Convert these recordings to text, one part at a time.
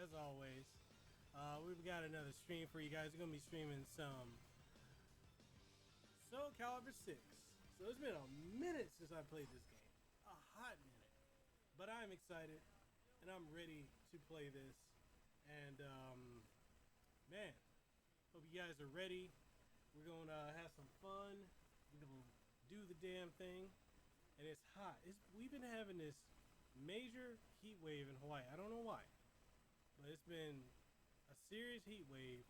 as always. We've got another stream for you guys. We're gonna be streaming some Calibur 6. So it's been a minute since I played this game. A hot minute. But I'm excited and I'm ready to play this. And man, hope you guys are ready. We're gonna have some fun. We're gonna do the damn thing. And it's hot. We've been having this major heat wave in Hawaii. I don't know why. But it's been a serious heat wave.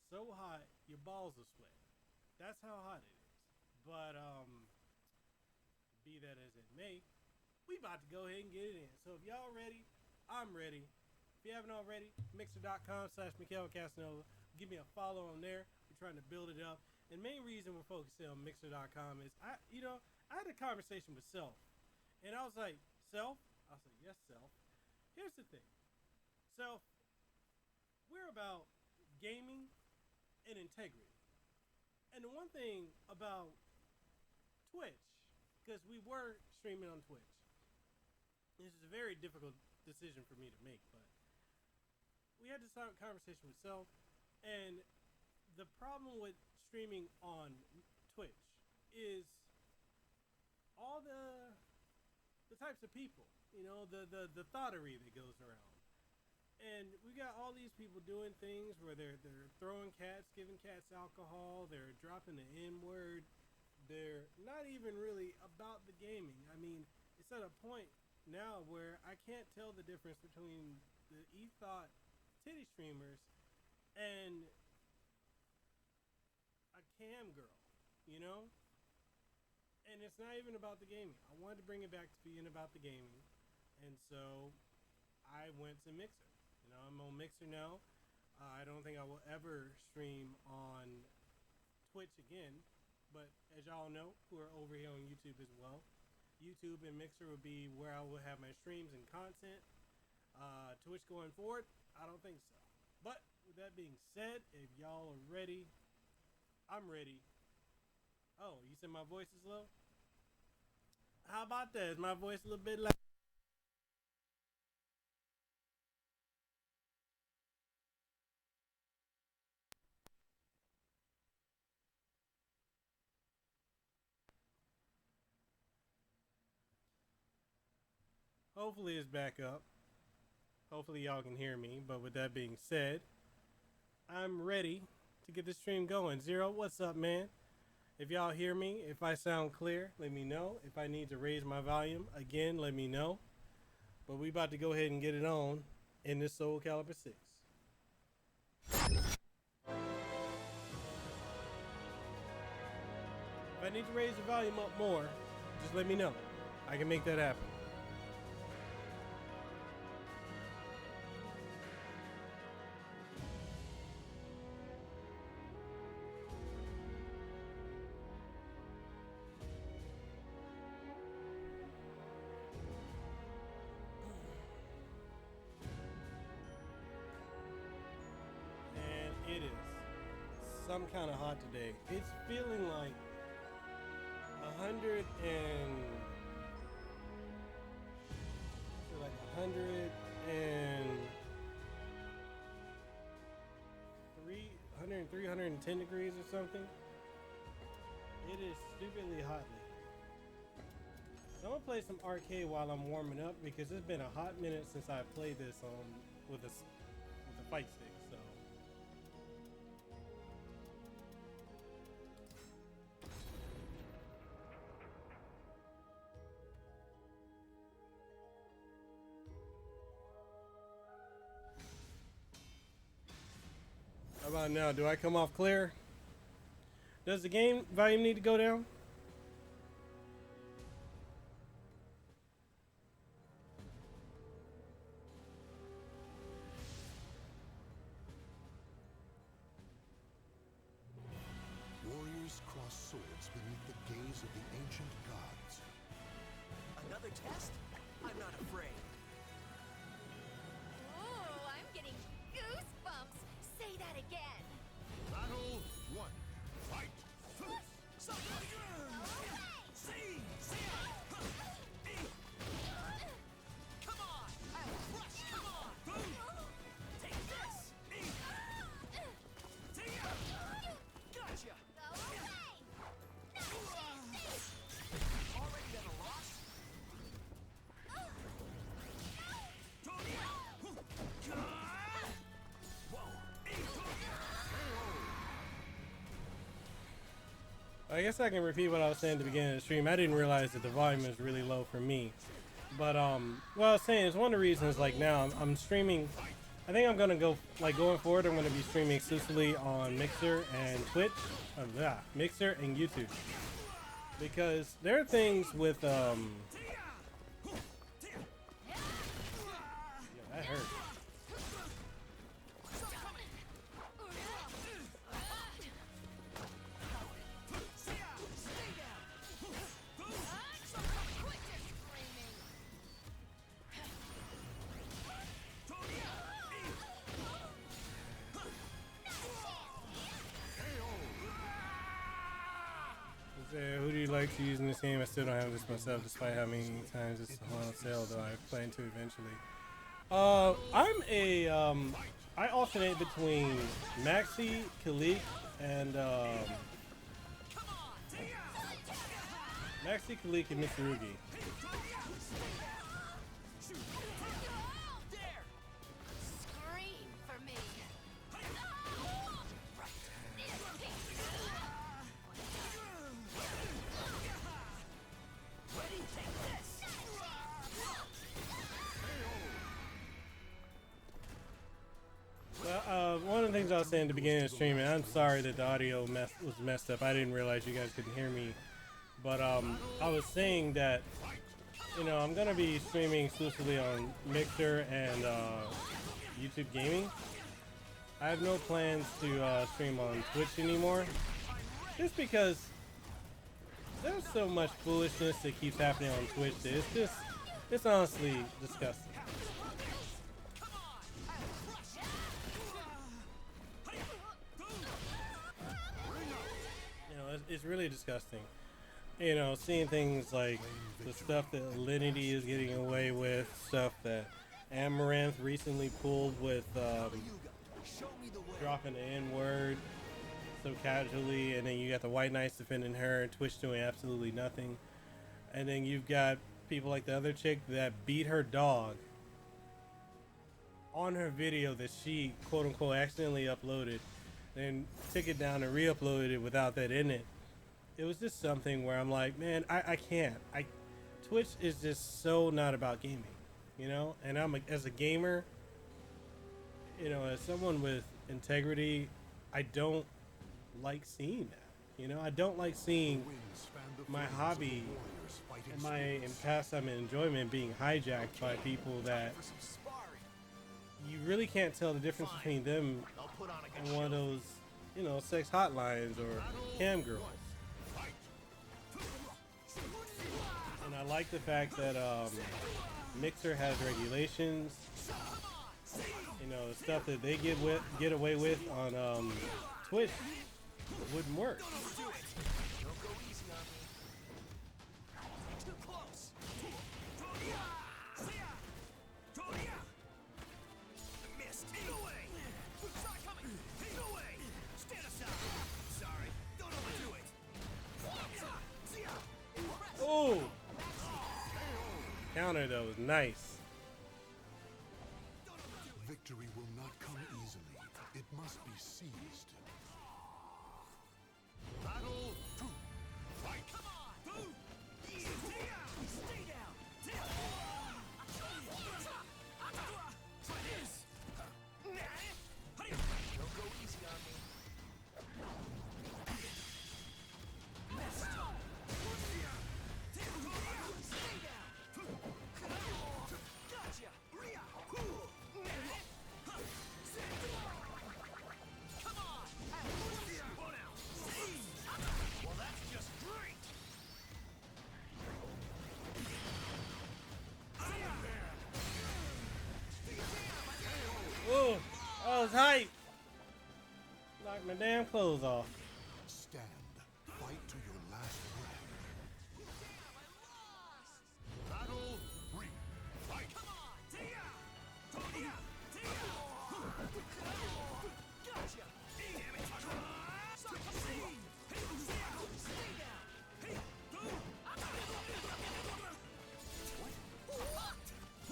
So hot, your balls will sweat. That's how hot it is. But be that as it may, we about to go ahead and get it in. So if y'all ready, I'm ready. If you haven't already, mixer.com/Mekel Kasanova. Give me a follow on there. We're trying to build it up. And main reason we're focusing on mixer.com is I had a conversation with Self. And I was like, Self? I was like, yes, Self. Here's the thing. Self, we're about gaming and integrity. And the one thing about Twitch, because we were streaming on Twitch, this is a very difficult decision for me to make, but we had this conversation with Self, and the problem with streaming on Twitch is all the types of people, the thottery that goes around. And we got all these people doing things where they're throwing cats, giving cats alcohol, they're dropping the N-word. They're not even really about the gaming. I mean, it's at a point now where I can't tell the difference between the e-thought titty streamers and a cam girl, And it's not even about the gaming. I wanted to bring it back to being about the gaming. And so I went to Mixer. I'm on Mixer now. I don't think I will ever stream on Twitch again. But as y'all know, who are over here on YouTube as well, YouTube and Mixer will be where I will have my streams and content. Twitch going forward, I don't think so. But with that being said, if y'all are ready, I'm ready. Oh, you said my voice is low? How about that? Is my voice a little bit loud? Hopefully it's back up. Hopefully y'all can hear me. But with that being said, I'm ready to get the stream going. Zero, what's up, man? If y'all hear me, if I sound clear, let me know. If I need to raise my volume, again, let me know. But we about to go ahead and get it on in this Soul Calibur 6. If I need to raise the volume up more, just let me know. I can make that happen. It is some kind of hot today. It's feeling like 100 and 110 degrees or something. It is stupidly hot now. So I'm gonna play some arcade while I'm warming up because it's been a hot minute since I played this with a fight stick. So. How about now? Do I come off clear? Does the game volume need to go down? Warriors cross swords beneath the gaze of the ancient gods. Another test? I'm not afraid. Oh, I'm getting goosebumps. Say that again. Battle 1. Fight! See! Come on! I'll crush! Come on! guess I can repeat what I was saying at the beginning of the stream. I didn't realize that the volume is really low for me. But what I was saying is one of the reasons, like now I'm streaming. I think I'm gonna go, like going forward, I'm gonna be streaming exclusively on Mixer and Twitch, Mixer and YouTube, because there are things with yeah, that hurt. Who do you like to use in this game? I still don't have this myself, despite how many times it's on sale, though I plan to eventually. I alternate between Maxi, Kalik, and Mitsurugi. Scream for me. Well, one of the things I was saying at the beginning of the stream, and I'm sorry that the audio was messed up. I didn't realize you guys couldn't hear me. But I was saying that, you know, I'm going to be streaming exclusively on Mixer and YouTube Gaming. I have no plans to stream on Twitch anymore. Just because there's so much foolishness that keeps happening on Twitch that it's honestly disgusting. It's really disgusting. You know, seeing things like the stuff that Alinity is getting away with, stuff that Amaranth recently pulled with dropping the N-word so casually, and then you got the White Knights defending her and Twitch doing absolutely nothing. And then you've got people like the other chick that beat her dog on her video that she quote-unquote accidentally uploaded, then took it down and re-uploaded it without that in it. It was just something where I'm like, man, I can't. Twitch is just so not about gaming, you know? And as a gamer, you know, as someone with integrity, I don't like seeing that. You know, I don't like seeing my hobby and my pastime and enjoyment being hijacked by people that you really can't tell the difference between them and one of those, you know, sex hotlines or cam girls. And I like the fact that Mixer has regulations. You know, stuff that they get away with on Twitch wouldn't work. Oh! Counter though was nice. Victory will not come easily. It must be seized. Battle 2. Fight. Come on. Stay down. Try this. Don't go easy on me. Oh, I was hype. Knocked my damn clothes off. Stand. Fight to your last breath. Battle 3. Fight. Come on. Gotcha. Damn it. Stay down.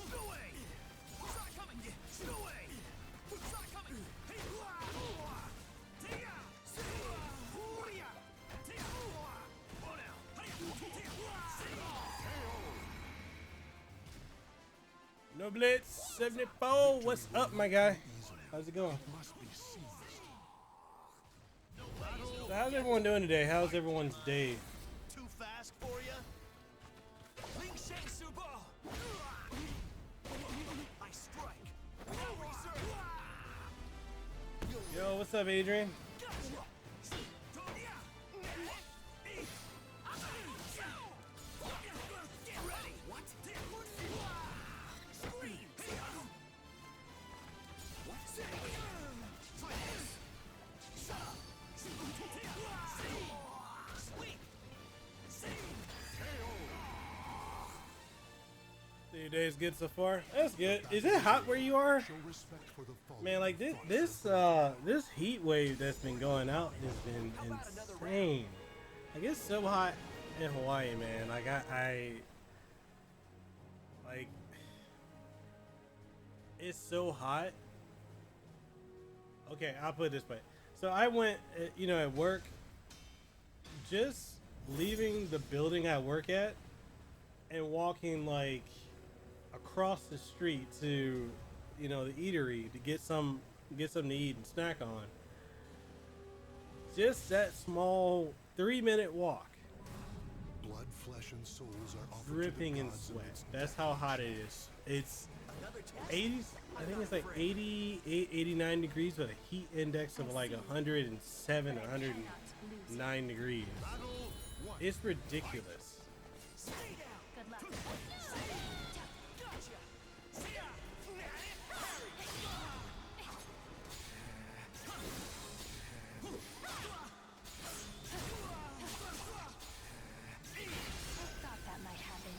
Go away. Start coming. Go away. Start coming. No Blitz 74. What's up, my guy? How's it going? Must be seized. So how's everyone doing today? How's everyone's day? Too fast for ya? Ling Shang Suba! I strike. No reserve. Yo, what's up, Adrian? So your day is good so far? That's good. Is it hot where you are? Show respect for the fallen. Man, like this heat wave that's been going out has been insane. Like it's so hot in Hawaii, man. Like I like it's so hot. Okay, I'll put it this way. So I went, at work, just leaving the building I work at and walking like across the street to, the eatery to get something to eat and snack on. Just that small 3-minute walk, Blood, flesh, and souls are offered dripping to the in gods sweat. amidst That's how hot it is. It's Another test? 80s. I think it's like 88, 89 degrees with a heat index of like 107, 109 degrees. It's ridiculous. Stay down. Good luck. Gotcha. Thought that might happen.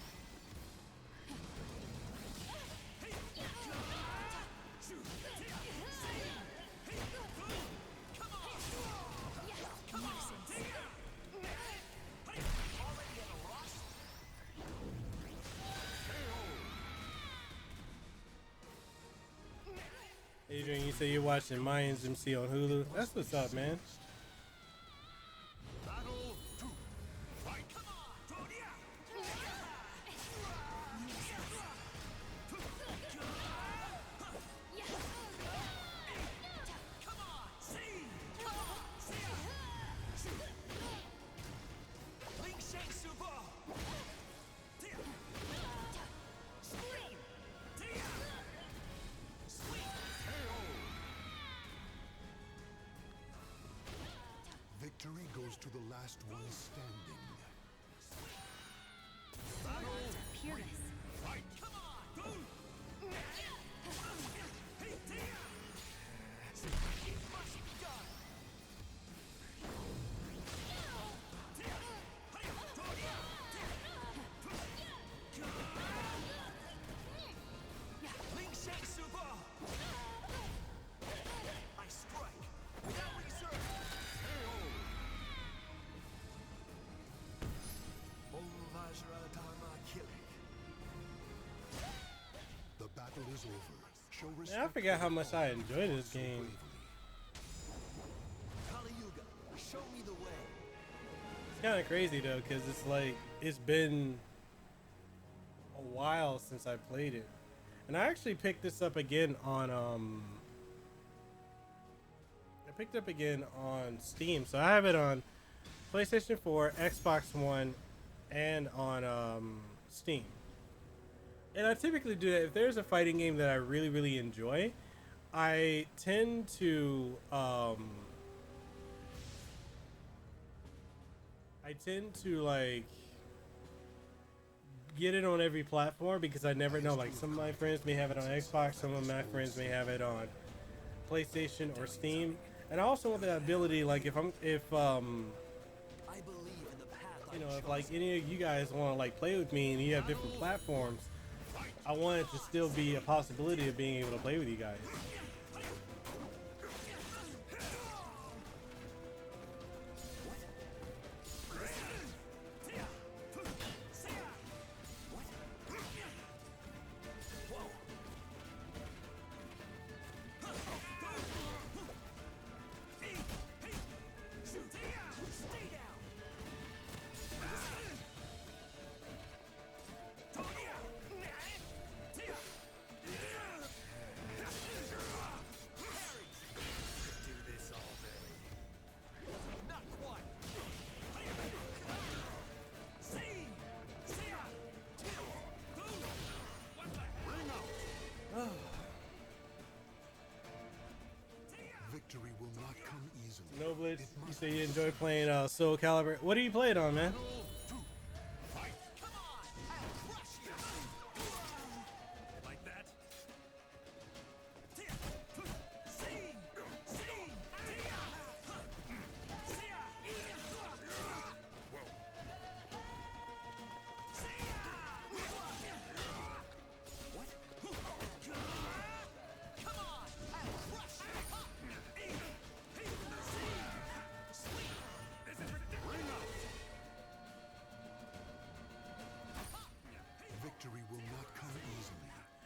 Adrian, you say you're watching Mayans MC on Hulu. That's what's up, man. Ling Shang Suba! Scream! Victory goes to the last one standing. Peerless. Ling Shang Suba! I strike without reserve. The battle is over. Show respect. Man, I forgot how much I for the enjoyed fallen this so game. bravely. Calibur, show me the way. It's kind of crazy though, because it's like it's been a while since I played it, and I actually picked this up again on Steam. So I have it on PlayStation 4, Xbox One, and on Steam. And I typically do that if there's a fighting game that I really, really enjoy. I tend to like get it on every platform because I never know. Like some of my friends may have it on Xbox, some of my friends may have it on PlayStation or Steam. And I also want that ability, like if I believe in the path if like any of you guys want to like play with me and you have different platforms, I want it to still be a possibility of being able to play with you guys. Victory will not come easily. No Blitz, you say you enjoy playing Soul Calibur. What do you play it on, man? Like that? Victory will not come easily.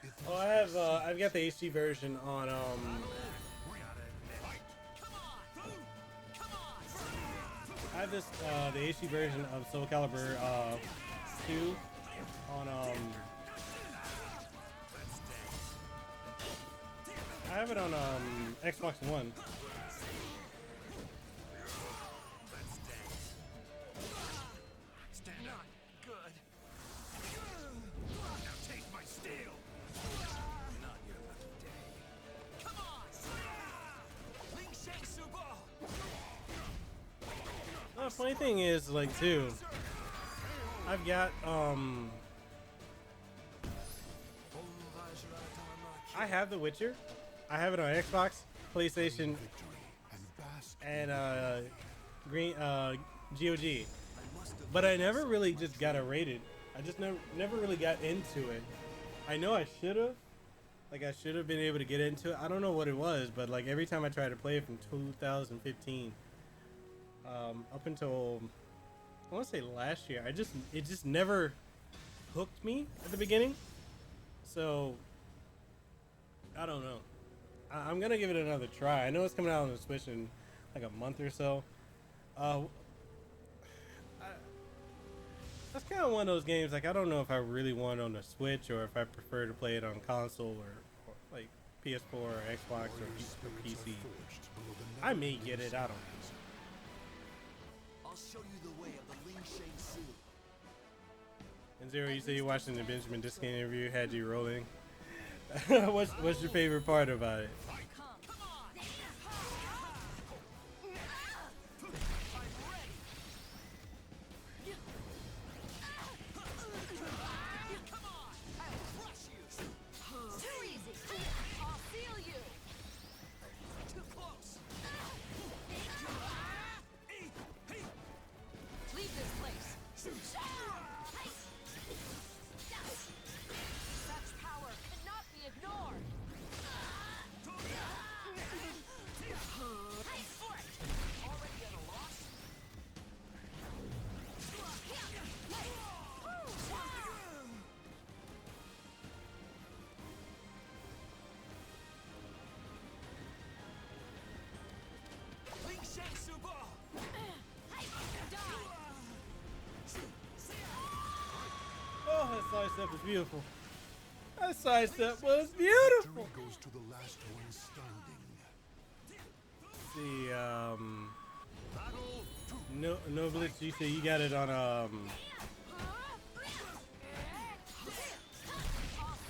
It Oh, must I've got the HD version on I have this the HD version of Soul Calibur 2 on I have it on Xbox One. Stand up. Good. Now take my steel. Not your lucky day. Come on! Ling Shang Subo! The funny thing is, like, too, I've got I have The Witcher. I have it on Xbox, PlayStation, victory and bask. and Green GOG. But I never really just got it rated. I just never really got into it. I know I should have. Like, I should have been able to get into it. I don't know what it was, but like every time I tried to play it from 2015 up until I want to say last year, it just never hooked me at the beginning. So I don't know. I'm gonna give it another try. I know it's coming out on the Switch in like a month or so. That's kind of one of those games. Like, I don't know if I really want it on the Switch or if I prefer to play it on console or like PS4 or Xbox or PC. Forged below the I may get it. I don't know. I'll show you the way of the Ling Shang Su. And Zero, you say you're watching the Benjamin Disc interview, had you rolling. What's your favorite part about it? Too easy. I'll seal you. Too close. Leave this place. Such power cannot be ignored. Already at a loss? Ling Shang Subo! Oh, that sidestep was beautiful. That sidestep was beautiful. victory goes to the last one standing. The no Blitz, you say you got it on I'll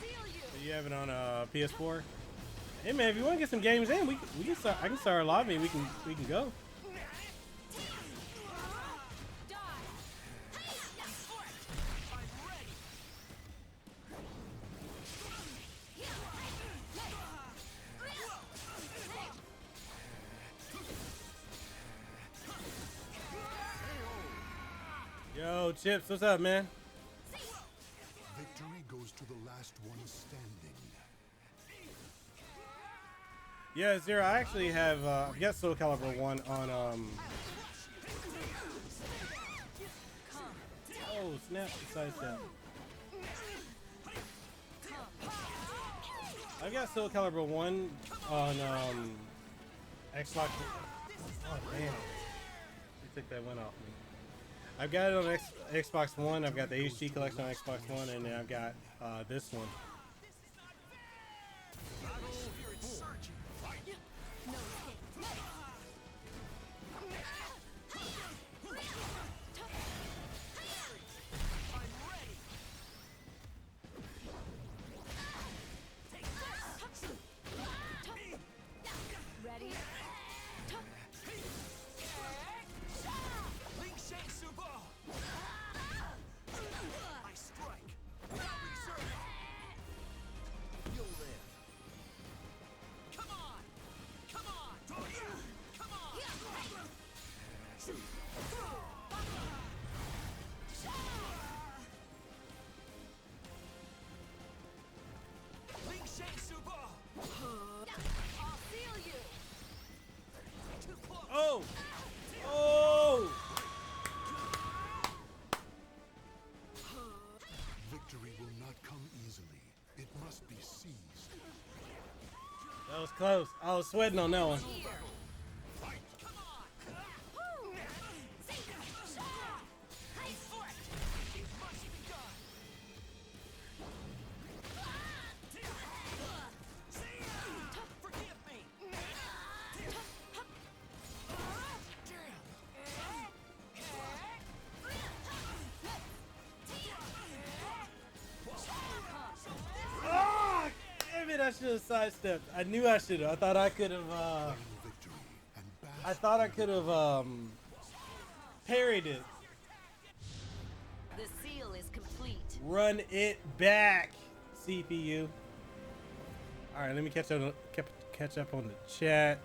seal you. you have it on PS4. Hey man, if you want to get some games in, we can start. I can start a lobby. We can go. Die. Yo, Chips, what's up, man? Victory goes to the last one standing. Yeah, Zero. I actually have I've got Soul Calibur 1 on Oh snap! Sidestep. I've got Soul Calibur 1 on Xbox. Oh damn! You took that one off me. I've got it on Xbox One. I've got the HD collection on Xbox One, and then I've got this one. No escape. Ready? Oh! Oh! Victory will not come easily. It must be seized. That was close. I was sweating on that one. Here. Forgive me. Ah! Damn it, I should have sidestepped. I knew I should have. I thought I could have, Victory and bask I thought I in could your have, parried it. The seal is complete. Run it back, CPU. All right, let me catch up on the chat.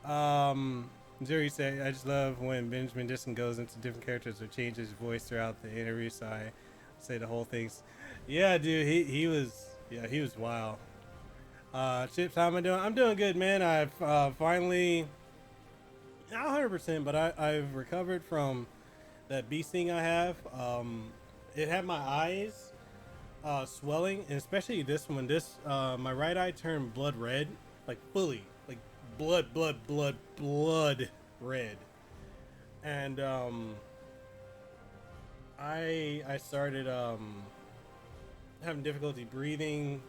Zuri said, I just love when Benjamin Dixon goes into different characters or changes his voice throughout the interview. So I say the whole thing's, yeah, dude, he was wild. Chips, how am I doing? I'm doing good, man. I've finally, not 100%, but I've recovered from that bee sting I have. It had my eyes swelling, and especially this one. My right eye turned blood red, like fully, like blood red. And I started having difficulty breathing,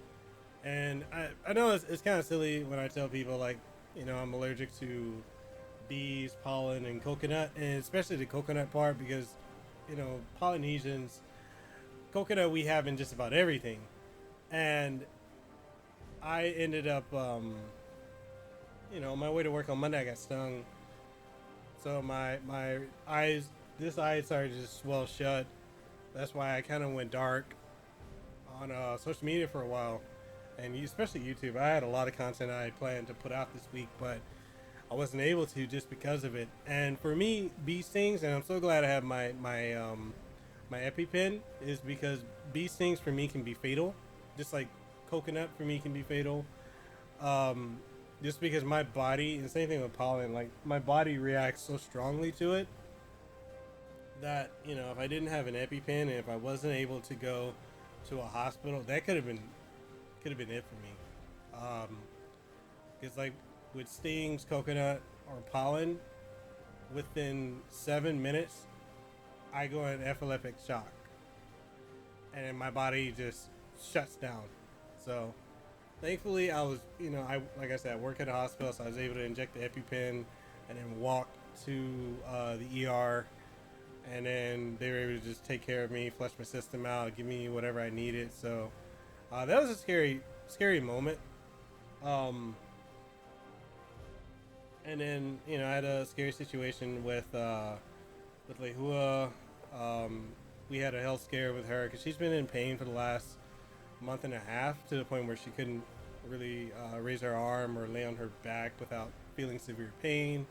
and I know it's kind of silly when I tell people, like, you know, I'm allergic to bees, pollen, and coconut, and especially the coconut part, because, you know, Polynesians, coconut we have in just about everything. And I ended up, you know, on my way to work on Monday, I got stung. So my eyes, this eye started to just swell shut. That's why I kind of went dark on social media for a while, and especially YouTube. I had a lot of content I had planned to put out this week, but I wasn't able to just because of it. And for me, bee stings, and I'm so glad I have my EpiPen, is because bee stings for me can be fatal, just like coconut for me can be fatal. Just because my body, and same thing with pollen, like my body reacts so strongly to it that, you know, if I didn't have an EpiPen and if I wasn't able to go to a hospital, that could have been it for me. Because like with stings, coconut, or pollen, within 7 minutes, I go in anaphylactic shock, and then my body just shuts down. So thankfully, I was, you know, like I said, I work at a hospital, so I was able to inject the EpiPen and then walk to the ER, and then they were able to just take care of me, flush my system out, give me whatever I needed. So that was a scary moment. And then, you know, I had a scary situation with Lehua. We had a health scare with her because she's been in pain for the last month and a half, to the point where she couldn't really raise her arm or lay on her back without feeling severe pain.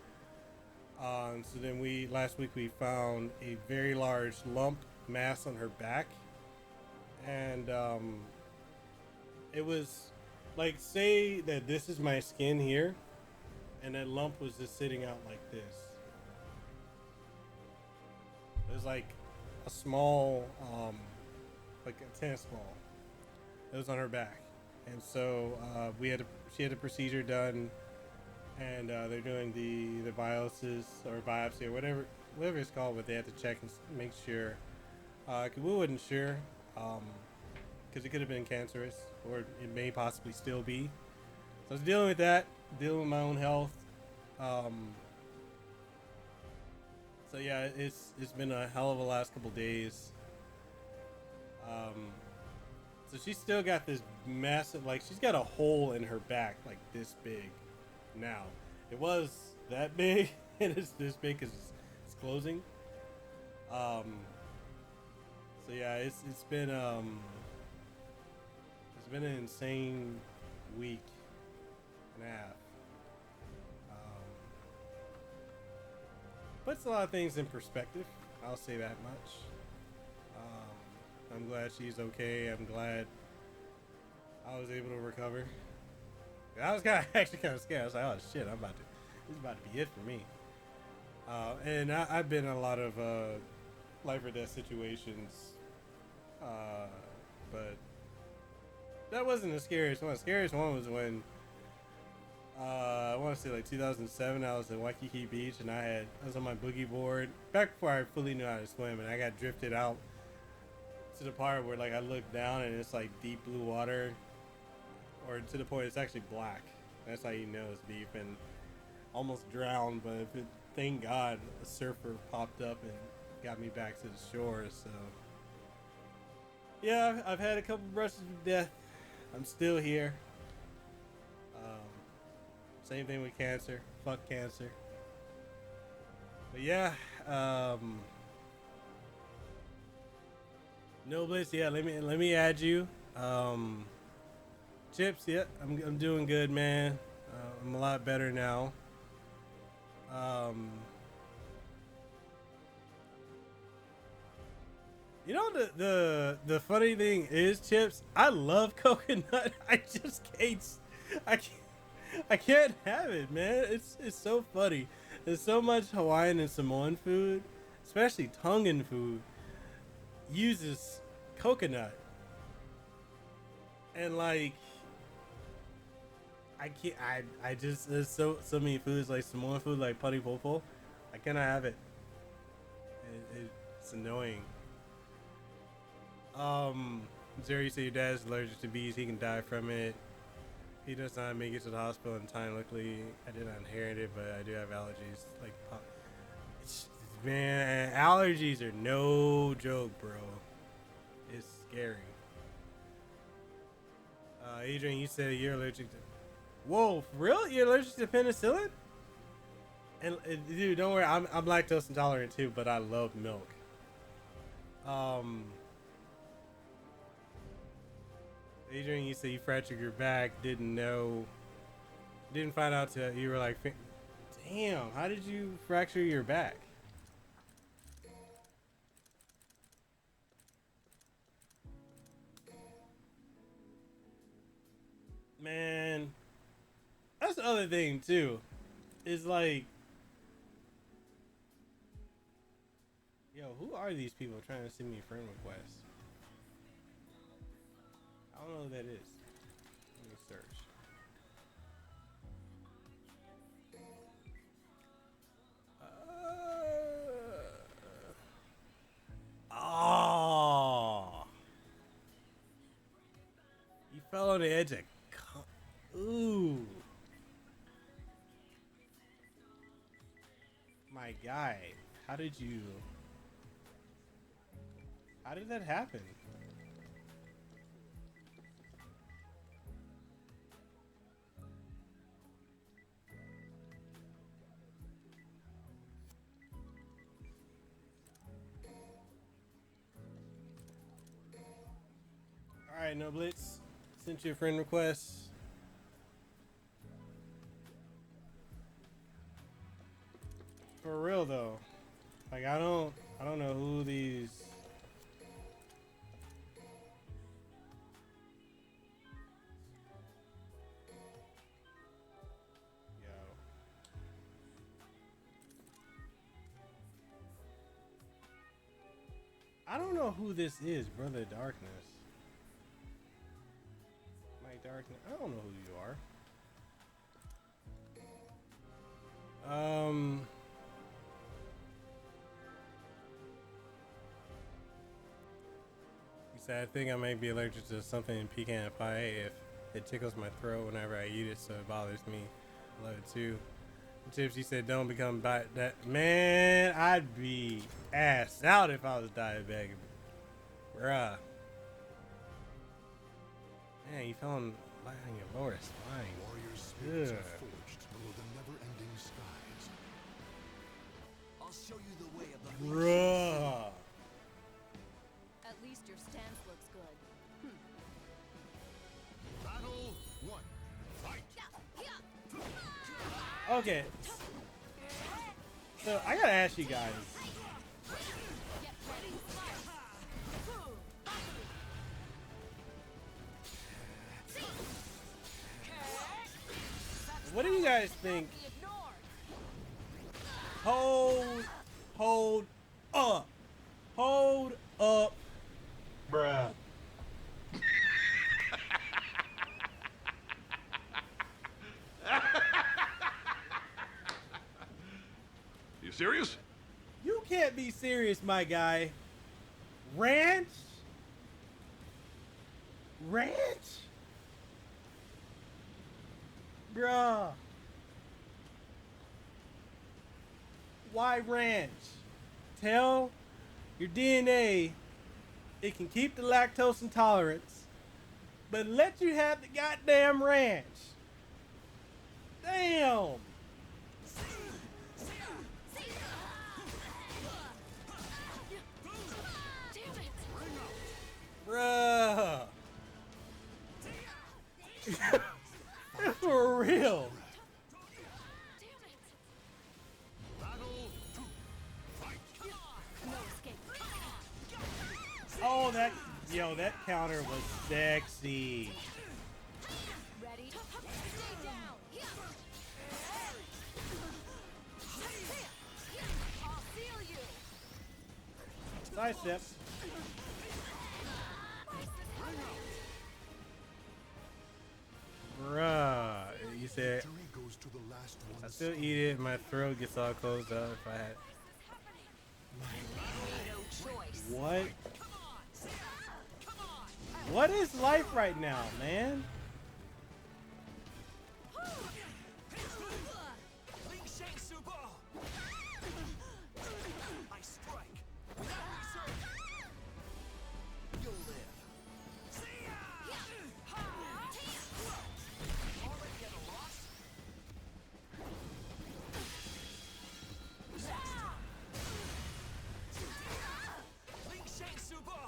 So then last week we found a very large lump mass on her back, and it was like, say that this is my skin here, and that lump was just sitting out like this. It was like a small, like a tennis ball. It was on her back, and so she had a procedure done, and they're doing the biopsy or whatever it's called, but they had to check and make sure. 'Cause we wasn't sure, because it could have been cancerous, or it may possibly still be. So I was dealing with that, dealing with my own health. So yeah, it's been a hell of a last couple days. So she's still got this massive, like, she's got a hole in her back like this big now. It was that big, and it's this big because it's closing. So yeah, it's been an insane week and a half. Puts a lot of things in perspective, I'll say that much. I'm glad she's okay. I'm glad I was able to recover. I was actually kind of scared. I was like, oh shit, this is about to be it for me. I've been in a lot of life or death situations, but that wasn't the scariest one. The scariest one was when I want to say like 2007. I was in Waikiki Beach and I was on my boogie board back before I fully knew how to swim, and I got drifted out to the part where like I looked down and it's like deep blue water, or to the point it's actually black. That's how you know it's deep, and almost drowned. But thank God a surfer popped up and got me back to the shore. So yeah, I've had a couple brushes with death. I'm still here. Same thing with cancer. Fuck cancer. But yeah, no Blitz. Yeah, let me add you. Chips. Yeah, I'm doing good, man. I'm a lot better now. You know the funny thing is, Chips, I love coconut. I just can't. I can't have it, man. It's so funny. There's so much Hawaiian and Samoan food, especially Tongan food, uses coconut. And like I can't I just there's so many foods like Samoan food like pari popo. I cannot have it. It's annoying. Jerry, you say your dad's allergic to bees, he can die from it. He does not make it to the hospital in time. Luckily, I did not inherit it, but I do have allergies. Like, man, allergies are no joke, bro. It's scary. Adrian, you said you're allergic to. Whoa, for real? You're allergic to penicillin? And dude, don't worry, I'm lactose intolerant too, but I love milk. Adrian, you said you fractured your back, didn't find out till you were like, damn, how did you fracture your back? Man, that's the other thing too, is like, yo, who are these people trying to send me friend requests? I don't know who that is. Let me search. Oh, you fell on the edge of. Ooh, my guy, how did that happen? Alright, no Blitz. Sent you a friend request. For real though. Like I don't know who these. Yo. I don't know who this is, Brother Darkness. Darkness. I don't know who you are. He said, I think I might be allergic to something in pecan pie if it tickles my throat whenever I eat it, so it bothers me. I love it too. Chips, he said, don't become that. Man, I'd be assed out if I was diabetic. Bruh. Man, you fell on your lower spine. Warriors' spirits are forged below the never-ending skies. I'll show you the way of the Bruh. At least your stance looks good. Battle 1. Fight! Okay. So, I gotta ask you guys. What do you guys think Hold up. Hold up. Bruh. You serious? You can't be serious, my guy. Ranch? Ranch? Bruh. Why ranch? Tell your DNA it can keep the lactose intolerance, but let you have the goddamn ranch. Damn. Bruh. For real. Oh, that counter was sexy. Ready? Stay down. I'll seal you. Sidestep. Bruh, you said Victory goes to the last one. I still eat it. My throat gets all closed up if I had. No choice. What? What is life right now, man? I strike. You'll live. Already at a loss? Ling Shang Subo.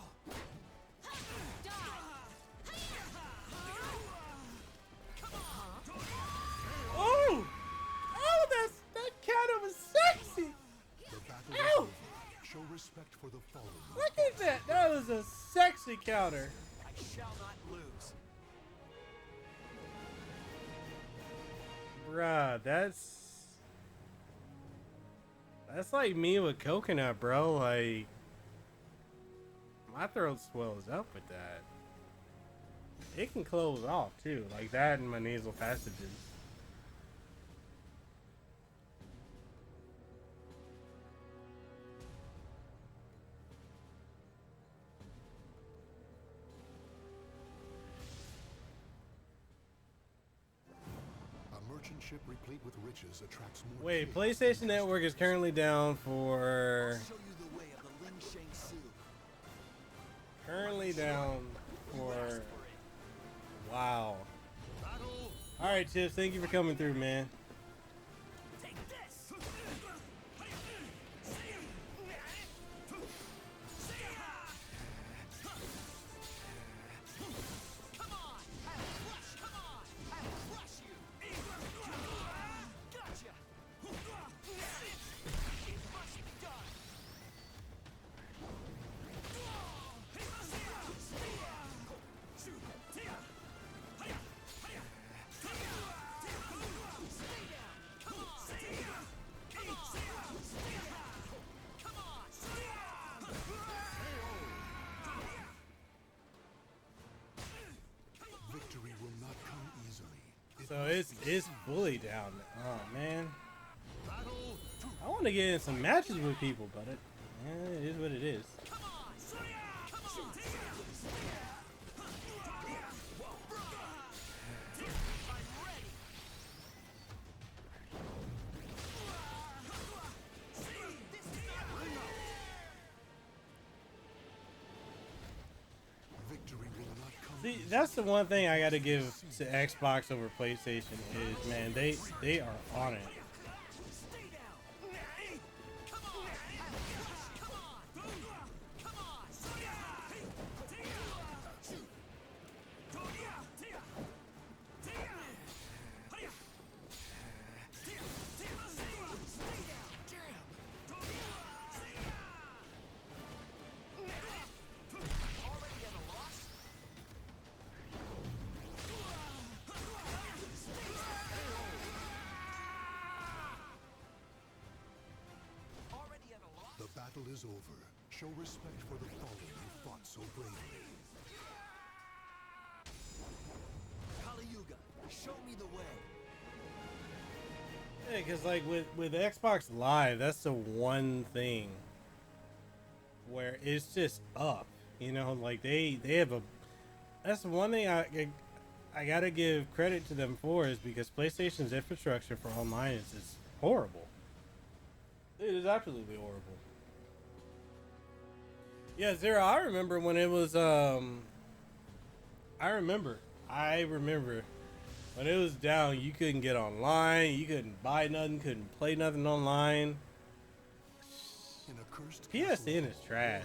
Oh! Oh, that counter was sexy! The battle is Ow! over. Show respect for the fallen. Look at that! That was a sexy counter. I shall not lose. Bruh, that's like me with coconut, bro. Like, my throat swells up with that. It can close off too, like that and my nasal passages. A merchant ship replete with riches attracts more. Wait, kings. PlayStation Network is currently down for Show you the way of the Ling Shang Su. currently down for For it. wow. All right, Chips, thank you for coming through, man. Take this. Come on, I'll crush. Come on, I'll crush you. Gotcha. It must be done. Victory will not come easily. So it's fully down. Oh man, I want to get in some matches with people, but it is what it is. Victory will not come. See, that's the one thing I got to give to Xbox over PlayStation is, man, they are on it. battle is over. Show respect for the fallen who fought so bravely. Calibur, show me the way. Yeah, because like with Xbox Live, that's the one thing where it's just up. You know, like they have a. That's the one thing I gotta give credit to them for, is because PlayStation's infrastructure for online is horrible. It is absolutely horrible. Yeah, Zero. I remember when it was. I remember when it was down. You couldn't get online. You couldn't buy nothing. Couldn't play nothing online. In a cursed PSN is trash.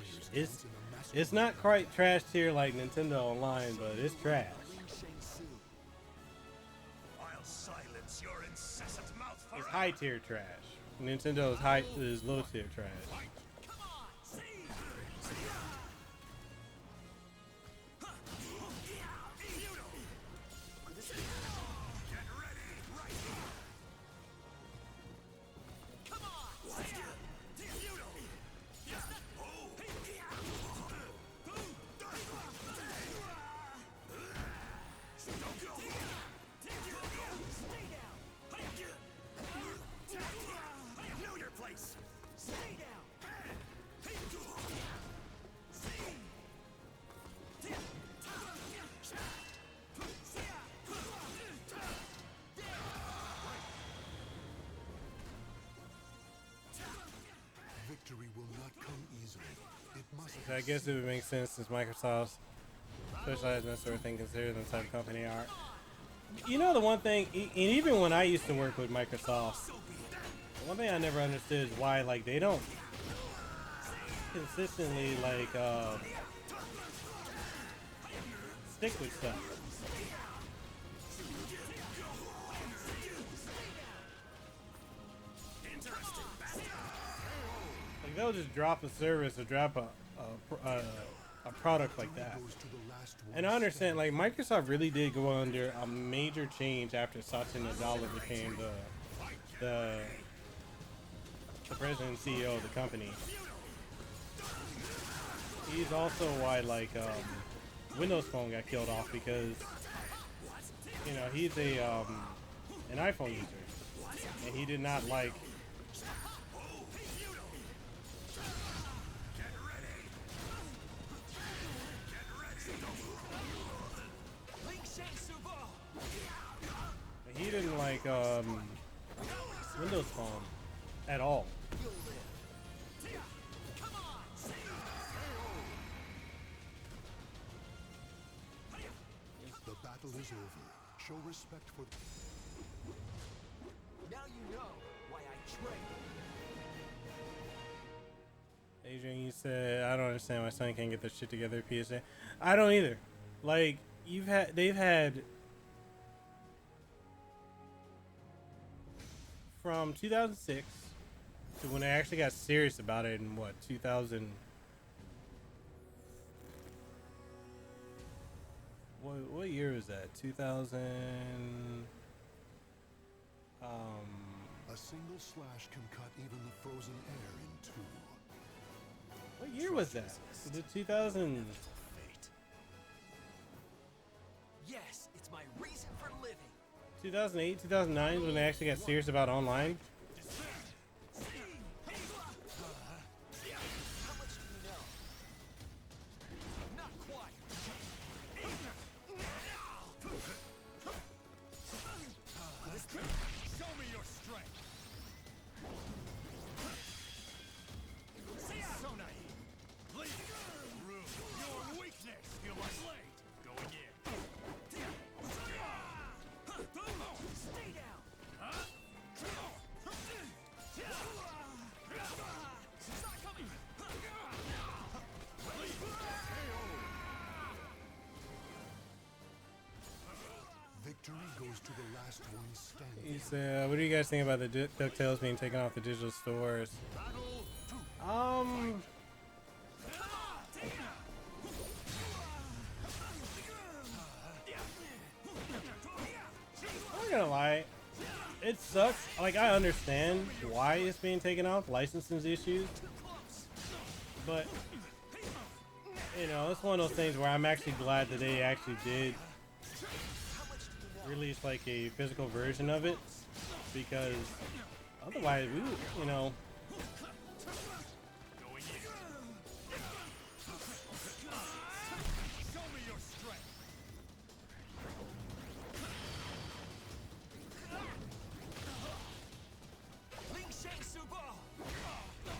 It's not quite trash tier like Nintendo Online, but it's trash. I'll silence your incessant mouth forever. It's high tier trash. Nintendo is low tier trash. Come on, see. Get ready, right. Come on, see. Know your place. Stay down. Victory will not come easily. It must. So I guess it would make sense since Microsoft specializes in that sort of thing, considering the type of company they are. You know, the one thing, and even when I used to work with Microsoft, the one thing I never understood is why, like, they don't consistently, like, stick with stuff. Like, they'll just drop a service or drop a product like that. And I understand, like, Microsoft really did go under a major change after Satya Nadella became the president and CEO of the company. He's also why, like, Windows Phone got killed off, because, you know, he's an iPhone user, and he did not like. He didn't like Windows Phone at all. The battle is over. Show respect for. Now you know why I train. Adrian, you said, I don't understand why Sony can't get their shit together. PSA, I don't either. Like, they've had from 2006 to when they actually got serious about it in what, 2000. What year was that? 2000. A single slash can cut even the frozen air in two. What year was that? Was it 2000? Yes, it's my reason for living. 2008, 2009 when they actually got serious about online. How much do you know? Not quite. Show me your strength. So naive. Leave. Room. Your weakness. Feel my blade. Going in. Stay down. Stop coming. Victory goes to the last one standing. He said, what do you guys think about the DuckTales being taken off the digital stores? I'm not gonna lie, it sucks. Like, I understand why it's being taken off, licensing issues, But you know, it's one of those things where I'm actually glad that they actually did release like a physical version of it, because otherwise we would, you know. Show me your strength.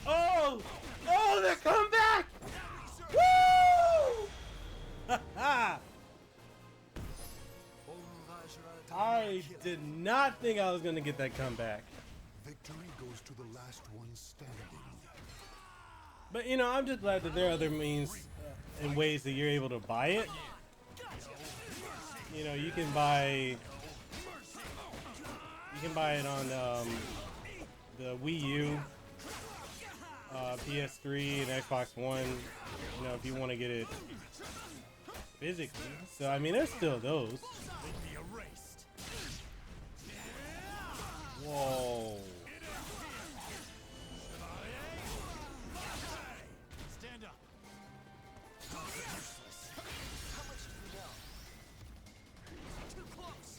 Oh! Oh, the comeback! Woo! I did not think I was gonna get that comeback. Victory goes to the last one standing. But you know, I'm just glad that there are other means and ways that you're able to buy it. You know, you can buy it on the Wii U, PS3, and Xbox One. You know, if you want to get it physically. So I mean, there's still those. Whoa. Stand up. How much do you know? Too close.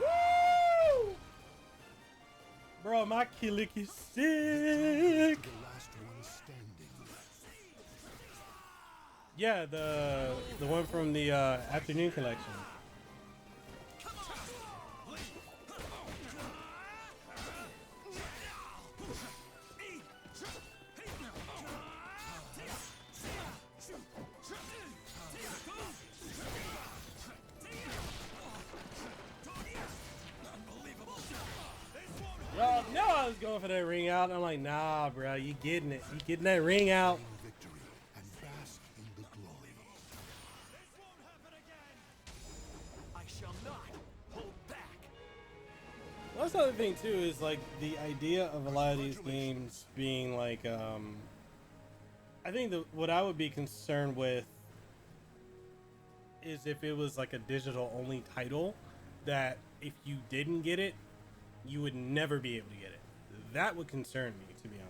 Woo! Bro, my Kilik is sick. The last one standing. Yeah, the one from the afternoon collection. Y'all know I was going for that ring out. I'm like, nah, bro, you getting it. You getting that ring out. Victory and bask in the glory. This won't happen again. I shall not hold back. Well, that's the other thing too, is like the idea of a lot of these games being like, I think what I would be concerned with is if it was like a digital only title, that if you didn't get it, you would never be able to get it. That would concern me, to be honest.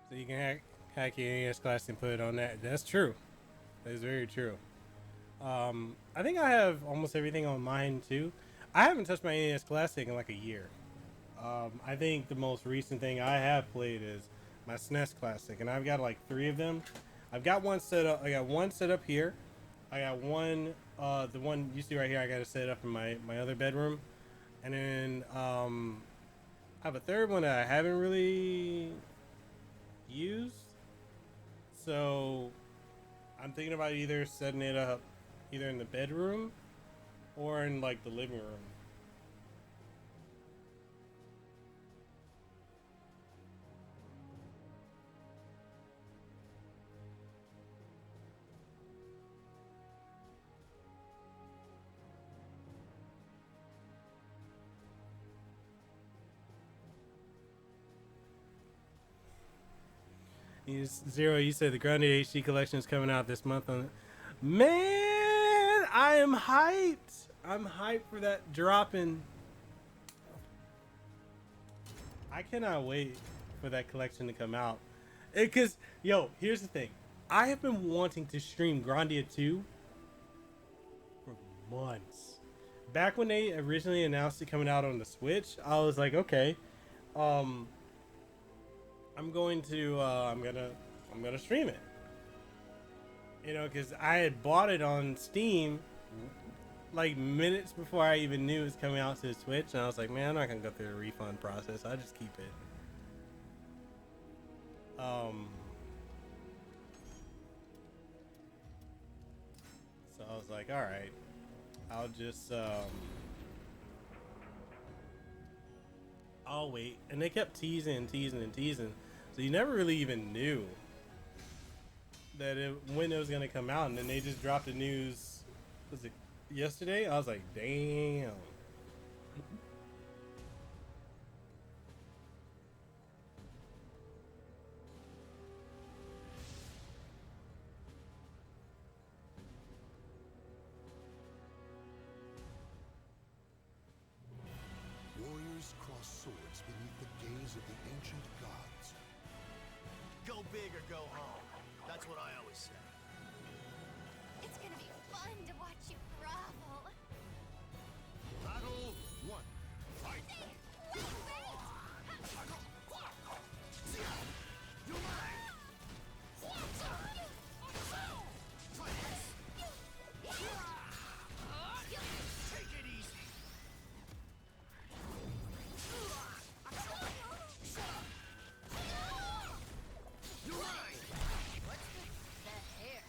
So you can hack your NES Classic and put it on that. That's true. That is very true. I think I have almost everything on mine too. I haven't touched my NES Classic in like a year. I think the most recent thing I have played is my SNES Classic, and I've got like 3 of them. I've got one set up. I got one set up here. I got one. The one you see right here, I got to set up in my other bedroom, and then I have a third one that I haven't really used. So I'm thinking about either setting it up either in the bedroom or in like the living room. Zero, you said the Grounded HD collection is coming out this month. Man, I am hyped. I'm hyped for that dropping. I cannot wait for that collection to come out. Because, yo, here's the thing. I have been wanting to stream Grandia 2 for months. Back when they originally announced it coming out on the Switch, I was like, okay, I'm gonna stream it. You know, because I had bought it on Steam like minutes before I even knew it was coming out to the Switch, and I was like, man, I'm not gonna go through the refund process. I'll just keep it. So I was like, all right, I'll just I'll wait. And they kept teasing and teasing and teasing, so you never really even knew that when it was gonna come out. And then they just dropped the news. Was it yesterday? I was like, damn. Warriors cross swords beneath the gaze of the ancient gods. Go big or go home. That's what I always say. It's gonna be fun to watch you grovel. Battle 1. Fight! Wait, Take it easy. You're right. What's the hair?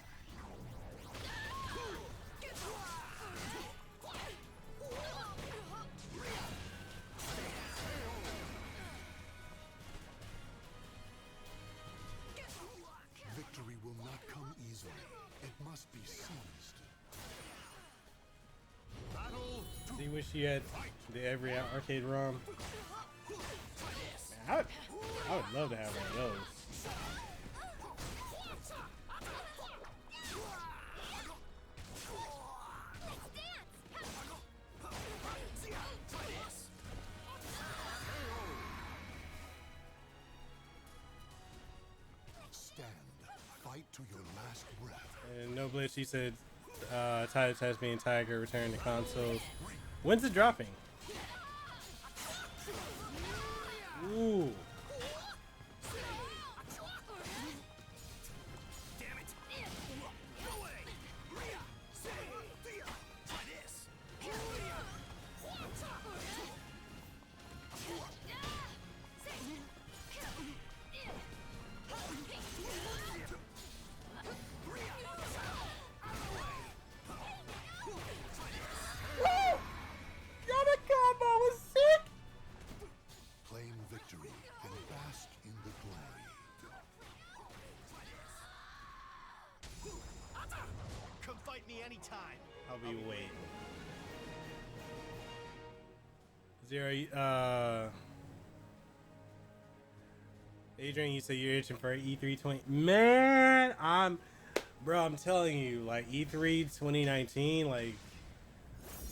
Victory will not come easily. It must be seized. Battle 2. Do you wish you had the every arcade ROM? Man, I would love to have one of those. Stand. Fight to your last breath. And no blitz, he said, Title Tasmanian Tiger returning to consoles. When's it dropping? Ooh. Damn it. Go away. Try this. Got a combo was sick. Claim victory and bask in the glory. Come fight me anytime. I'll be waiting. Zero, Adrian, you say you're itching for E3 20. Man, I'm telling you, like E3 2019, like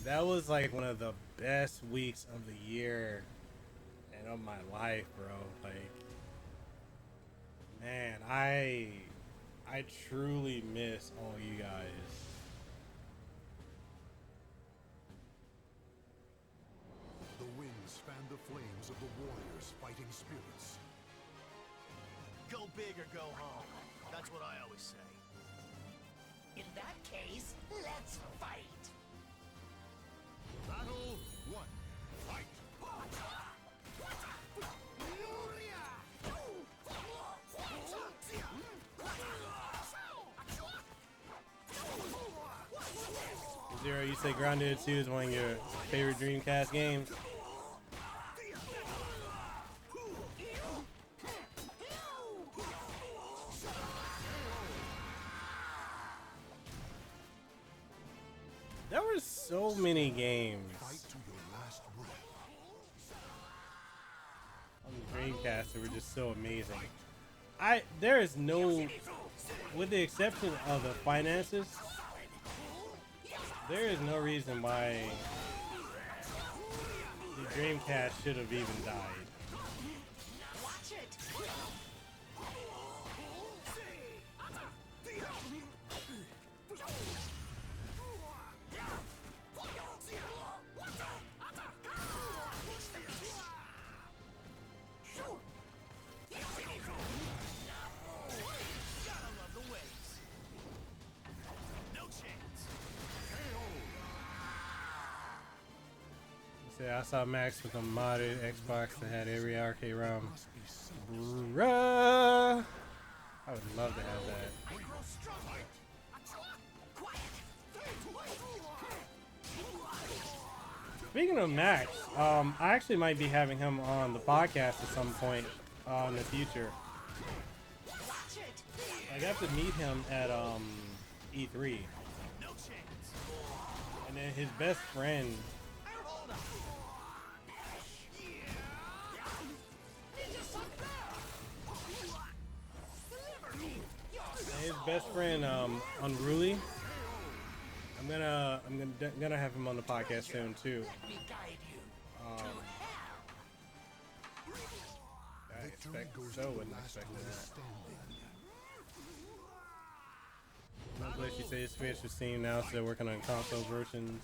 that was like one of the best weeks of the year and of my life, bro. Like, man, I truly miss all you guys. The winds fan the flames of the warriors' fighting spirits. Go big or go home. That's what I always say. In that case, let's fight. Battle 1. Fight! Zero, you say Grounded 2 is one of your favorite Dreamcast games? There were so many games Fight to your last breath. on the Dreamcast that were just so amazing. There is no, with the exception of the finances, There is no reason why the Dreamcast should have even died. Watch it. Gotta love the waves. No chance. See, I saw Max with a modded Xbox that had every arcade ROM. Must be so Bruh. I would love to have that. I grow stronger. Quiet. Speaking of Max, I actually might be having him on the podcast at some point in the future. Watch it. I got to meet him at E3, No chance. and then his best friend. Hold up. His best friend, Unruly. I'm gonna have him on the podcast soon too. Let me guide you. I victory expect goes so to the wouldn't last expect one that. standing. No place you say his Switch was seen now, so they're working on console versions.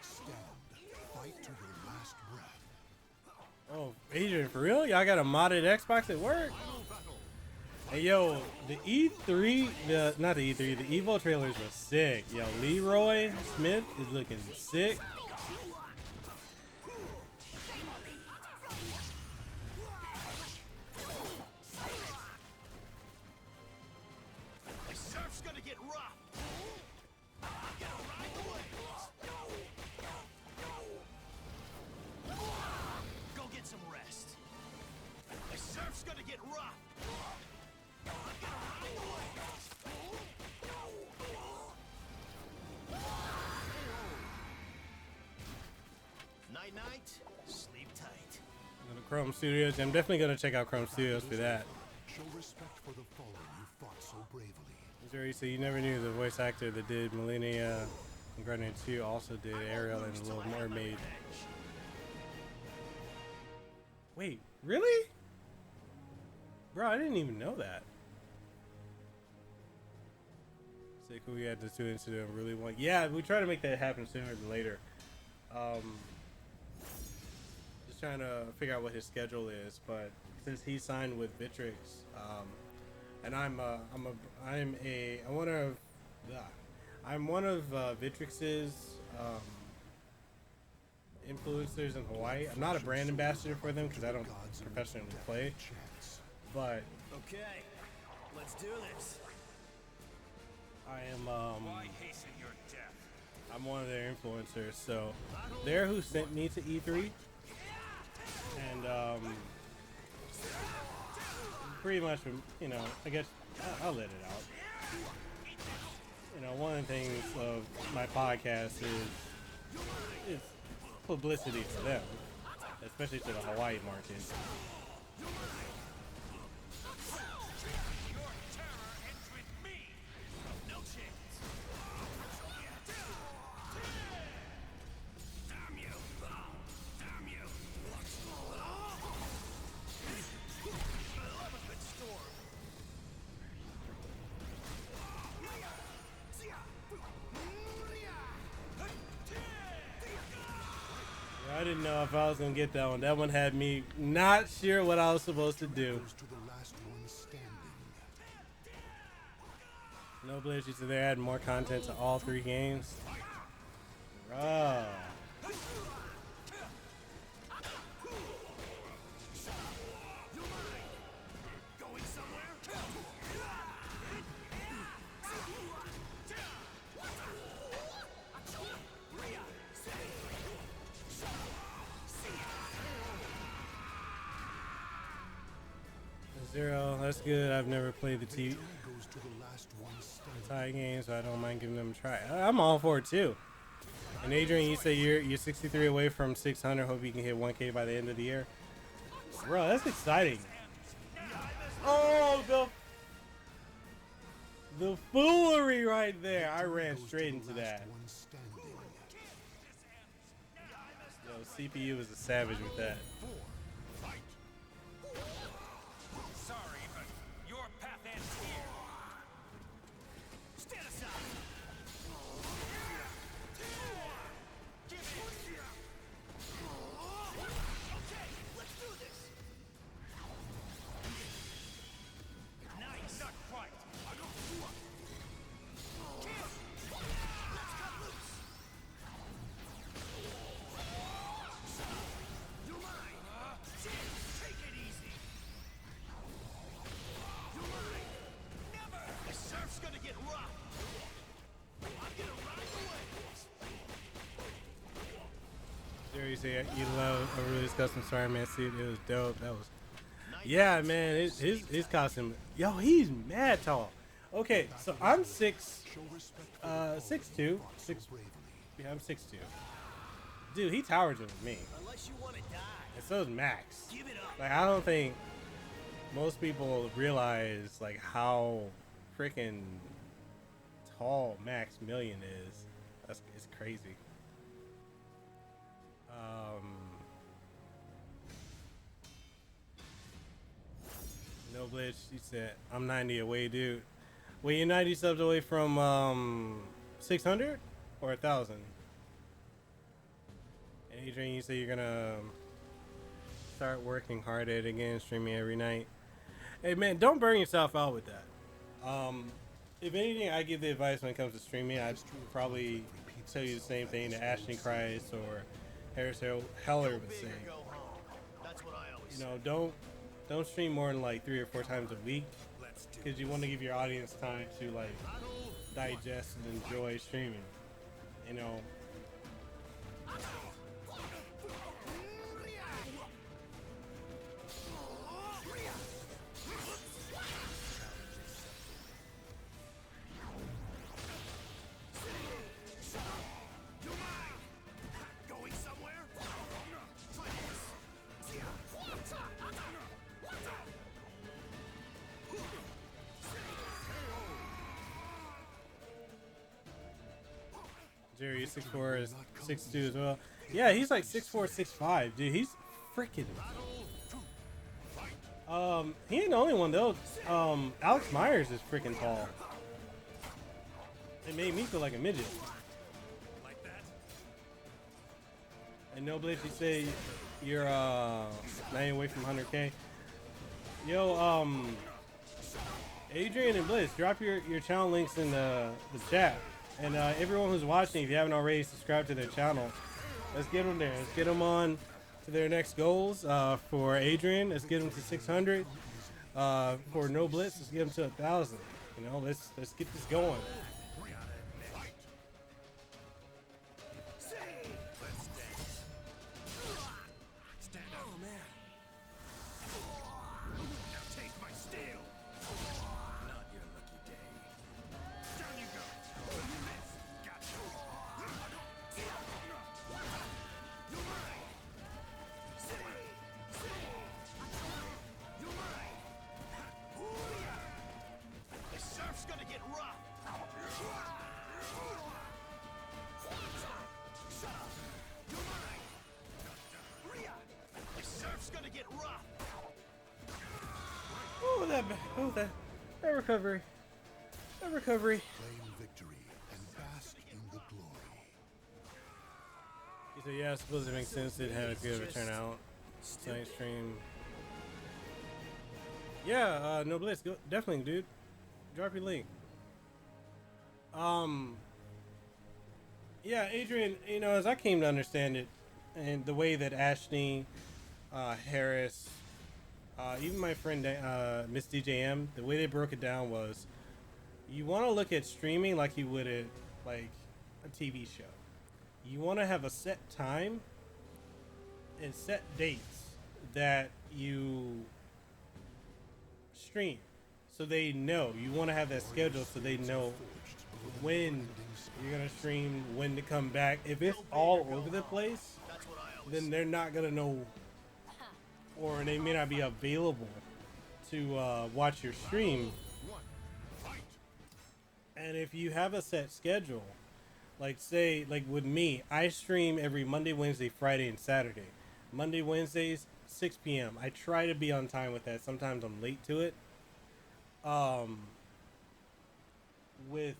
Stand. Fight to your last breath. Oh, Adrian, for real? Y'all got a modded Xbox at work? Hey, yo, the E3, not the E3, the Evo trailers were sick. Yo, Leroy Smith is looking sick. The surf's gonna get rough. I'm gonna ride the waves. Go get some rest. The surf's gonna get rough. I'm gonna ride the waves. Night night, sleep tight. Go to Chrome Studios. I'm definitely gonna check out Chrome Studios for that. Show respect for the fallen you fought so bravely. Jerry, so you never knew the voice actor that did Millennia and Guardian 2 also did Ariel and the Little Mermaid. Wait, really? Bro, I didn't even know that. Sick, we had the 2 incident really want. Yeah, we try to make that happen sooner than later. Just trying to figure out what his schedule is, but since he signed with Vitrix, and I'm one of Vitrix's influencers in Hawaii. I'm not a brand ambassador for them because I don't professionally play, Chance. but Okay, let's do this. I am Why hasten your death? I'm one of their influencers, so they're who sent me to E3, and pretty much, you know, I guess I'll let it out. You know, one of the things of my podcast is publicity for them, especially to the Hawaii market. Your terror ends with me. No chance. Damn you! Damn you! I love a good storm. I didn't know if I was gonna get that one. That one had me not sure what I was supposed to do. Goes to the last one standing. No Blaze, you said they're adding more content to all 3 games. Bruh. Going somewhere? 0. That's good. I've never played the Victory goes to the last one standing. tie game, so I don't mind giving them a try. I'm all for it too. And Adrian, you say you're 63 away from 600. Hope you can hit 1K by the end of the year. Bro, that's exciting. Oh, the foolery right there. I ran straight into that. One standing. Yo, CPU is a savage with that. Sorry, but your path ends here. Stand aside. Give it. Okay, let's do this. Nice. Not quite. Kill. Let's cut loose. You're mine. Take it easy. You're mine. Never. The surf's gonna get rough. I'm gonna ride the waves. There you say you love a really custom Spider-Man suit. It was dope. That was, yeah, man. His costume. Yo, he's mad tall. Okay, so I'm 6'2", 6'2". Yeah, I'm 6'2". Dude, he towers over me. Unless you want to die. And so is Max. Give it up. Like, I don't think most people realize like how freaking tall Max Million is. It's crazy. No Blitz, she said, I'm 90 away, dude. Wait, you're 90 subs away from 600 or 1,000? And Adrian, you say you're gonna start working hard at it again, streaming every night. Hey man, don't burn yourself out with that. If anything, I give the advice when it comes to streaming, I'd probably tell you the same thing that Ashton Christ or Harris Heller would say. Go home. That's what I always You know, don't stream more than like 3 or 4 times a week, because you want to give your audience time to like digest and enjoy streaming. You know. Going somewhere? Try Jerry 6'4" is 6'2" as well. Yeah, he's like 6'4", 6'5", dude. He's freaking. He ain't the only one though. Alex Myers is freaking tall. It made me feel like a midget. like that. And no Blitz, you say you're 90 away from 100K. Yo, Adrian and Blitz, drop your channel links in the chat. And everyone who's watching, if you haven't already, subscribed to their channel. Let's get them there. Let's get them on to their next goals. For Adrian, let's get him to 600. For No Blitz, let's get him to 1,000. You know, let's get this going. Stand up. Oh, man. Now take my steel. Not your lucky day. Down you go. You missed. Gotcha. You're mine. You're mine. The surf's gonna get rough. You're mine. The surf's gonna get rough. Oh, that recovery. That recovery. Claim victory and bask in the glory. He said, yeah, I suppose it makes sense. It had a good of a turnout. Nice stream. Yeah, No Blitz, go, definitely, dude. Drop your link. Yeah, Adrian, you know, as I came to understand it, and the way that Ashley, Harris, even my friend Miss DJM, the way they broke it down was, you want to look at streaming like you would at like a TV show. You want to have a set time and set dates that you stream, so they know. You want to have that schedule so they know when you're gonna stream, when to come back. If it's all over the place, then they're not gonna know, or they may not be available to watch your stream. And if you have a set schedule, like say, like with me, I stream every Monday, Wednesday, Friday, and Saturday. Monday, Wednesdays, 6 p.m. I try to be on time with that. Sometimes I'm late to it. With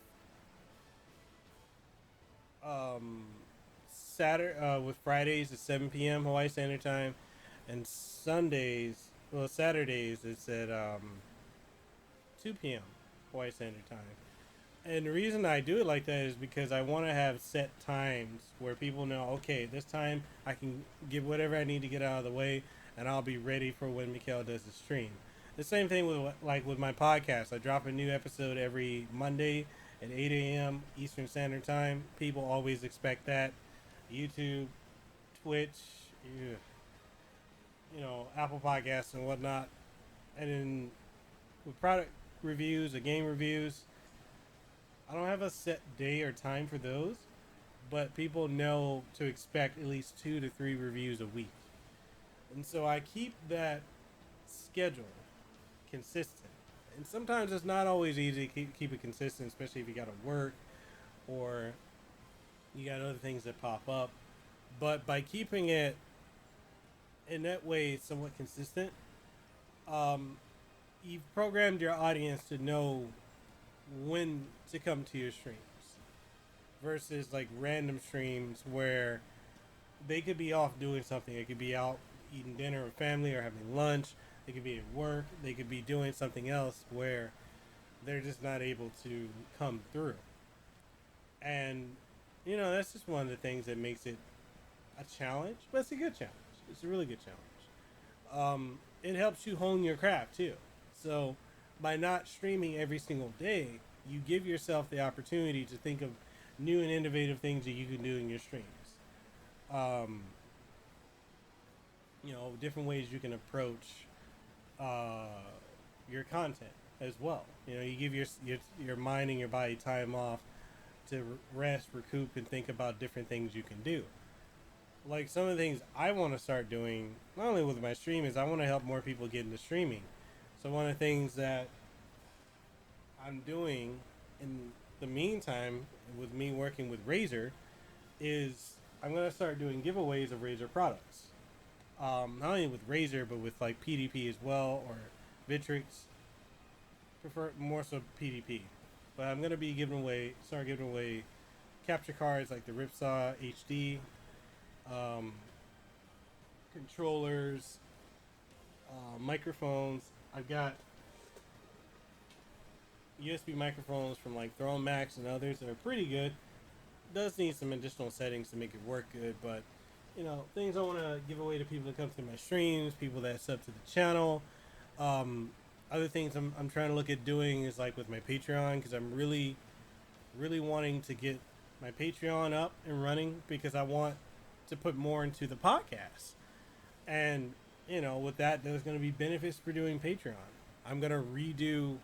with Fridays at 7 p.m. Hawaii Standard Time, and Saturdays it's at 2 p.m. Hawaii Standard Time. And the reason I do it like that is because I want to have set times where people know, okay, this time I can get whatever I need to get out of the way, and I'll be ready for when Mekel does the stream. The same thing with my podcast. I drop a new episode every Monday at 8 a.m. Eastern Standard Time. People always expect that. YouTube, Twitch, Apple Podcasts and whatnot. And then with product reviews or game reviews, I don't have a set day or time for those, but people know to expect at least 2 to 3 reviews a week. And so I keep that schedule consistent. And sometimes it's not always easy to keep it consistent, especially if you got to work or you got other things that pop up. But by keeping it in that way somewhat consistent, you've programmed your audience to know when to come to your streams versus like random streams where they could be off doing something. They could be out eating dinner with family or having lunch. They could be at work. They could be doing something else where they're just not able to come through. And, that's just one of the things that makes it a challenge, but it's a good challenge. It's a really good challenge. It helps you hone your craft too. So by not streaming every single day, you give yourself the opportunity to think of new and innovative things that you can do in your streams. Different ways you can approach your content as well. You give your mind and your body time off to rest, recoup, and think about different things you can do. Like some of the things I want to start doing, not only with my stream, is I want to help more people get into streaming. So one of the things that I'm doing in the meantime with me working with Razer is I'm going to start doing giveaways of Razer products. Not only with Razer, but with like PDP as well, or Vitrix. Prefer more so PDP. But I'm going to be start giving away capture cards like the Ripsaw HD, controllers, microphones. I've got USB microphones from like Throne Max and others that are pretty good. Does need some additional settings to make it work good, but things I want to give away to people that come to my streams, people that sub to the channel. Other things I'm trying to look at doing is like with my Patreon, because I'm really wanting to get my Patreon up and running, because I want to put more into the podcast. And with that, there's going to be benefits for doing Patreon. I'm going to redo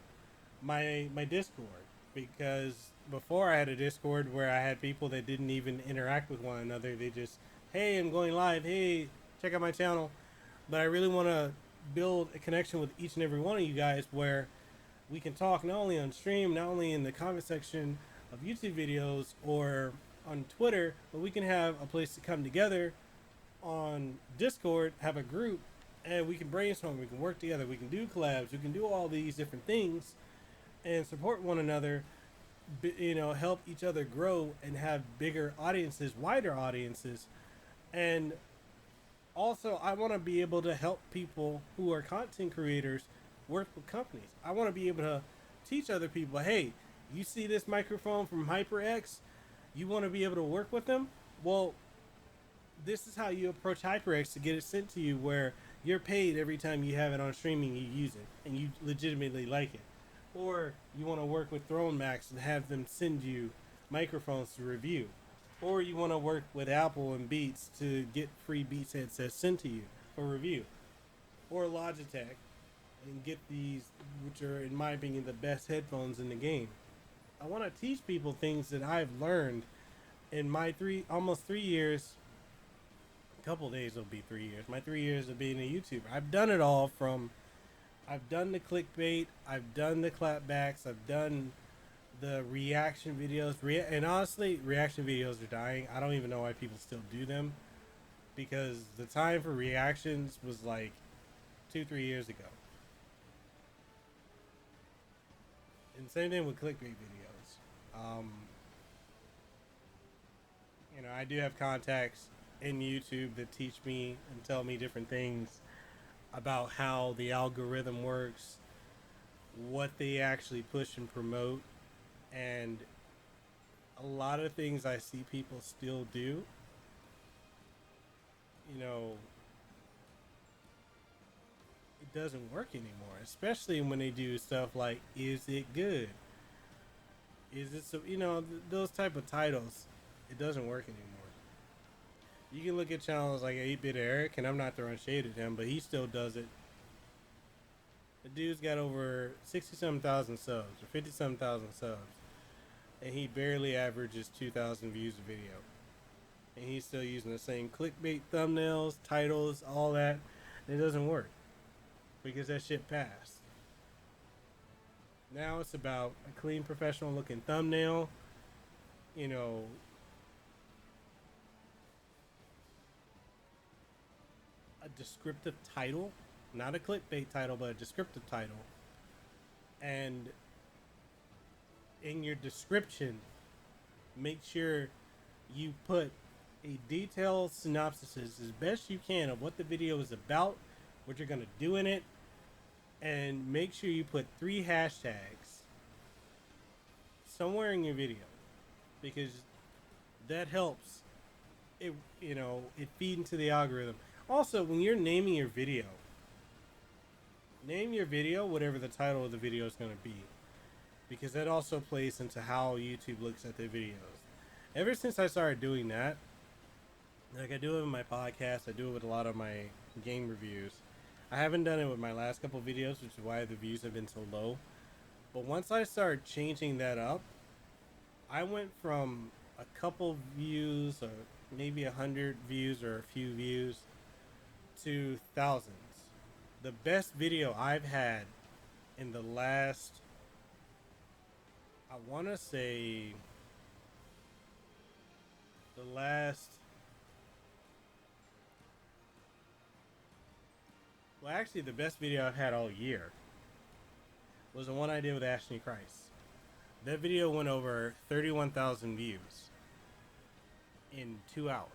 my Discord, because before I had a Discord where I had people that didn't even interact with one another. They just, hey, I'm going live. Hey, check out my channel. But I really want to build a connection with each and every one of you guys where we can talk not only on stream, not only in the comment section of YouTube videos or on Twitter, but we can have a place to come together on Discord, have a group, and we can brainstorm, we can work together, we can do collabs, we can do all these different things and support one another, help each other grow and have bigger audiences, wider audiences. And also, I want to be able to help people who are content creators work with companies. I want to be able to teach other people, hey, you see this microphone from HyperX? You want to be able to work with them? Well, this is how you approach HyperX to get it sent to you, where you're paid every time you have it on streaming, you use it, and you legitimately like it. Or you want to work with Throne Max and have them send you microphones to review. Or you want to work with Apple and Beats to get free Beats headsets sent to you for review. Or Logitech. and get these, which are, in my opinion, the best headphones in the game. I want to teach people things that I've learned in my almost 3 years. A couple days will be 3 years. My 3 years of being a YouTuber. I've done it all from. I've done the clickbait. I've done the clapbacks. I've done the reaction videos. And honestly, reaction videos are dying. I don't even know why people still do them, because the time for reactions was like 2-3 years ago. And same thing with clickbait videos. You know, I do have contacts in YouTube that teach me and tell me different things about how the algorithm works, what they actually push and promote, and a lot of things I see people still do, you know, it doesn't work anymore, especially when they do stuff like, is it good? Is it so, you know, those type of titles, it doesn't work anymore. You can look at channels like 8-Bit Eric, and I'm not throwing shade at him, but he still does it. The dude's got over 60-some-thousand subs, or 50-some-thousand subs, and he barely averages 2,000 views a video. And he's still using the same clickbait thumbnails, titles, all that. And it doesn't work, because that shit passed. Now it's about a clean, professional looking thumbnail, you know, a descriptive title, not a clickbait title, but a descriptive title. And in your description, make sure you put a detailed synopsis as best you can of what the video is about, what you're going to do in it, and make sure you put 3 hashtags somewhere in your video, because that helps it, you know, it feed into the algorithm. Also, when you're naming your video, name your video whatever the title of the video is going to be, because that also plays into how YouTube looks at their videos. Ever since I started doing that, like I do it with my podcast, I do it with a lot of my game reviews. I haven't done it with my last couple videos, which is why the views have been so low. But once I started changing that up, I went from a couple views, or maybe 100 views or a few views, to thousands. The best video I've had in the last, I want to say, well, actually, the best video I've had all year was the one I did with Ashley Christ. That video went over 31,000 views in 2 hours.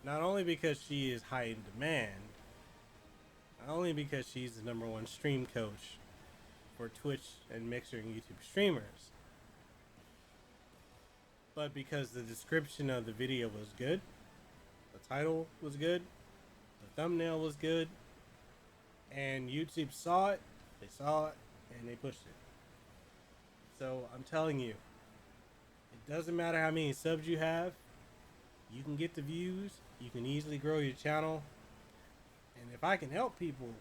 Not only because she is high in demand, not only because she's the #1 stream coach for Twitch and Mixer and YouTube streamers, but because the description of the video was good, the title was good, the thumbnail was good, and YouTube saw it, and they pushed it. So I'm telling you, it doesn't matter how many subs you have, you can get the views, you can easily grow your channel. And if I can help people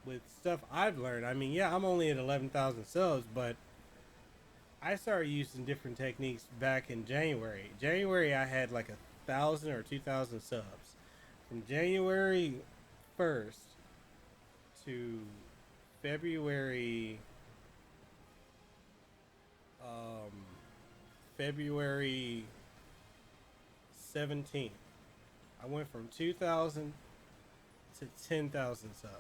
with stuff I've learned, I mean, yeah, I'm only at 11,000 subs, but I started using different techniques back in January. January, I had like 1,000 or 2,000 subs. From January 1st to February 17th, I went from 2,000 to 10,000 subs.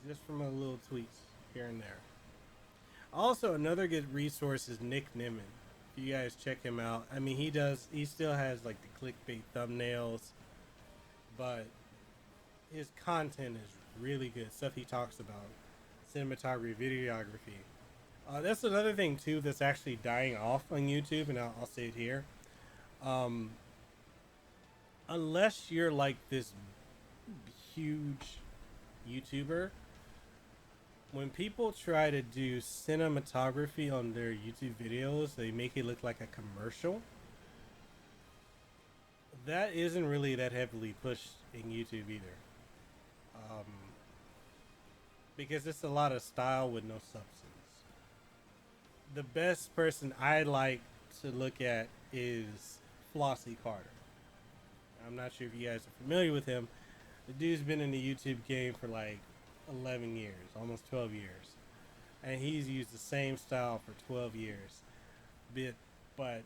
Just from a little tweaks here and there. Also, another good resource is Nick Nimmin. If you guys check him out, I mean, he still has like the clickbait thumbnails, but his content is really good. Stuff he talks about, cinematography, videography. That's another thing too that's actually dying off on YouTube, and I'll say it here. Unless you're like this huge YouTuber, when people try to do cinematography on their YouTube videos, they make it look like a commercial. that isn't really that heavily pushed in YouTube either. Because it's a lot of style with no substance. The best person I like to look at is Flossie Carter. I'm not sure if you guys are familiar with him. The dude's been in the YouTube game for like 11 years, almost 12 years. And he's used the same style for 12 years. But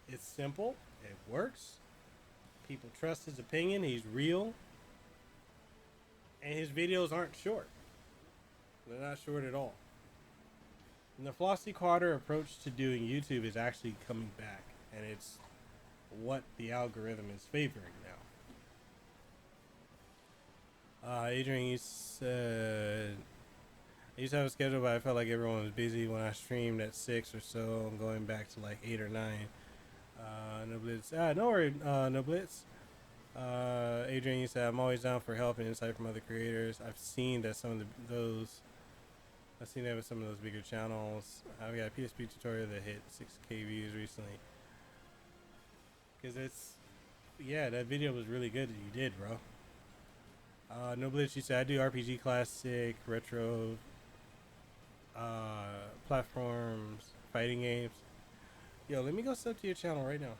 it's simple, it works. People trust his opinion, he's real. And his videos aren't short. They're not short at all. And the Flossie Carter approach to doing YouTube is actually coming back. And it's what the algorithm is favoring now. Adrian, you said... I used to have a schedule, but I felt like everyone was busy when I streamed at 6 or so. I'm going back to like 8 or 9. No Blitz. No worry, no Blitz. Adrian, you said, I'm always down for help and insight from other creators. I've seen that some of I've seen that with some of those bigger channels. I've got a PSP tutorial that hit 6K views recently. Because that video was really good that you did, bro. No Blitz, you said, I do RPG classic, retro, platforms, fighting games. Yo, let me go sub to your channel right now.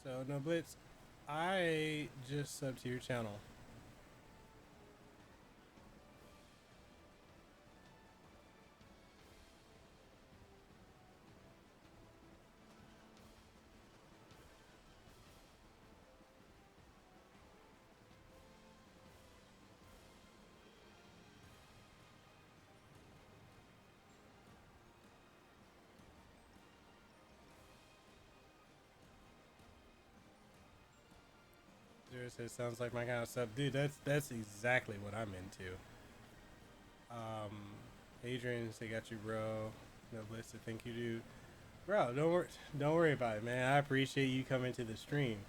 So, no Blitz, I just subbed to your channel. It sounds like my kind of stuff, dude. That's exactly what I'm into. Adrian, say got you, bro. No Blitz, I think you do, bro. Don't worry about it, man. I appreciate you coming to the stream.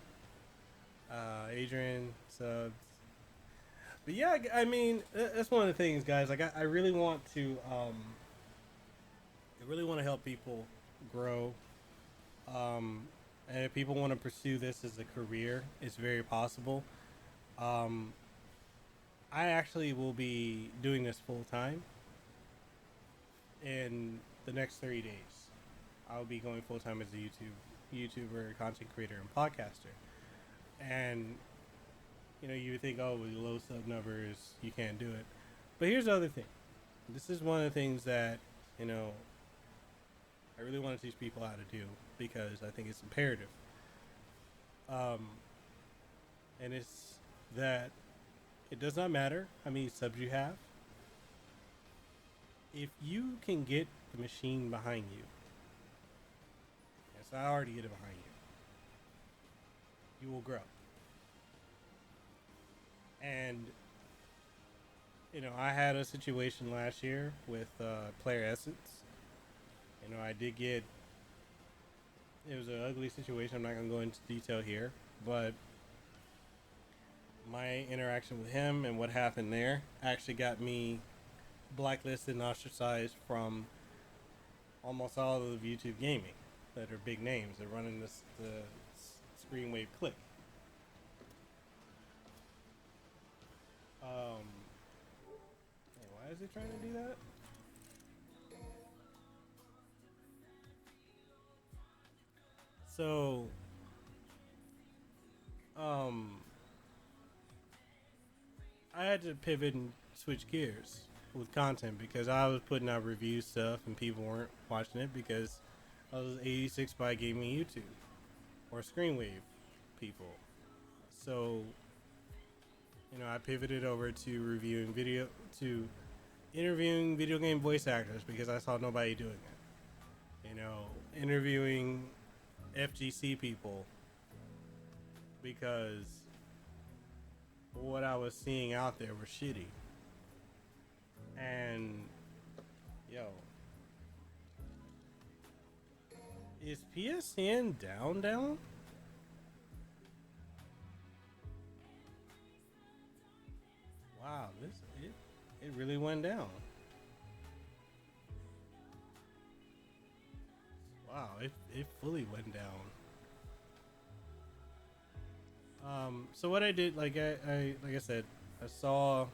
Adrian, so, but yeah, I mean, that's one of the things, guys. Like, I really want to, help people grow. And if people want to pursue this as a career, it's very possible. I actually will be doing this full time in the next 30 days. I'll be going full time as a YouTuber, content creator, and podcaster. And you would think, oh, with low sub numbers, you can't do it. But here's the other thing. This is one of the things that I really want to teach people how to do, because I think it's imperative. And it's that it does not matter how many subs you have. If you can get the machine behind you, yes, I already get it behind you, you will grow. And, I had a situation last year with Player Essence. I did get, it was an ugly situation. I'm not going to go into detail here, but my interaction with him and what happened there actually got me blacklisted and ostracized from almost all of YouTube gaming that are big names. They're running the Screen Wave Click. Hey, why is it trying to do that? So, I had to pivot and switch gears with content because I was putting out review stuff and people weren't watching it because I was 86 by gaming YouTube or Screenwave people. So, I pivoted over to interviewing video game voice actors because I saw nobody doing it. Interviewing FGC people because what I was seeing out there was shitty. And is PSN down? Wow, it really went down. Wow, it fully went down. So what I did, like I said, I saw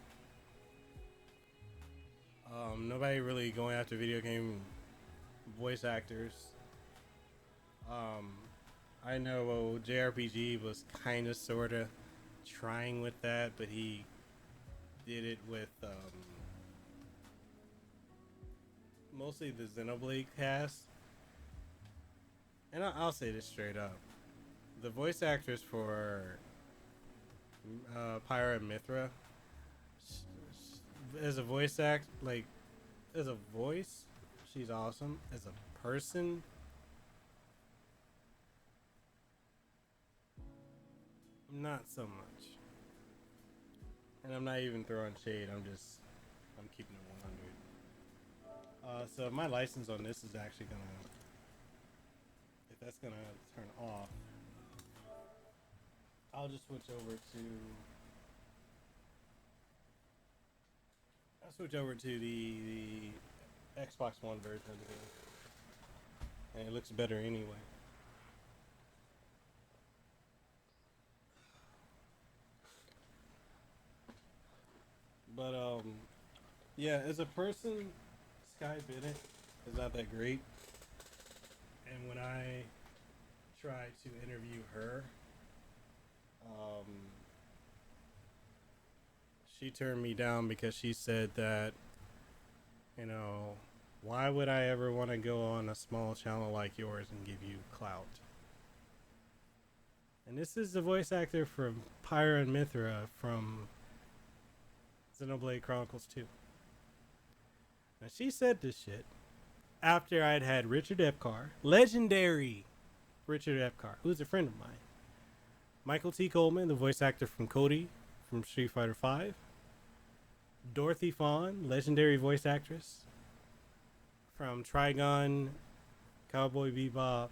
nobody really going after video game voice actors. I know JRPG was kind of sort of trying with that, but he did it with mostly the Xenoblade cast. And I'll say this straight up: the voice actors for Pyra and Mithra, as a voice act, like as a voice, she's awesome. As a person, not so much. And I'm not even throwing shade. I'm keeping it 100. So my license on this is actually gonna, if that's gonna turn off, I'll just switch over to. I'll switch over to the Xbox One version of the game, and it looks better anyway. But yeah, as a person, Sky Bennett is not that great. And when I tried to interview her, she turned me down because she said that, you know, why would I ever want to go on a small channel like yours and give you clout? And this is the voice actor from Pyra and Mithra from Xenoblade Chronicles 2. Now she said this shit after I'd had Richard Epcar, legendary Richard Epcar, who's a friend of mine. Michael T. Coleman, the voice actor from Cody from Street Fighter V. Dorothy Fawn, legendary voice actress from Trigun, Cowboy Bebop,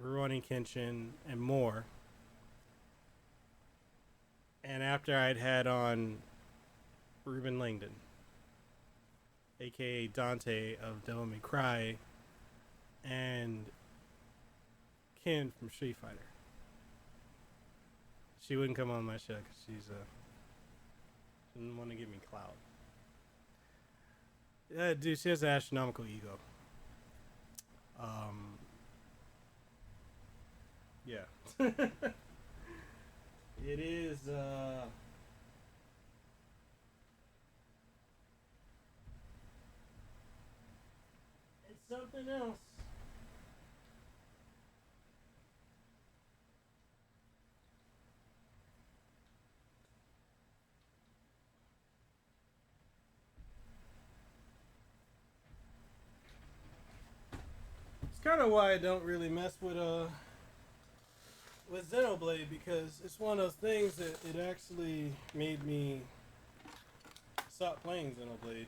Rurouni Kenshin, and more. And after I'd had on Ruben Langdon, aka Dante of Devil May Cry, and Ken from Street Fighter, she wouldn't come on my show because she didn't want to give me clout. Dude, she has an astronomical ego. Yeah. It is, it's something else. It's kind of why I don't really mess with Xenoblade, because it's one of those things that it actually made me stop playing Xenoblade.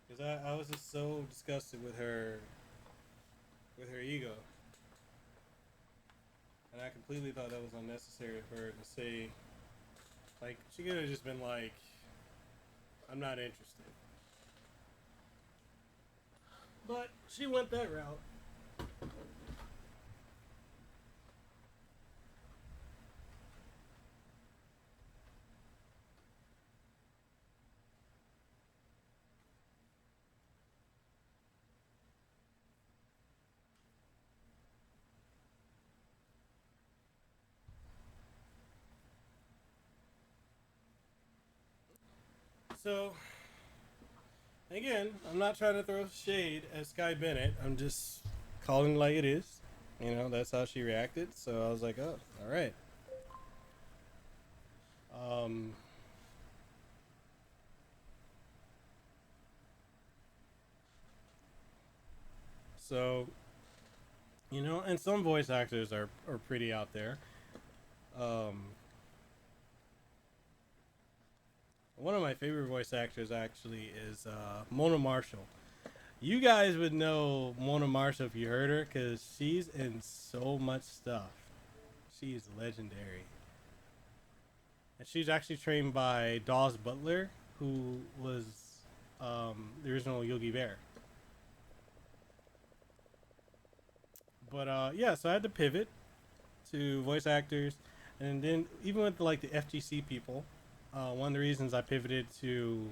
Because I was just so disgusted with her ego. And I completely thought that was unnecessary for her to say. Like, she could have just been like, I'm not interested. But she went that route. So, again, I'm not trying to throw shade at Sky Bennett. I'm just calling it like it is. You know, that's how she reacted. So I was like, oh, all right. So, you know, and some voice actors are pretty out there. One of my favorite voice actors actually is Mona Marshall. You guys would know Mona Marshall if you heard her, because she's in so much stuff. She is legendary. and she's actually trained by Dawes Butler, who was the original Yogi Bear. But yeah, so I had to pivot to voice actors, and then even with like the FGC people, one of the reasons I pivoted to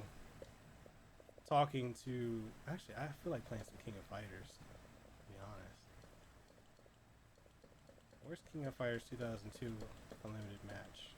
talking to, actually I feel like playing some King of Fighters, to be honest. Where's King of Fighters 2002 Unlimited Match?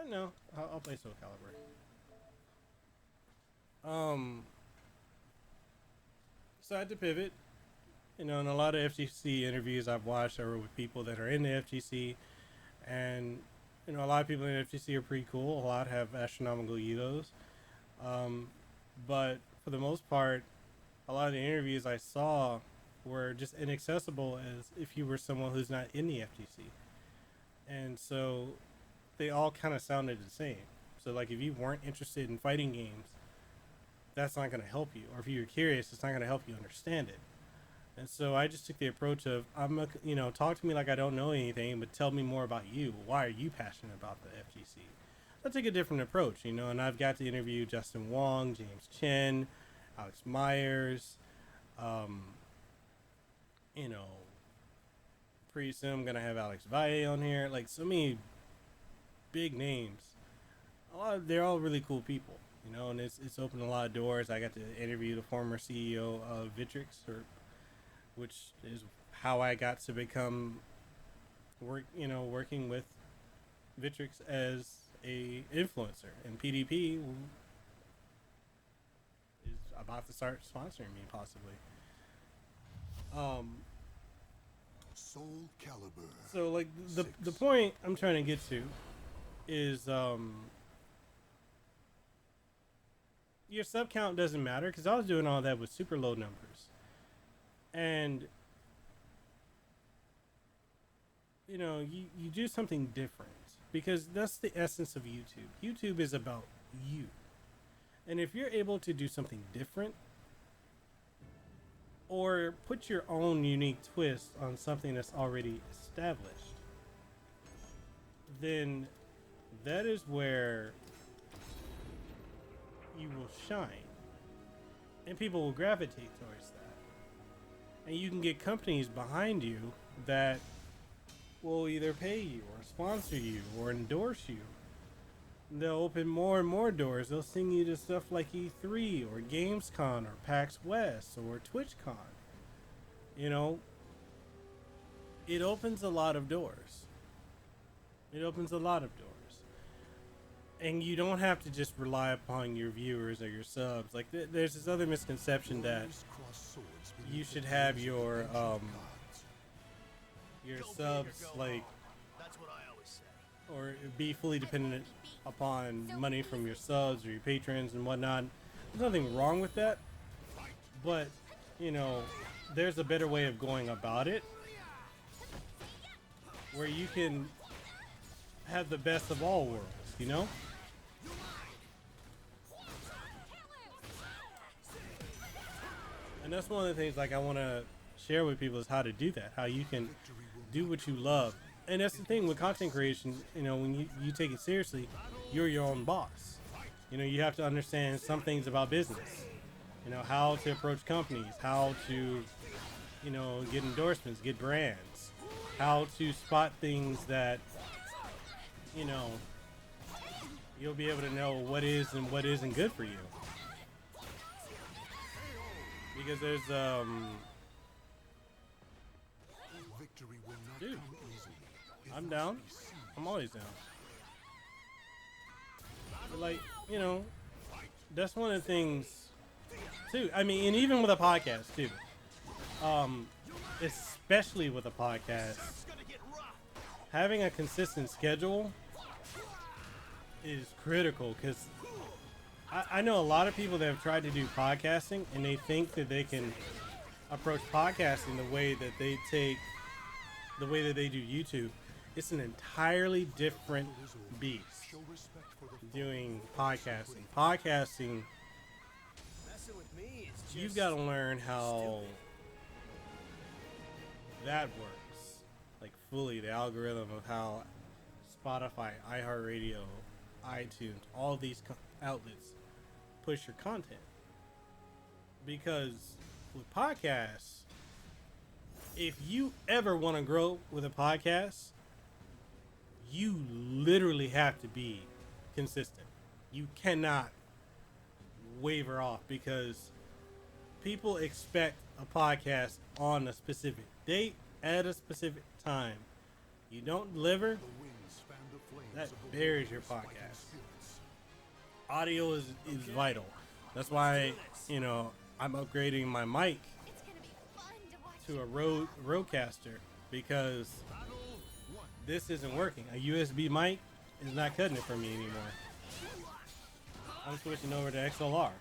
No, I'll play Soul Calibur. So I had to pivot. You know, in a lot of FGC interviews I've watched are with people that are in the FGC, and you know, a lot of people in the FGC are pretty cool. A lot have astronomical egos, but for the most part, a lot of the interviews I saw were just inaccessible as if you were someone who's not in the FGC, and so they all kind of sounded the same. So like if you weren't interested in fighting games, that's not going to help you. Or if you're curious, it's not going to help you understand it. And so I just took the approach of, talk to me like I don't know anything, but tell me more about you. Why are you passionate about the FGC? I took a different approach, and I've got to interview Justin Wong, James Chen, Alex Myers, pretty soon I'm going to have Alex Valle on here. Like so many big names. They're all really cool people, and it's opened a lot of doors. I got to interview the former CEO of Vitrix, which is how I got to become working with Vitrix as a influencer, and PDP is about to start sponsoring me possibly. Soul Calibur. So like the point I'm trying to get to is your sub count doesn't matter, because I was doing all that with super low numbers, and you do something different, because that's the essence of YouTube. YouTube is about you, and if you're able to do something different or put your own unique twist on something that's already established, then that is where you will shine, and people will gravitate towards that, and you can get companies behind you that will either pay you or sponsor you or endorse you. They'll open more and more doors. They'll send you to stuff like E3 or Gamescom or PAX West or TwitchCon. It opens a lot of doors. And you don't have to just rely upon your viewers or your subs. Like there's this other misconception that you should have your subs like, That's what I always say. or be fully dependent upon money from your subs or your patrons and whatnot. There's nothing wrong with that, but there's a better way of going about it, where you can have the best of all worlds. And that's one of the things like I want to share with people, is how to do that, how you can do what you love. And that's the thing with content creation, when you take it seriously, you're your own boss. You have to understand some things about business, how to approach companies, how to get endorsements, get brands, how to spot things that you'll be able to know what is and what isn't good for you. Because there's Victory will not Dude, come easily. I'm down. I'm always down. But like, that's one of the things too. I mean, and even with a podcast too. Especially with a podcast, having a consistent schedule is critical, because I know a lot of people that have tried to do podcasting, and they think that they can approach podcasting the way that they do YouTube. It's an entirely different beast doing podcasting. Podcasting, Messing with me is just you've got to learn how that works, like fully, the algorithm of how Spotify, iHeartRadio, iTunes, all these outlets push your content. Because with podcasts, if you ever want to grow with a podcast, you literally have to be consistent. You cannot waver off, because people expect a podcast on a specific date at a specific time. You don't deliver, that buries your podcast. Audio is vital. That's why, you know, I'm upgrading my mic It's gonna be fun to watch to you a Rodecaster, because this isn't working. A USB mic is not cutting it for me anymore. I'm switching over to XLR.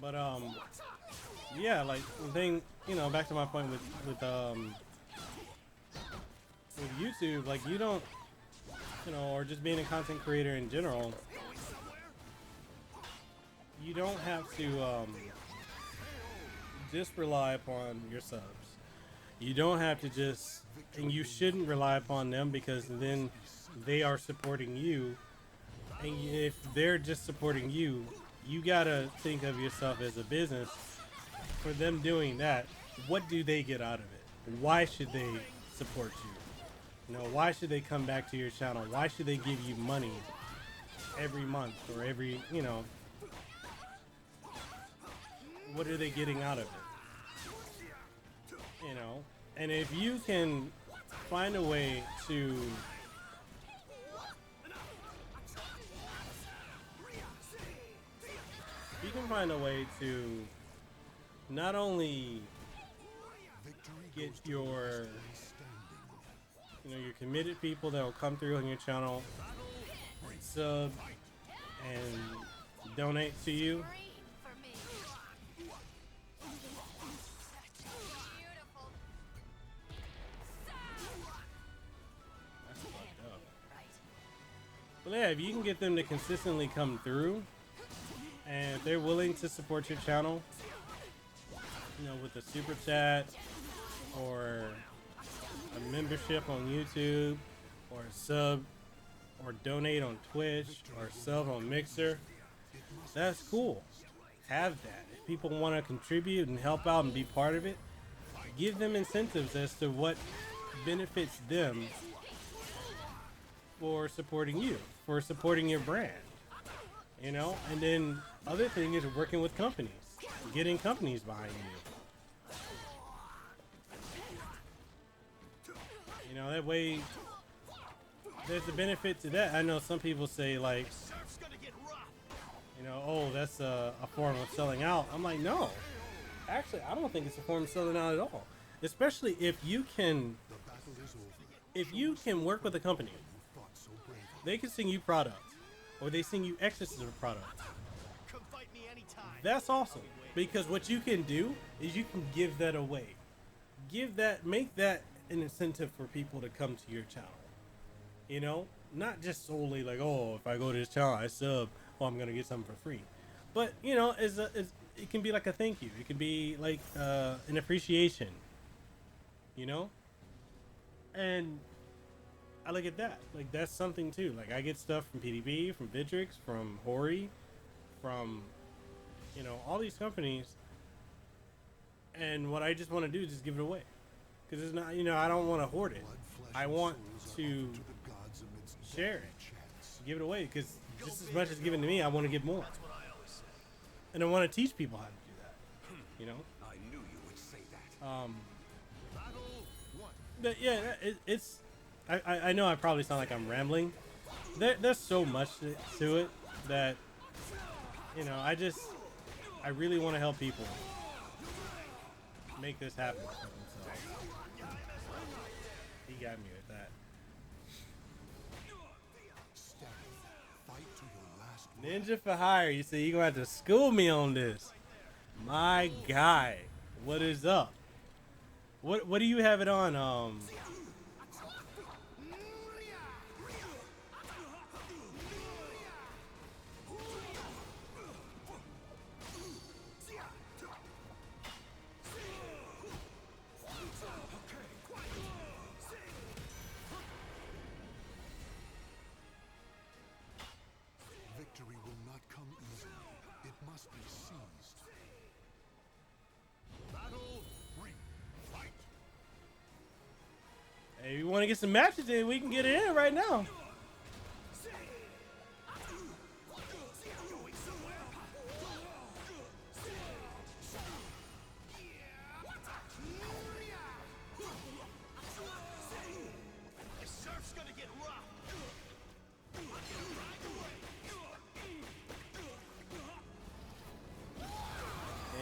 But yeah, like the thing, you know, back to my point with YouTube, like you don't, you know, or just being a content creator in general, you don't have to just rely upon your subs. You don't have to just, and you shouldn't rely upon them, because then they are supporting you. And if they're just supporting you, you gotta think of yourself as a business. For them doing that, what do they get out of it? Why should they support you? You know, why should they come back to your channel? Why should they give you money every month or every, you know, what are they getting out of it? You know, and if you can find a way to not only get your, you know, your committed people that will come through on your channel, sub, and donate to you. rain for me. Beautiful. That's fucked up. But yeah, if you can get them to consistently come through, and if they're willing to support your channel, you know, with a super chat or a membership on YouTube or a sub or donate on Twitch or sub on Mixer, that's cool. Have that. If people want to contribute and help out and be part of it, give them incentives as to what benefits them for supporting you, for supporting your brand. You know, and then other thing is working with companies, getting companies behind you. You know, that way there's a benefit to that. I know some people say, like, you know, oh, that's a form of selling out. I'm like, no, actually, I don't think it's a form of selling out at all. Especially if you can work with a company, they can sing you product, or they sing you access to the product. Come fight me anytime. That's awesome, because what you can do is you can give that away. Make that an incentive for people to come to your channel. You know, not just solely like, oh, if I go to this channel, I sub, oh, I'm gonna get something for free. But you know, it can be like a thank you. It can be like an appreciation. You know, and I look at that. Like, that's something too. Like, I get stuff from PDB, from Vitrix, from Hori, from, you know, all these companies. And what I just want to do is just give it away. Because it's not, you know, I don't want to hoard it. I want to share it. Give it away. Because just as much as given to me, I want to give more. And I want to teach people how to do that. You know? I knew you would say that. But yeah, it's... I know I probably sound like I'm rambling. There's so much to it that, you know, I really want to help people make this happen. So he got me with that. Ninja for hire. You say you're gonna have to school me on this. My guy, what is up? What do you have it on? Victory will not come easily. It must be seized. Battle 3. Fight. Hey, you want to get some matches in? We can get it in right now. The surf's gonna get rough.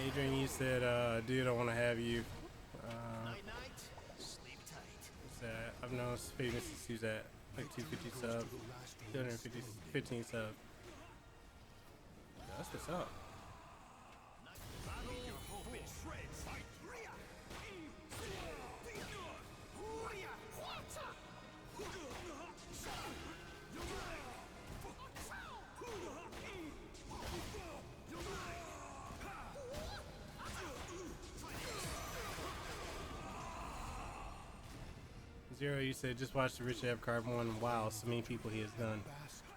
Adrian, you said, dude, I want to have you. Night night, sleep tight. What's that? I've known famous since he was at like 250 sub, 250, 15 sub. That's what's up. Leave your hope in shreds. Zero, you said just watch the Rich Ab Carbon one. Wow, so many people he has done.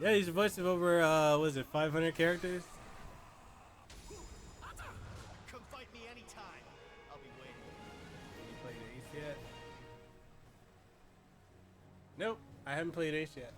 Yeah, he's a voice of over, was it 500 characters? Come fight me anytime. I'll be waiting. You played Ace yet? Nope, I haven't played Ace yet.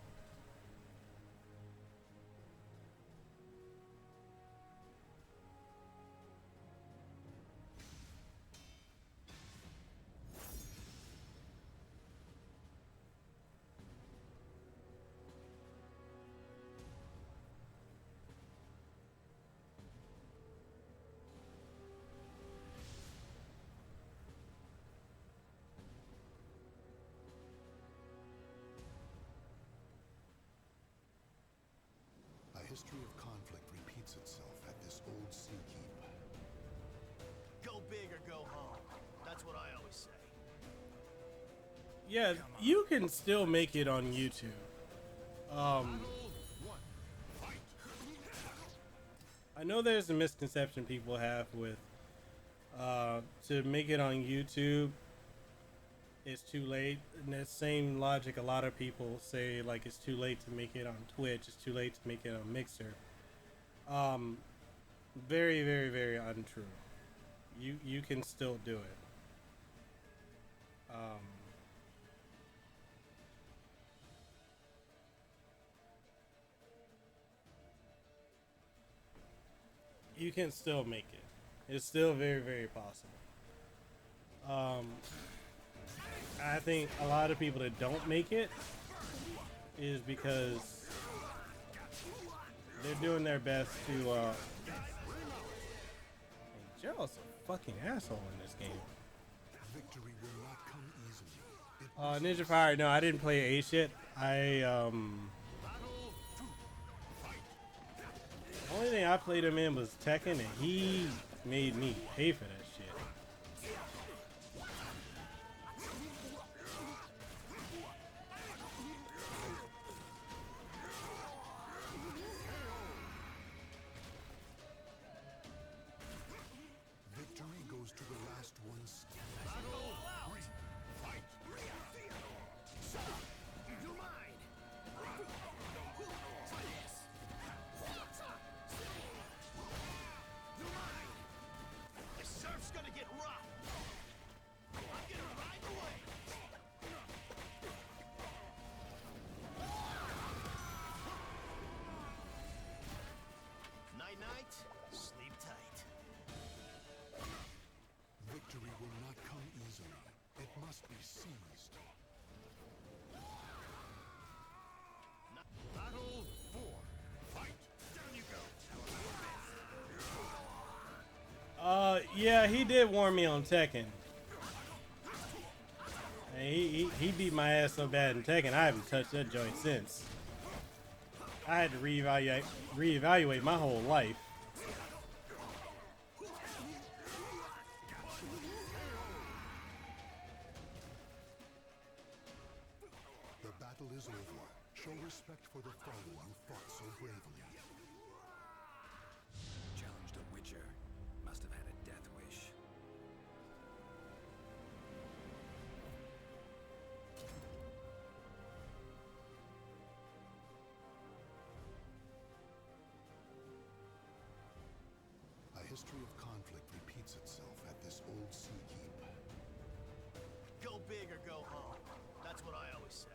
A history of conflict repeats itself at this old sea keep. Go big or go home. That's what I always say. Yeah, you can still make it on YouTube. I know there's a misconception people have with to make it on YouTube, it's too late. And that same logic, a lot of people say like it's too late to make it on Twitch. It's too late to make it on Mixer. Very, very, very untrue. You can still do it. You can still make it. It's still very, very possible. I think a lot of people that don't make it is because they're doing their best to. Gerald's a fucking asshole in this game. Victory will not come easily. It Ninja Fire. No, I didn't play Ace yet. The only thing I played him in was Tekken, and he made me pay for that shit. Victory goes to the last one standing. The surf's gonna get rough. I'm gonna ride the wave. Night night, sleep tight. Victory will not come easily. It must be seized. Battle 4. Fight. Down you go. Yeah, he did warn me on Tekken. And he beat my ass so bad in Tekken, I haven't touched that joint since. I had to reevaluate my whole life. The battle is over. Show respect for the fallen who fought so bravely. Challenged a Witcher. Must have had a death wish. A history of conflict repeats itself at this old sea keep. Go big or go home. That's what I always say.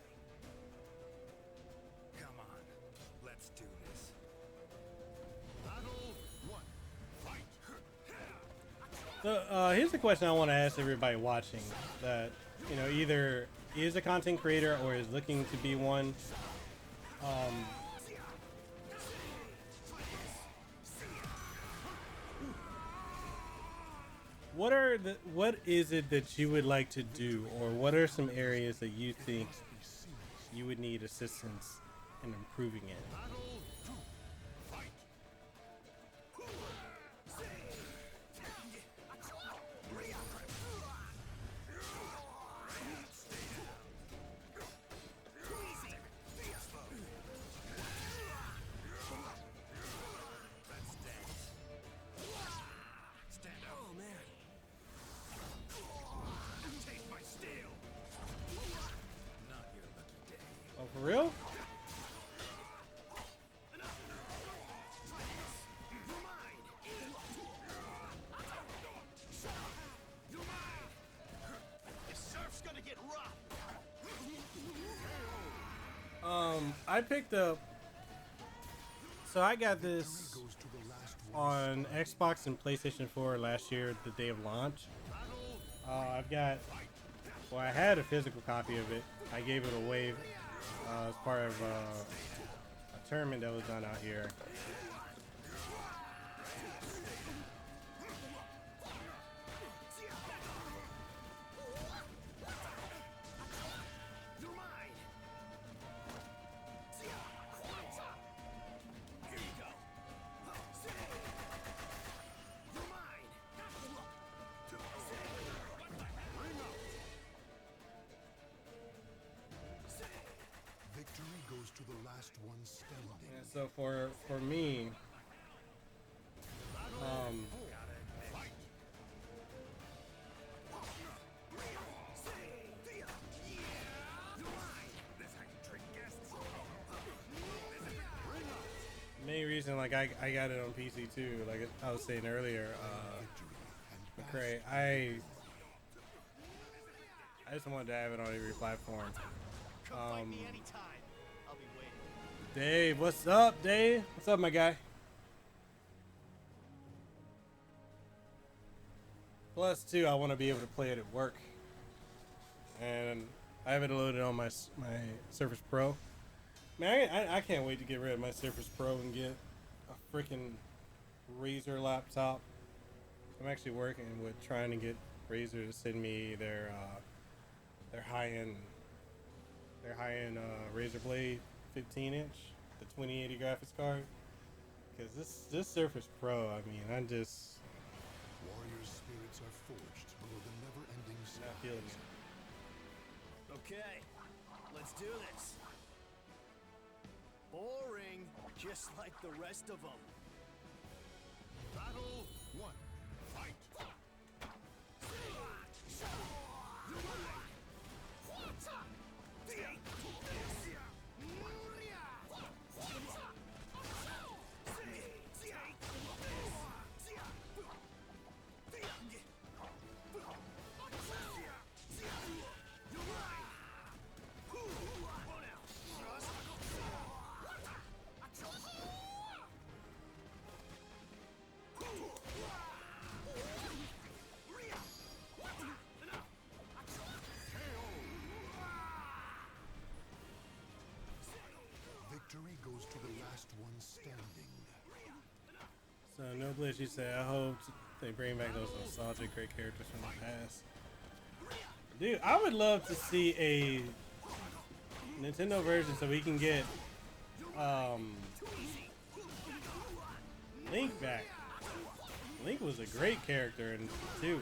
Come on, let's do this. Battle 1. Fight! So here's the question I want to ask everybody watching that, you know, either is a content creator or is looking to be one. What is it that you would like to do, or what are some areas that you think you would need assistance in improving in? Oh man. Take my steel. Not your lucky day. Oh, for real? This surf's gonna get rough. I picked up. So I got this Goes to the last one. on Xbox and PlayStation 4 last year, the day of launch. I've got, well, I had a physical copy of it. I gave it away as part of a tournament that was done out here. Victory goes to the last one standing. And so for me, main reason, like I got it on PC too, like I was saying earlier, McCray, I just wanted to have it on every platform. Come fight me anytime. I'll be waiting. Dave, what's up, Dave? What's up, my guy? Plus, too, I want to be able to play it at work, and I have it loaded on my Surface Pro. Man, I can't wait to get rid of my Surface Pro and get a freaking Razer laptop. I'm actually working with trying to get Razer to send me their high-end Razer Blade 15-inch, the 2080 graphics card. Because this Surface Pro, I mean, I'm just Warriors' spirits are forged below the never-ending not feeling it. Okay, let's do this. Boring, just like the rest of them. Battle 1. Fight! Victory goes to the last one standing. So no glitch. You said I hope they bring back those nostalgic great characters from the past. Dude, I would love to see a Nintendo version so we can get Link back. Link was a great character in 2.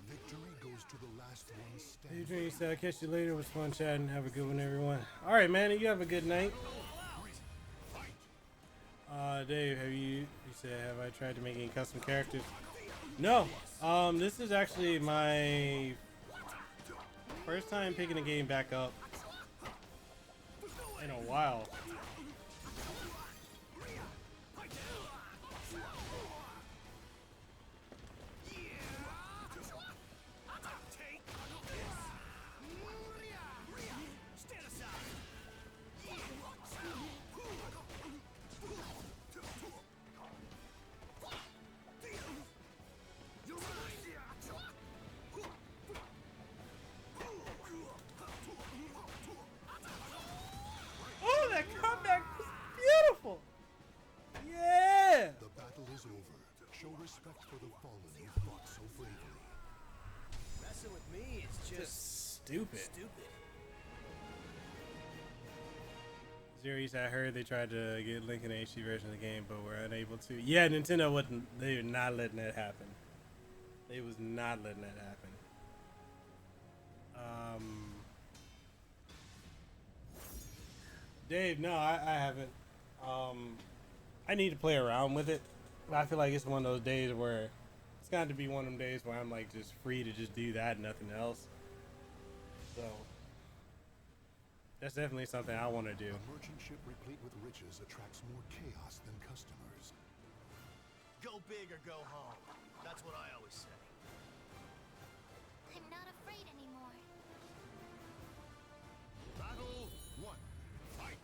Victory goes to the last one standing. Adrian said, I'll catch you later. It was fun chatting. Have a good one, everyone. All right, man. You have a good night. Dave, you said, have I tried to make any custom characters? No. This is actually my first time picking the game back up in a while. Oh, that comeback was beautiful! Yeah! The battle is over. Show respect for the fallen who fought so bravely. Messing with me is just Stupid. stupid. Zeries, I heard they tried to get Link in the HD version of the game, but were unable to. Yeah, Nintendo wasn't. They were not letting that happen. They was not letting that happen. Dave, no, I haven't. I need to play around with it. But I feel like it's one of those days where it's got to be one of them days where I'm like just free to just do that and nothing else. So that's definitely something I want to do. A merchant ship replete with riches attracts more chaos than customers. Go big or go home. That's what I always say. I'm not afraid anymore. Battle 1. Fight!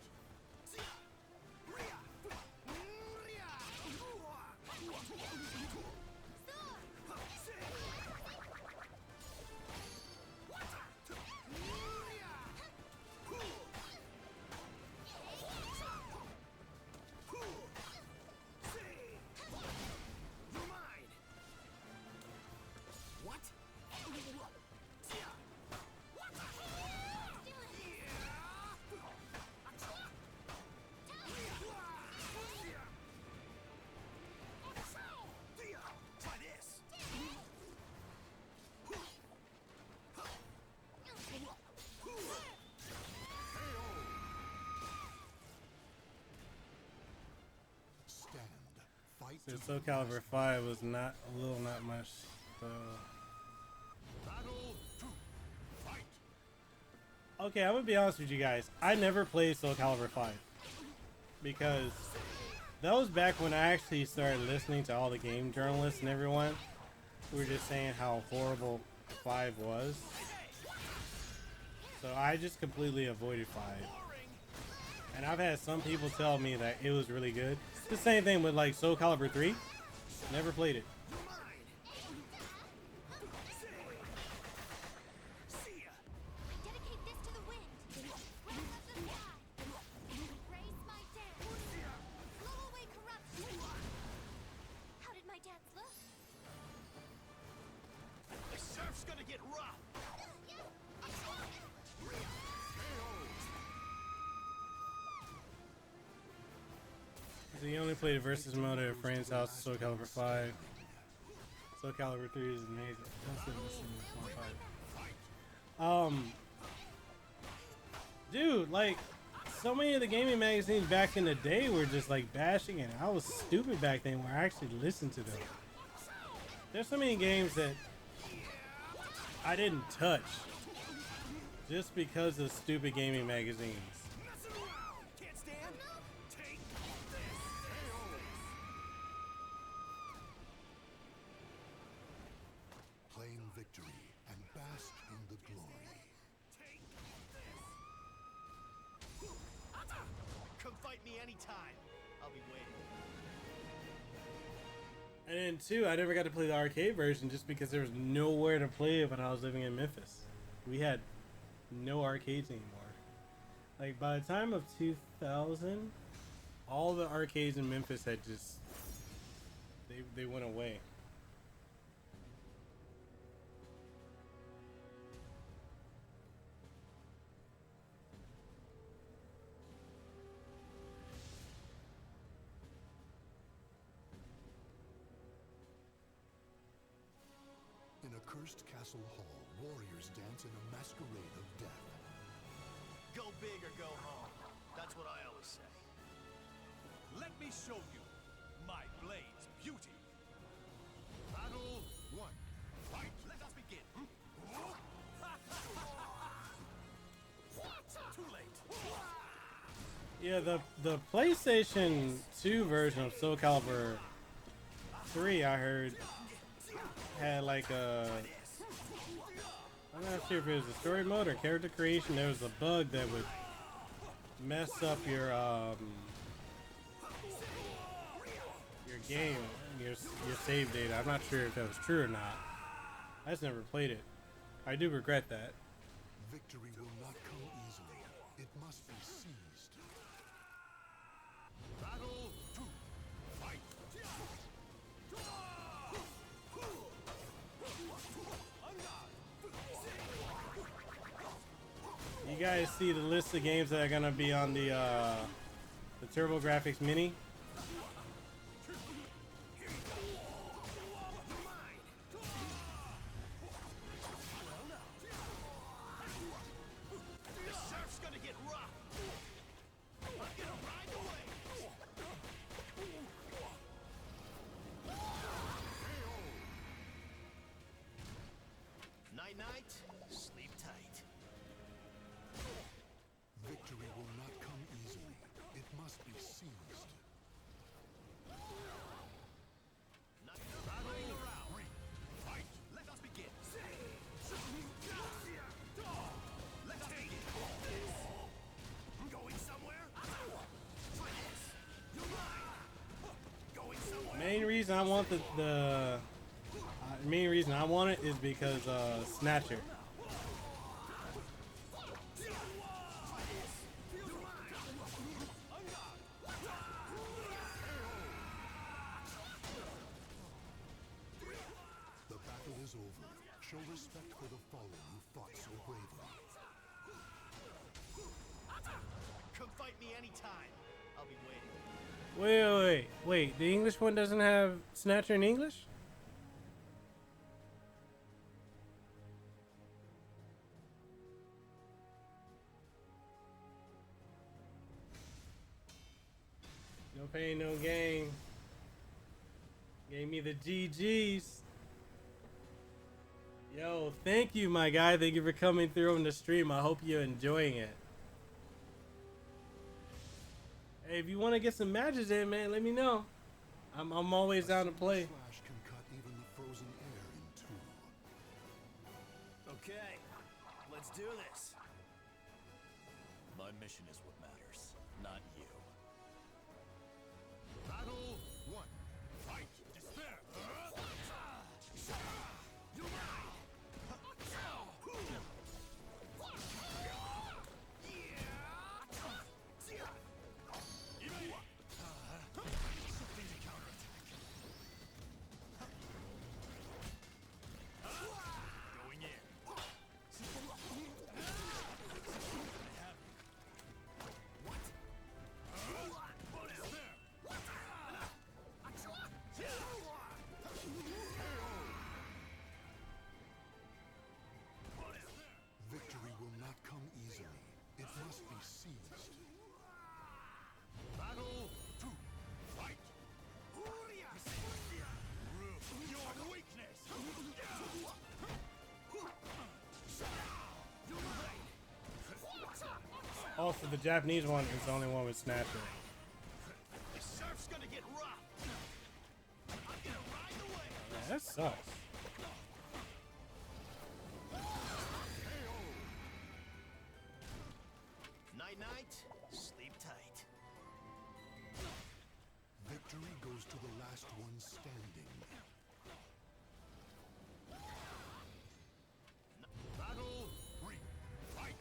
Stand. Fight So to Soul the last Calibur 5 was not not much. So battle 2. Fight! okay, I'm gonna be honest with you guys. I never played Soul Calibur 5 because that was back when I actually started listening to all the game journalists and everyone who were just saying how horrible 5 was. So I just completely avoided 5. And I've had some people tell me that it was really good. The same thing with like Soul Calibur 3. Never played it. I dedicate this to the wind. Wrath of the sky. Raise my dance. Blow away corruption. How did my dance look? The surf's gonna get rough. So you only played the versus mode at a friend's house in Soul Calibur 5. Soul Calibur 3 is amazing. That's it, listen to 1.5. Dude, like, so many of the gaming magazines back in the day were just like bashing it. I was stupid back then where I actually listened to them. There's so many games that I didn't touch just because of stupid gaming magazines. Messing around. Can't stand. Take this. Claim victory and bask in the glory. Take this. Come fight me anytime. I'll be waiting. And then too, I never got to play the arcade version just because there was nowhere to play it when I was living in Memphis. We had no arcades anymore. Like by the time of 2000, all the arcades in Memphis had just they went away. In a cursed castle hall, warriors dance in a masquerade of death. Go big or go home. That's what I always say. Let me show you my blade's beauty. Battle 1. Fight, let us begin. Too late. Yeah, the PlayStation 2 version of Soul Calibur 3, I heard, had like a, I'm not sure if it was a story mode or character creation. There was a bug that would mess up your game, your save data. I'm not sure if that was true or not. I just never played it. I do regret that. Victory will not come easily. It must be seized. Battle 2. Fight. You guys see the list of games that are gonna be on the TurboGrafx Mini? The surf's gonna get rough. I'm gonna ride away. Night night, sleep tight. Victory will not come easily. It must be seized. Battle around. Fight, let us begin. Let us begin. Going somewhere? Try this. You're mine. Going somewhere? Main reason I want the main reason I want it is because Snatcher. The battle is over. Show respect for the fallen who fought so bravely. Come fight me anytime. I'll be waiting. Wait. The English one doesn't have Snatcher in English? No pain, no gain. Gave me the GGs. Yo, thank you, my guy. Thank you for coming through on the stream. I hope you're enjoying it. Hey, if you want to get some matches in, man, let me know. I'm always down to play. Slash can cut even the frozen air in two. Okay, let's do this. My mission is what matters, not you. Battle 1. Fight. Despair. You're mine. Something to counterattack. Going in. What is there? Victory will not come easily. It must be seized. Battle 2. Fight. Your weakness. Also, the Japanese one is the only one with Snatcher. The surf's gonna get rough. I'm gonna ride away. Yeah, that sucks. Night night, sleep tight. Victory goes to the last one standing. Battle 3. Fight.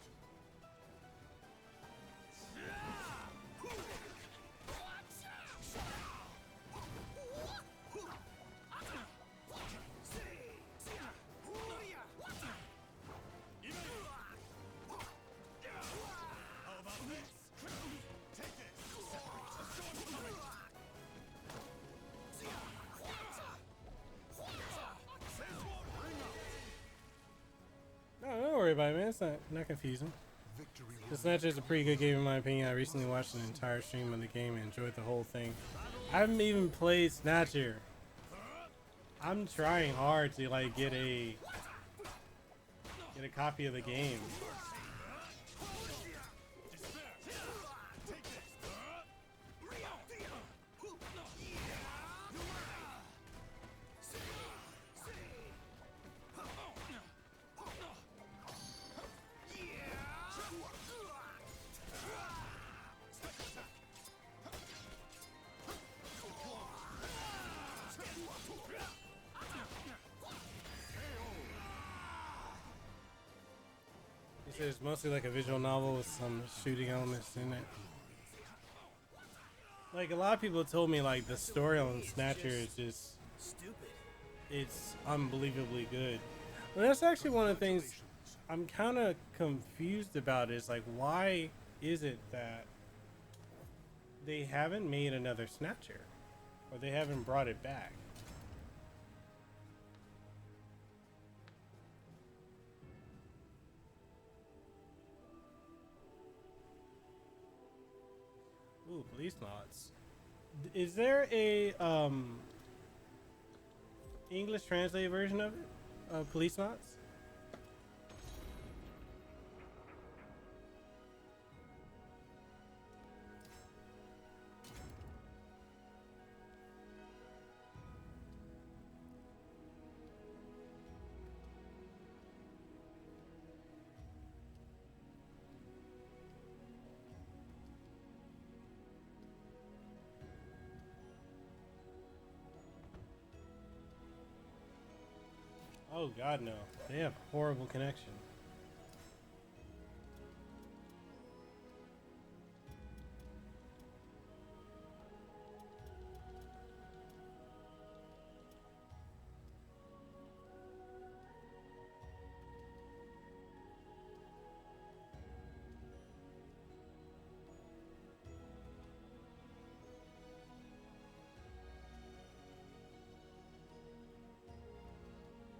worry about it, man. It's not confusing. Victory The Snatcher is a pretty good game in my opinion. I recently watched an entire stream of the game and enjoyed the whole thing. I haven't even played Snatcher. I'm trying hard to like get a copy of the game. It's mostly like a visual novel with some shooting elements in it. Like a lot of people told me like the story on Snatcher is just Stupid. it's unbelievably good. And that's actually one of the things I'm kind of confused about is like why is it that they haven't made another Snatcher or they haven't brought it back? Ooh, police knots. Is there a English translated version of it? Of police knots? Oh god, no. They have horrible connection.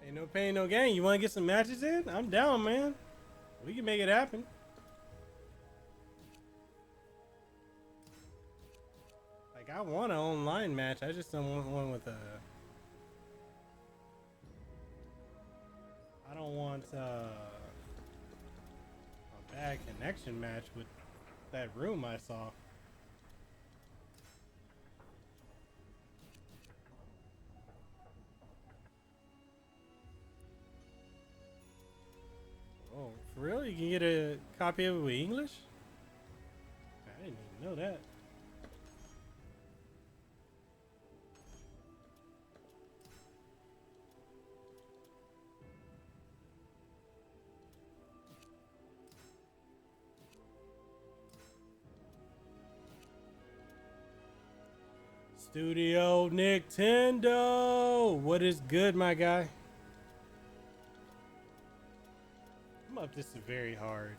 Ain't no pain, no gain. You want to get some matches in? I'm down, man. We can make it happen. Like, I want an online match. I just don't want one with a... I don't want a bad connection match with that room I saw. Oh, for real? You can get a copy of it with English? I didn't even know that. Studio Nintendo! What is good, my guy? I'm up this is very hard.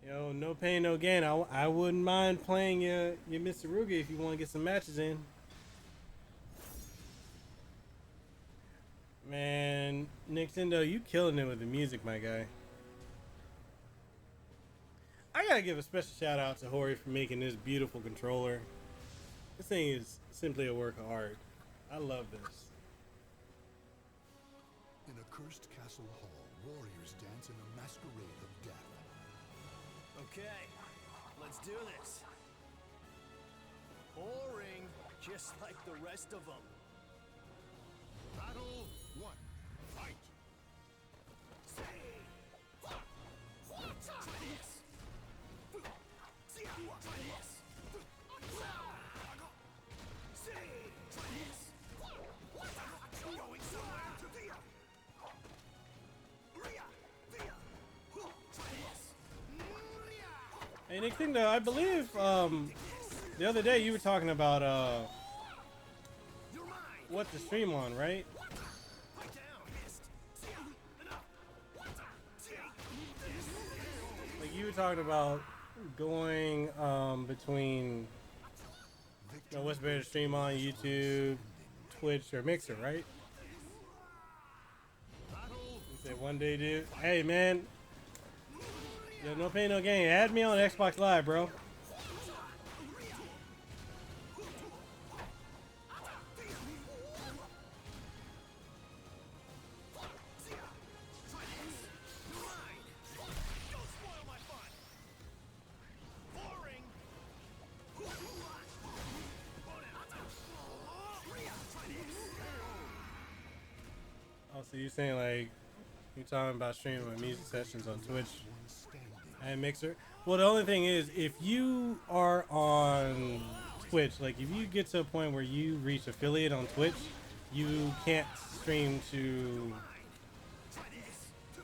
Yo, no pain, no gain. I wouldn't mind playing your Mr. Rugi if you want to get some matches in. Man, Nintendo, you killing it with the music, my guy. I gotta give a special shout out to Hori for making this beautiful controller. This thing is simply a work of art. I love this. In a cursed castle hall, warriors dance in a masquerade of death. Okay, let's do this. Boring, just like the rest of them. Battle 1. Fight! Hey, Nintendo, I believe the other day you were talking about what to stream on, right? Like you were talking about going between what's better to stream on YouTube, Twitch or Mixer, right? He said one day, dude. Hey, man. Yo, no pain, no gain. Add me on Xbox Live, bro. Oh, so you're saying like you're talking about streaming my music sessions on Twitch and Mixer? Well, the only thing is, if you are on Twitch, like if you get to a point where you reach affiliate on Twitch, you can't stream to.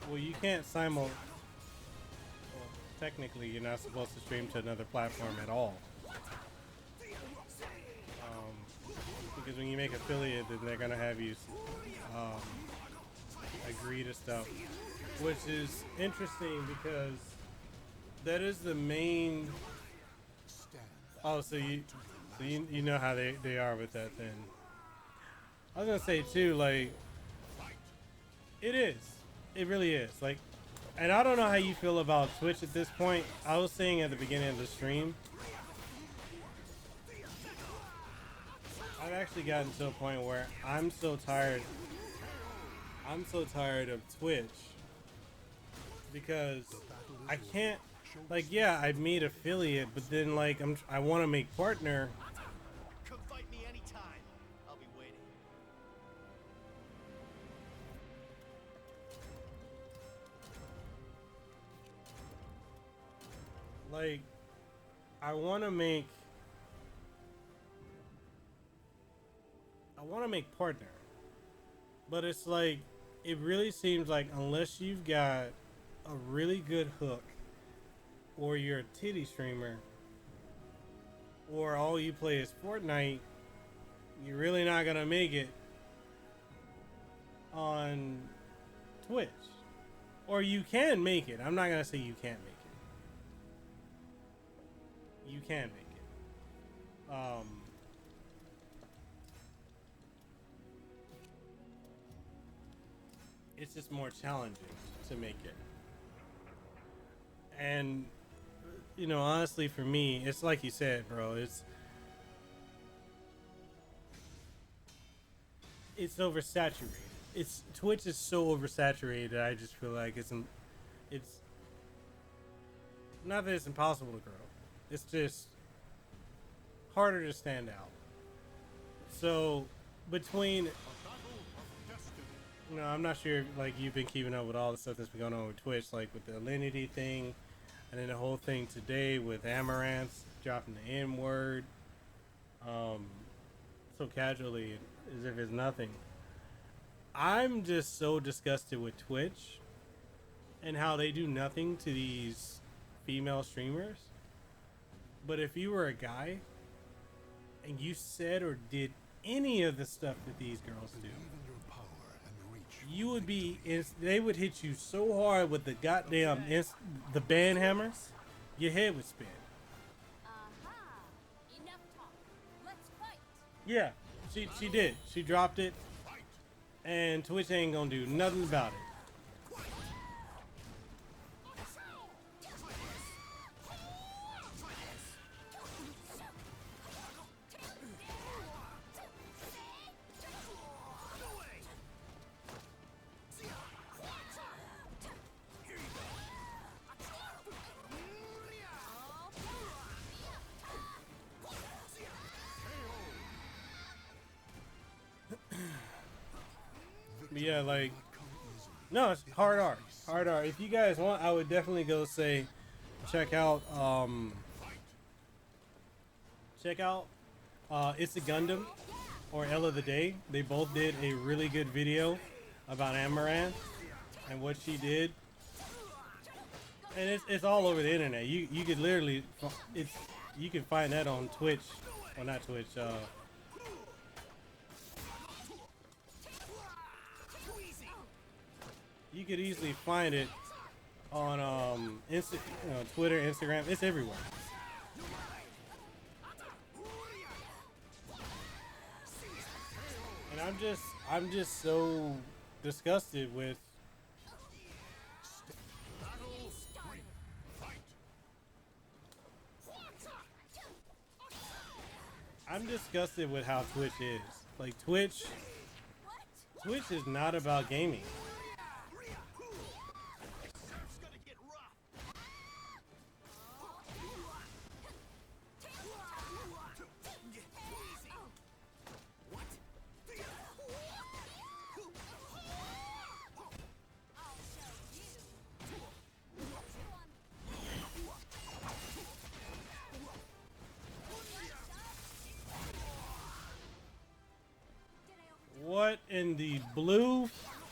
Well, you can't Well, technically, you're not supposed to stream to another platform at all. Because when you make affiliate, then they're gonna have you agree to stuff, which is interesting because that is the main. Oh, so you know how they are with that then. I was gonna say too, like it really is like, and I don't know how you feel about Twitch at this point. I was saying at the beginning of the stream, I've actually gotten to a point where I'm so tired of Twitch because I can't, like, yeah, I made affiliate, but then like I want to make partner. Come fight me anytime. I'll be waiting. Like, I want to make partner, but it's like it really seems like unless you've got a really good hook, or you're a titty streamer, or all you play is Fortnite, you're really not gonna make it on Twitch. Or you can make it. I'm not gonna say you can't make it. You can make it. It's just more challenging to make it. And you know, honestly, for me, it's like you said, bro. It's oversaturated. Twitch is so oversaturated. I just feel like it's not that it's impossible to grow. It's just harder to stand out. So between, I'm not sure if, like, you've been keeping up with all the stuff that's been going on with Twitch, like with the Alinity thing, and then the whole thing today with Amaranth dropping the N-word, so casually, as if it's nothing. I'm just so disgusted with Twitch and how they do nothing to these female streamers. But if you were a guy and you said or did any of the stuff that these girls do, you would be, they would hit you so hard with the goddamn, the band hammer, your head would spin. Enough talk. Let's fight. Yeah, she did. She dropped it, and Twitch ain't gonna do nothing about it. But yeah, like, no, it's hard art. Hard art. If you guys want, I would definitely go say, check out It's a Gundam or Ella the Day. They both did a really good video about Amaranth and what she did. And it's all over the internet. You could literally, you can find that on Twitch, well, not Twitch, you could easily find it on Twitter, Instagram. It's everywhere. And And I'm just so disgusted with Battle 3. Fight. I'm disgusted with how Twitch is. Like Twitch is not about gaming. It's gonna get rough. Easy. What? What in the blue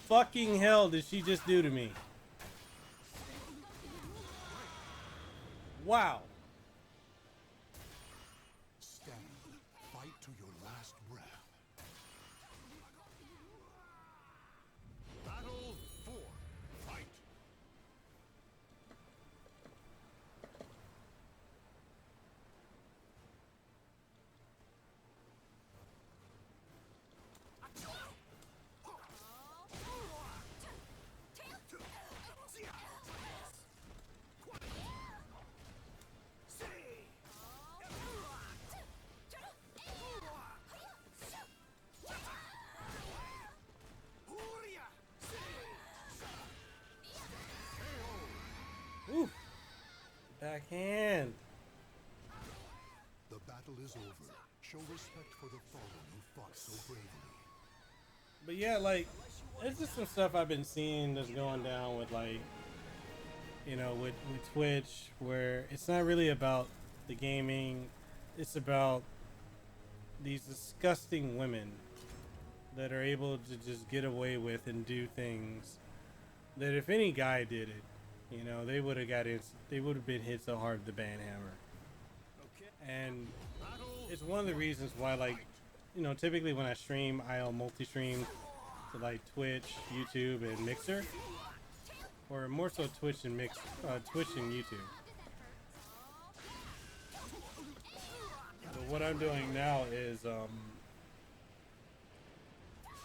fucking hell did she just do to me? Wow. Stand. Fight to your last breath. Battle 4. Fight. Ooh. Backhand. The battle is over. Show respect for the fallen who fought so bravely. But yeah, like, it's just some stuff I've been seeing that's going down with, like, you know, with Twitch, where it's not really about the gaming, it's about these disgusting women that are able to just get away with and do things that if any guy did it, you know, they would have they would have been hit so hard with the ban hammer. And it's one of the reasons why, like, you know, typically when I stream, I'll multi-stream to like Twitch, YouTube, and Mixer, or more so Twitch and Twitch and YouTube. But what I'm doing now is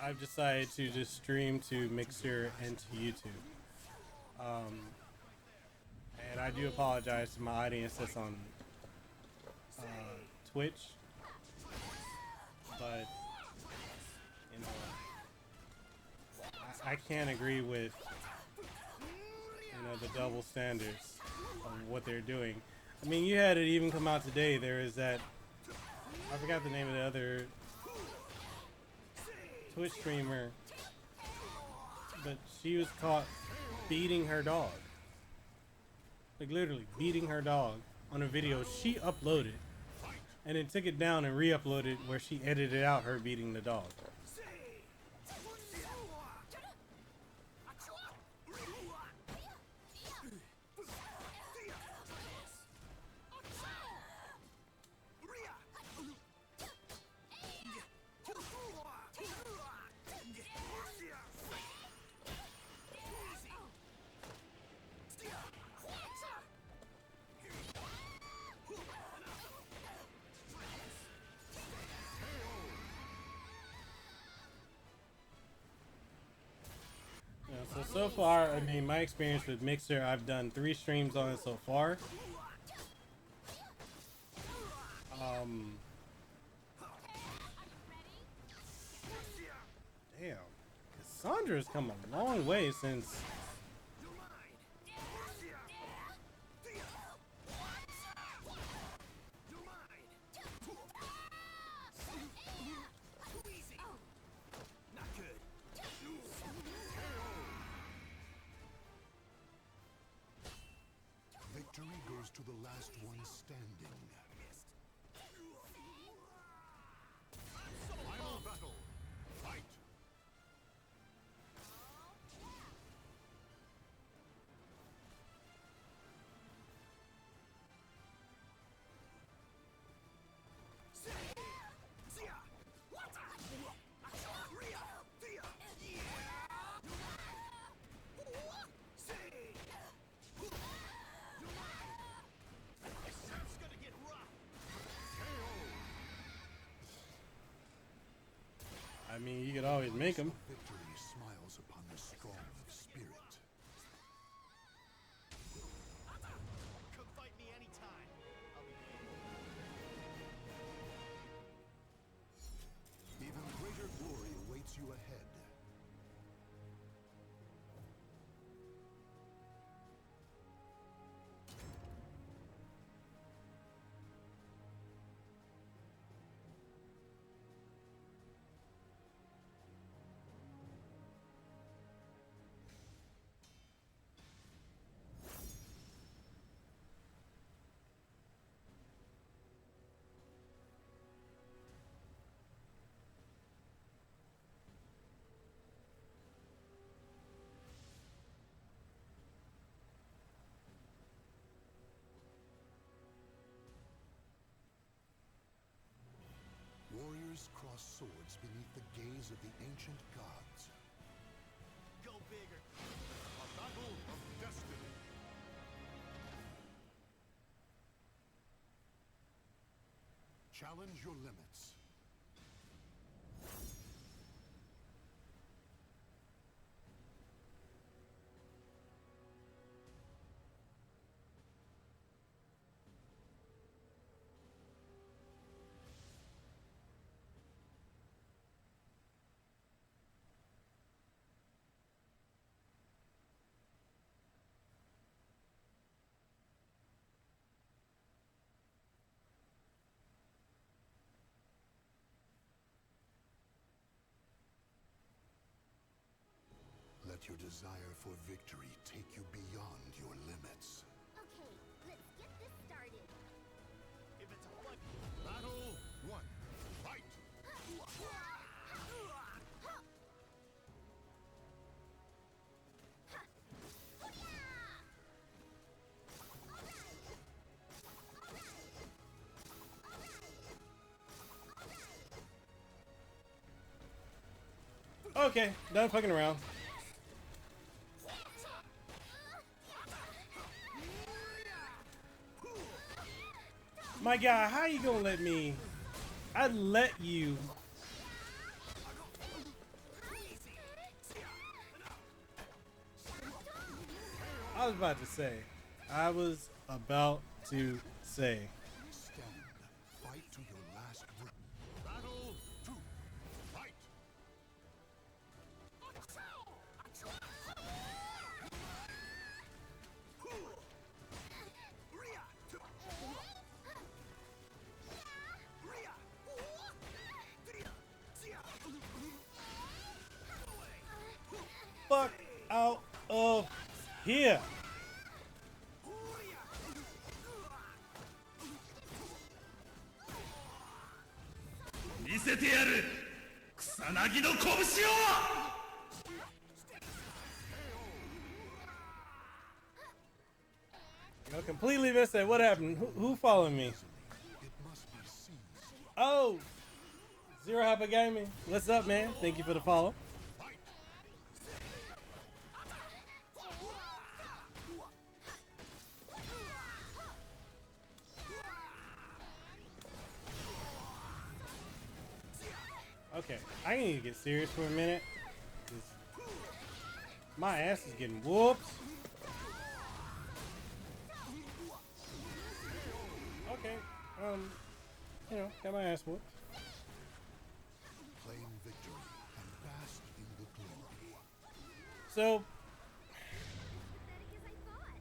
I've decided to just stream to Mixer and to YouTube. And I do apologize to my audience that's on Twitch, but you know, I can't agree with, you know, the double standards of what they're doing. I mean, you had it even come out today. There is that, I forgot the name of the other Twitch streamer, but she was caught beating her dog. Like literally beating her dog on a video she uploaded, and then took it down and re-uploaded where she edited out her beating the dog. So far, I mean, my experience with Mixer, I've done 3 streams on it so far. Damn, Cassandra's come a long way since. Victory goes to the last one standing. Final battle. Fight. mean, you could always make them. Victory smiles upon the strong of spirit. Come fight me anytime. I'll be waiting. Even greater glory awaits you ahead. Warriors cross swords beneath the gaze of the ancient gods. Go bigger. A battle of destiny. Challenge your limits. Let your desire for victory take you beyond your limits. Okay, let's get this started. If it's all like Battle 1. Fight! Okay, done fucking around. My guy, how you gonna let me? I'd let you. I was about to say. Stand. Fight to your last breath. Battle 2. Fight! Fuck out of here. I completely missed that. What happened? Who followed me? It must be seized. Oh, Zero Hopper Gaming. What's up, man? Thank you for the follow. Okay, I need to get serious for a minute. 'Cause my ass is getting whooped. Okay, you know, got my ass whooped. Claim victory and bask in the glory. So, Pathetic as I thought.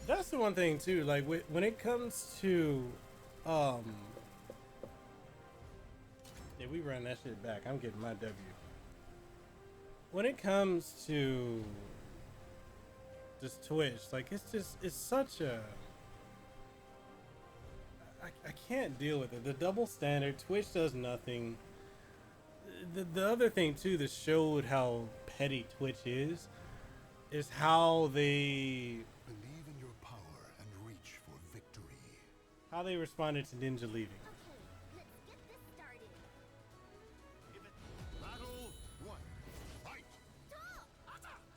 that's the one thing too. Like when it comes to, yeah, we ran that shit back. I'm getting my W. When it comes to just Twitch, like it's such a. I can't deal with it. The double standard. Twitch does nothing. The other thing too that showed how petty Twitch is how they Believe in your power and reach for victory. responded to Ninja leaving. Okay, let's get this started. Battle 1. Fight!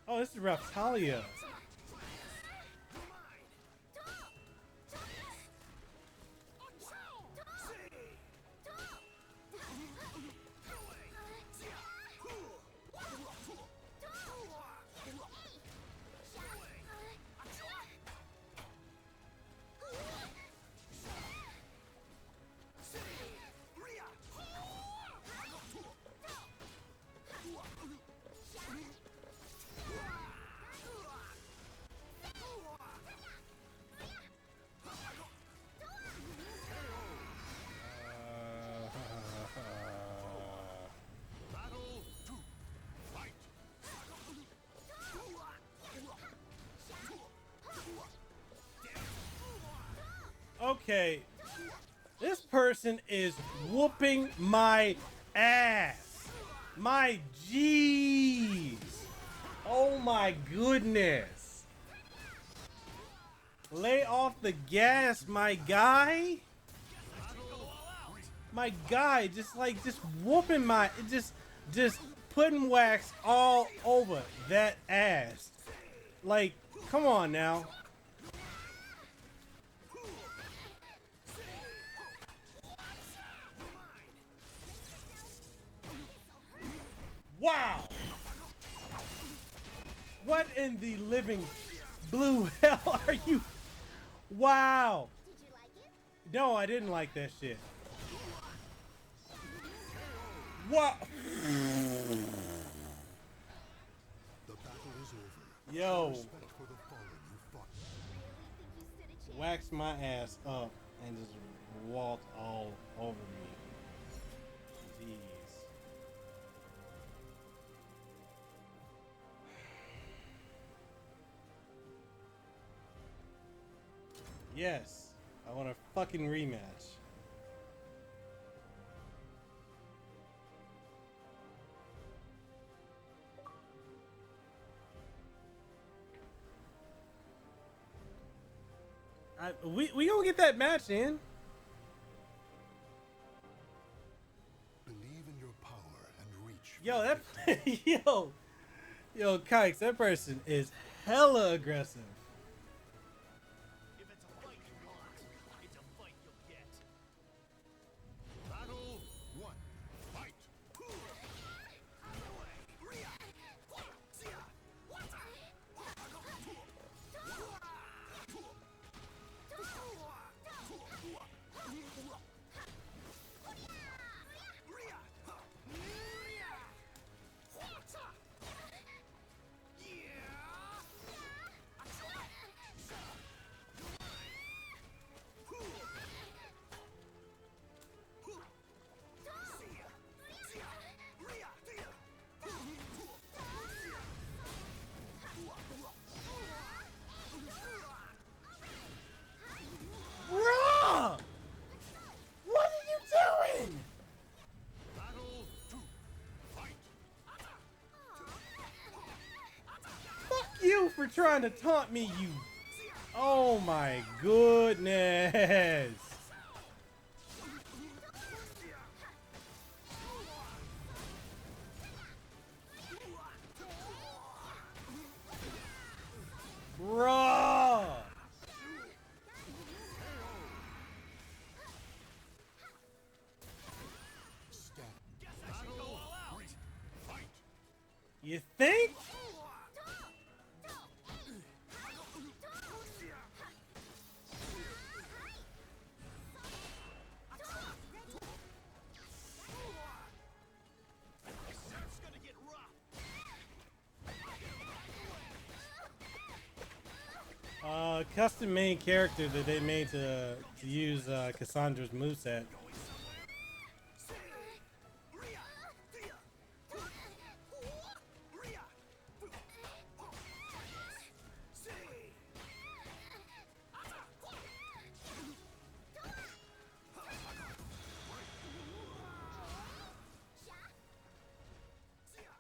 Oh, this is Raptalia. Okay, this person is whooping my ass. My jeez. Oh my goodness. Lay off the gas, my guy. My guy, just whooping my, just putting wax all over that ass. Like, come on now. Wow. What in the living blue hell are you? Wow. Did you like it? No, I didn't like that shit. What? The battle is over. Yo. Respect for the fallen who fought. Really think you stood a chance? Wax my ass up and just walk all over me. Jeez. Yes, I want a fucking rematch. We gonna get that match in. Believe in your power and reach. Yo, that yo, Kikes, that person is hella aggressive. If it's a fight you want, it's a fight you'll get. Battle 1. Fight. Bruh! What are you doing? Battle 2. Fight. Fuck you for trying to taunt me, you. Oh my goodness. Bruh. Stand. Fight. You think? It's gonna get rough. Custom main character that they made to use Cassandra's moveset.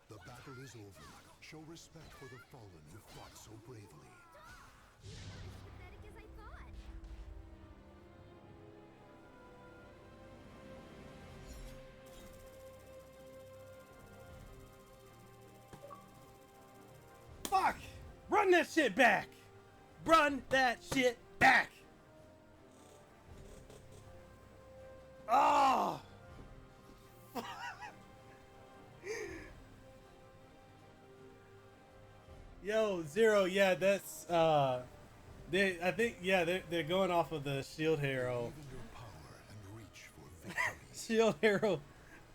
The battle is over. Show respect for the fallen who fought so bravely. As pathetic as I thought. Fuck! Run that shit back! Run that shit back! Oh! Yo, Zero, yeah, that's I think they're going off of the Shield Hero. Believe in your power and reach for victory. Shield Hero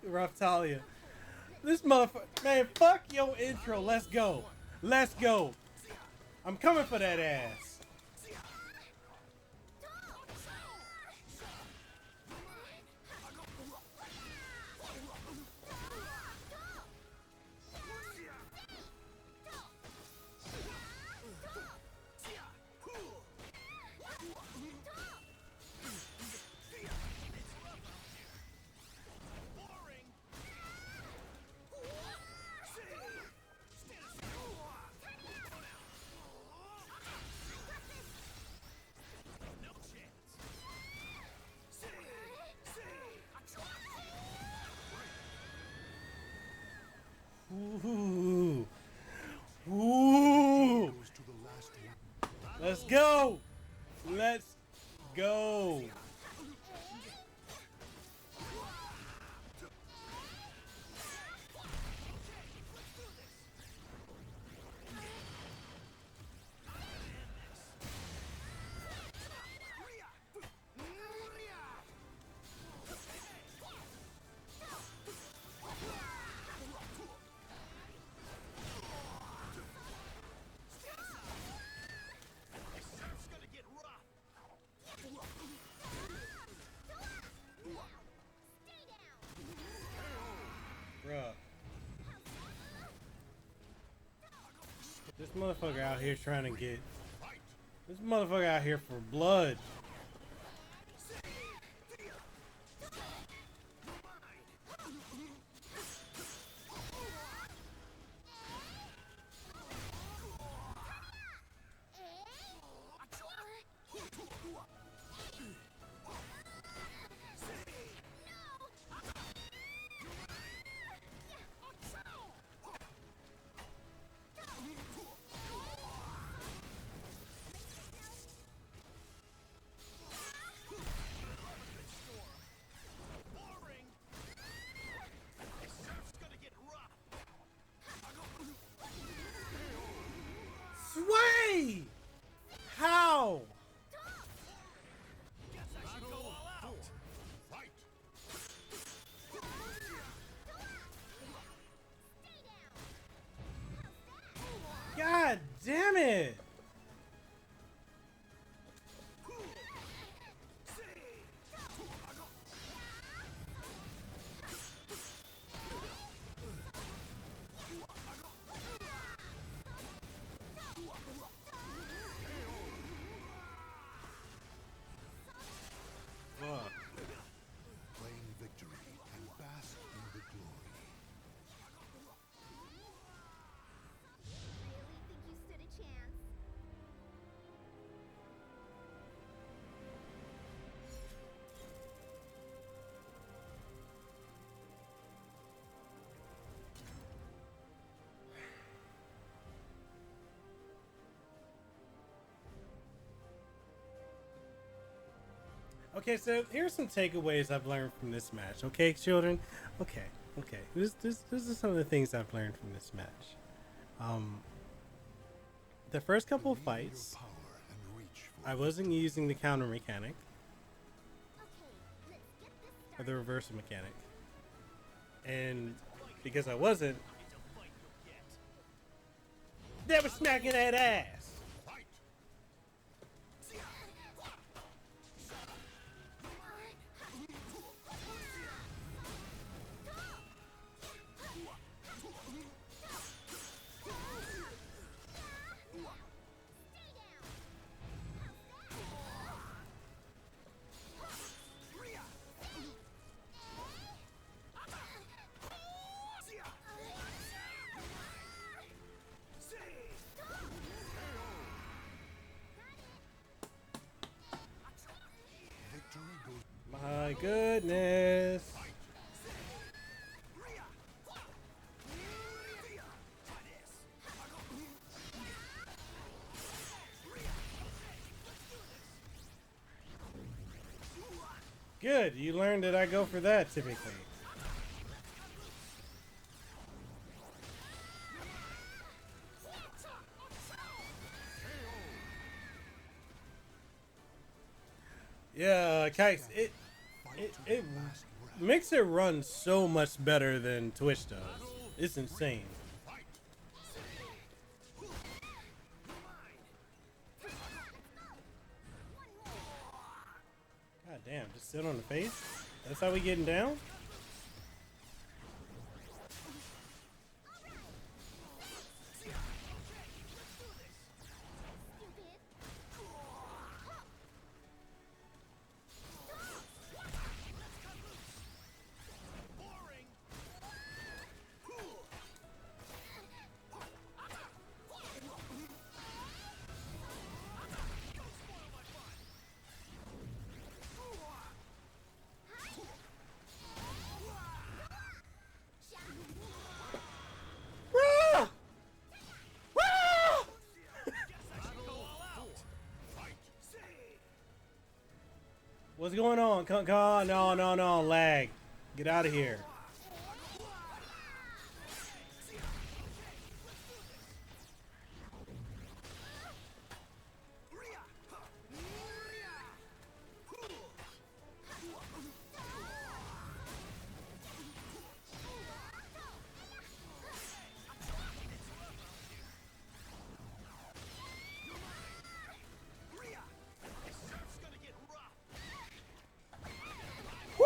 Raftalia. This motherfucker, man, fuck your intro. Let's go. Let's go. I'm coming for that ass. Let's go. Surf's gonna get rough. Bruh. This motherfucker out here trying to get. This motherfucker out here for blood. Boring. Surf's gonna get rough. Sway! How? Guess I should go all out. Fight! God damn it! Fuck. Claim victory and bask in the glory. Really think you stood a chance? Okay, so here's some takeaways I've learned from this match. Okay, children. Okay. This is some of the things I've learned from this match. The first couple of Believe in your fights, power and reach for I wasn't using the counter mechanic Okay, let's get this or started. the reversal mechanic, and because I wasn't, they were smacking that ass. fight! Victory goes My goodness. Good, you learned that I go for that typically. Yeah, Kikes, it last breath. makes it run so much better than Twitch does. It's insane. God damn, just sit on the face? That's how we getting down? What's going on? No, lag. Get out of here. Woo!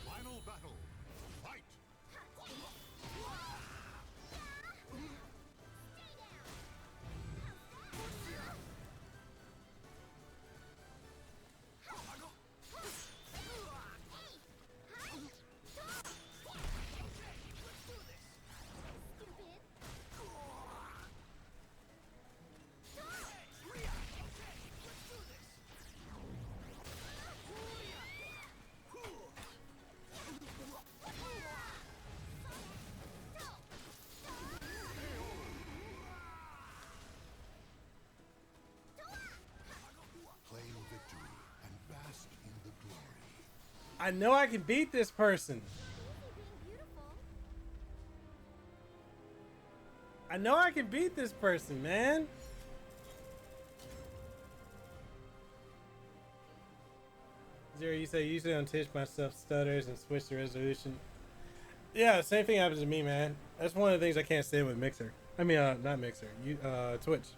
Final battle. Fight! Claim victory and bask in the glory. I know I can beat this person. I know I can beat this person, man. Zero, you say usually on Twitch my stuff stutters and switch the resolution. Yeah, same thing happens to me, man. That's one of the things I can't stand with Mixer. I mean, not Mixer. Twitch.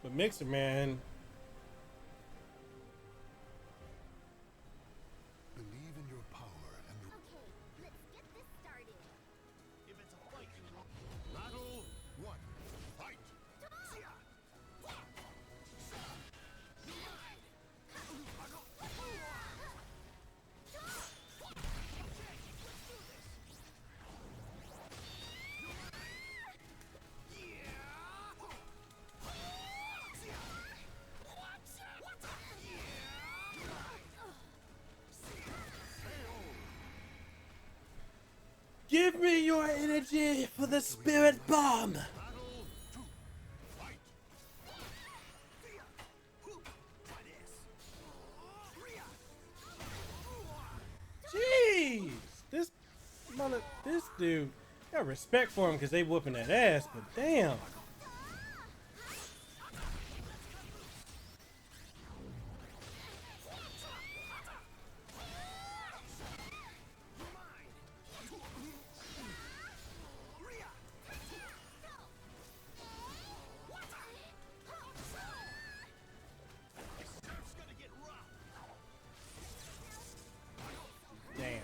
But Mixer, man. Believe in your power and your Okay, let's get this started. If it's a fight, battle. One. Fight! Give me your energy for the spirit bomb. Battle. Two. Fight! Jeez, this dude. Got respect for him because they whooping that ass, but damn. Damn.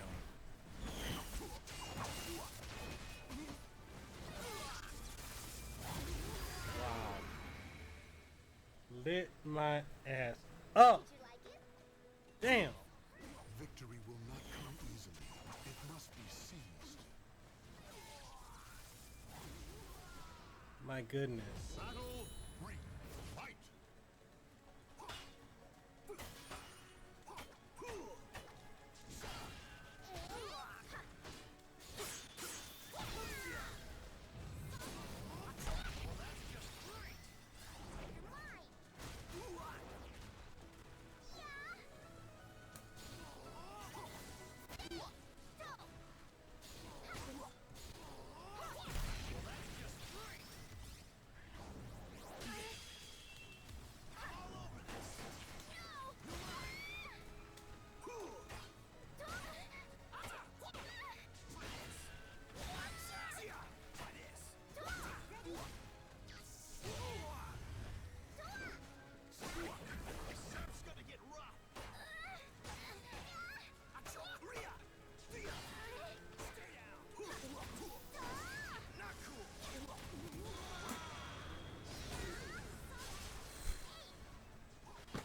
Wow. Lit my ass up. Did you like it? Damn. Victory will not come easily. It must be seized. My goodness. Battle. Three. Fight!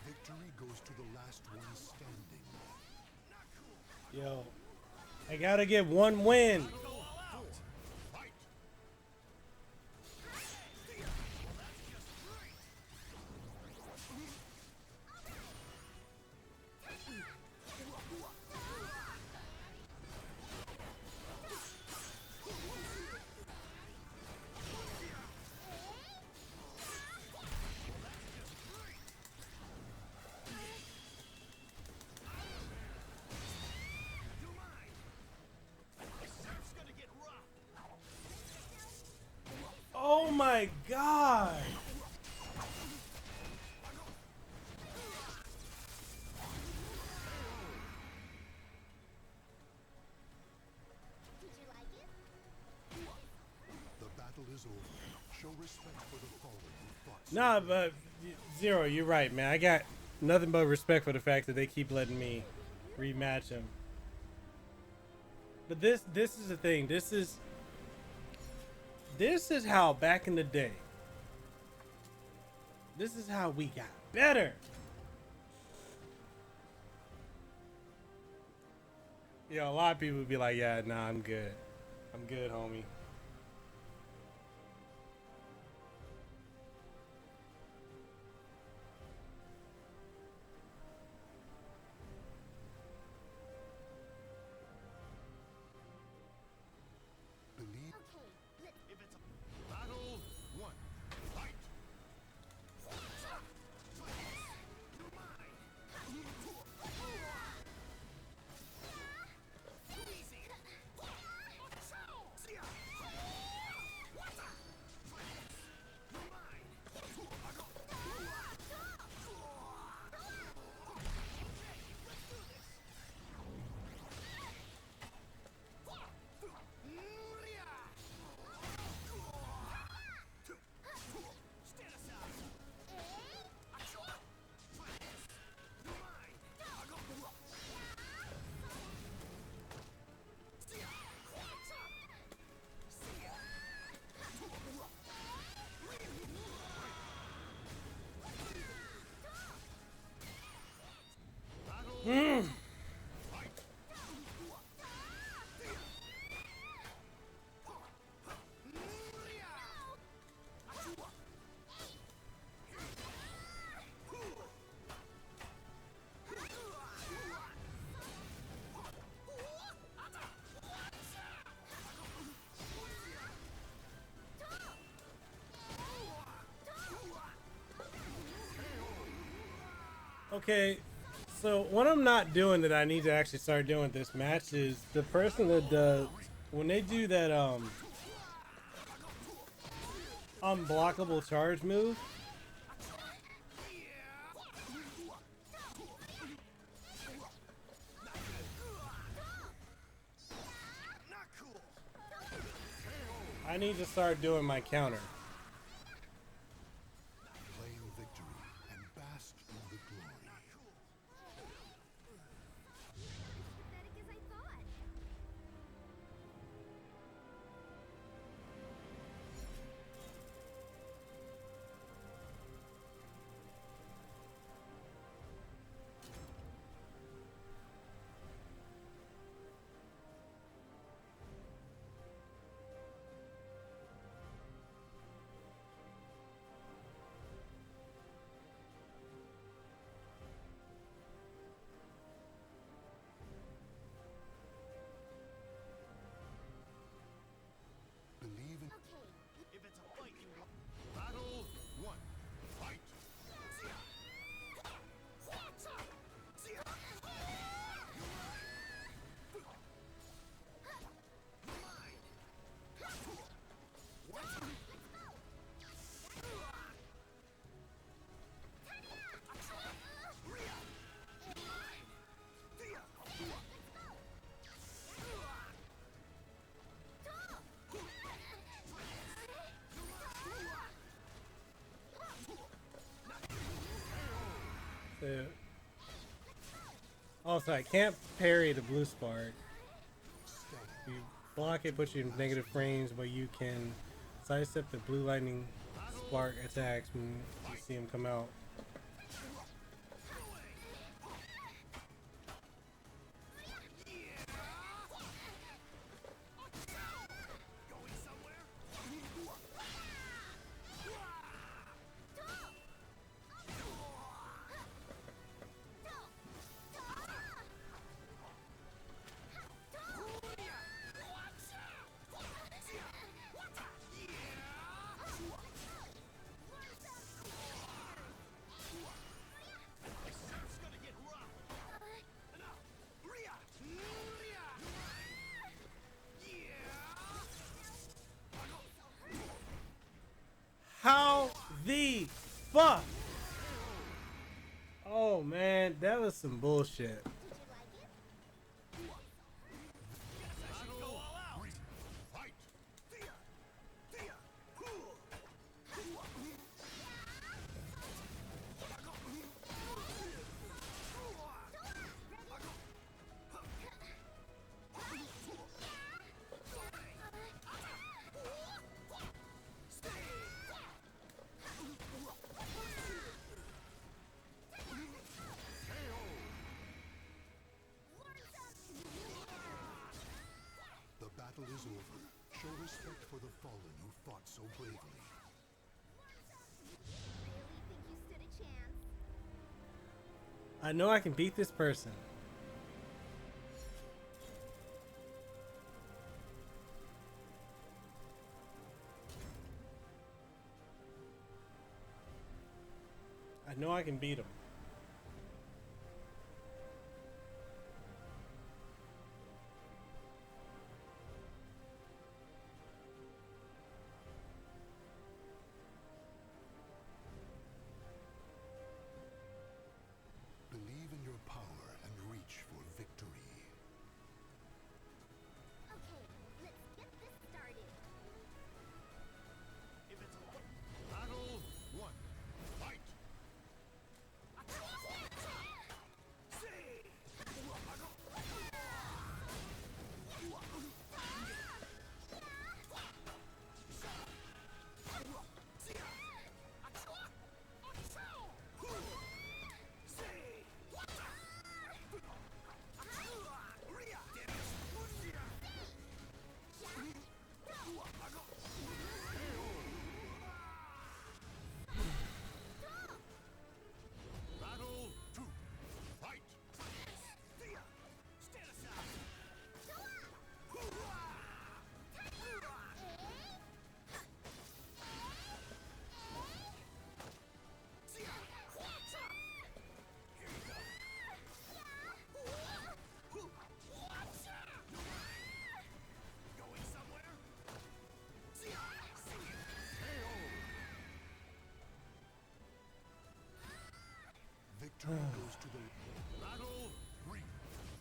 Victory goes to the last one standing. Yo, I gotta get one win. Fight! my god! Did you like it? The battle is over. Show respect for the fallen who fought so Nah, bravely. but Zero, you're right, man. I got nothing but respect for the fact that they keep letting me rematch him. But this is the thing. This is how back in the day. This is how we got better. Yo, a lot of people would be like, yeah, nah, I'm good. I'm good, homie. Believe. Okay, let's Battle 1. Fight. Okay, so what I'm not doing that I need to actually start doing with this match is the person that does when they do that unblockable charge move. I need to start doing my counter. Claim victory and bask in the glory. pathetic as I thought. Believe in. Okay, If it's a fight you want. Battle 1. Fight. Also, I can't parry the blue spark. You block it, puts you in negative frames, but you can sidestep the blue lightning spark attacks when you see them come out. fuck? Oh man, that was some bullshit. Did you like it? Go all out. Fight! The battle is over. Show respect for the fallen who fought so bravely. Really think you stood a chance? I know I can beat this person. I know I can beat him. Believe in your power and reach for victory. Okay, let's get this started. If it's Battle 1. Fight! battle 2. Fight! Stand aside. Going somewhere? Victory goes to the Battle 3.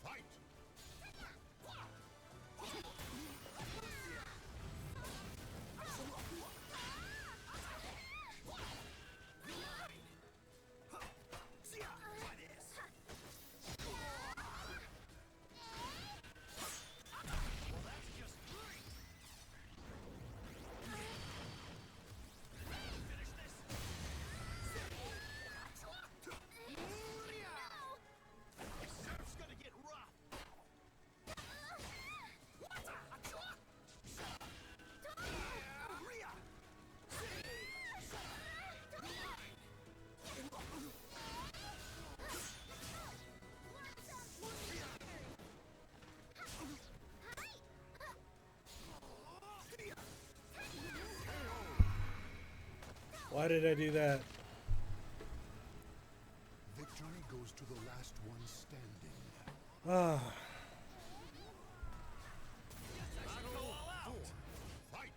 Fight! Try this. Well, that's just great. Finish this. Surf's gonna get rough. Why did I do that? Victory goes to the last one standing. Ah, Go all out. Fight!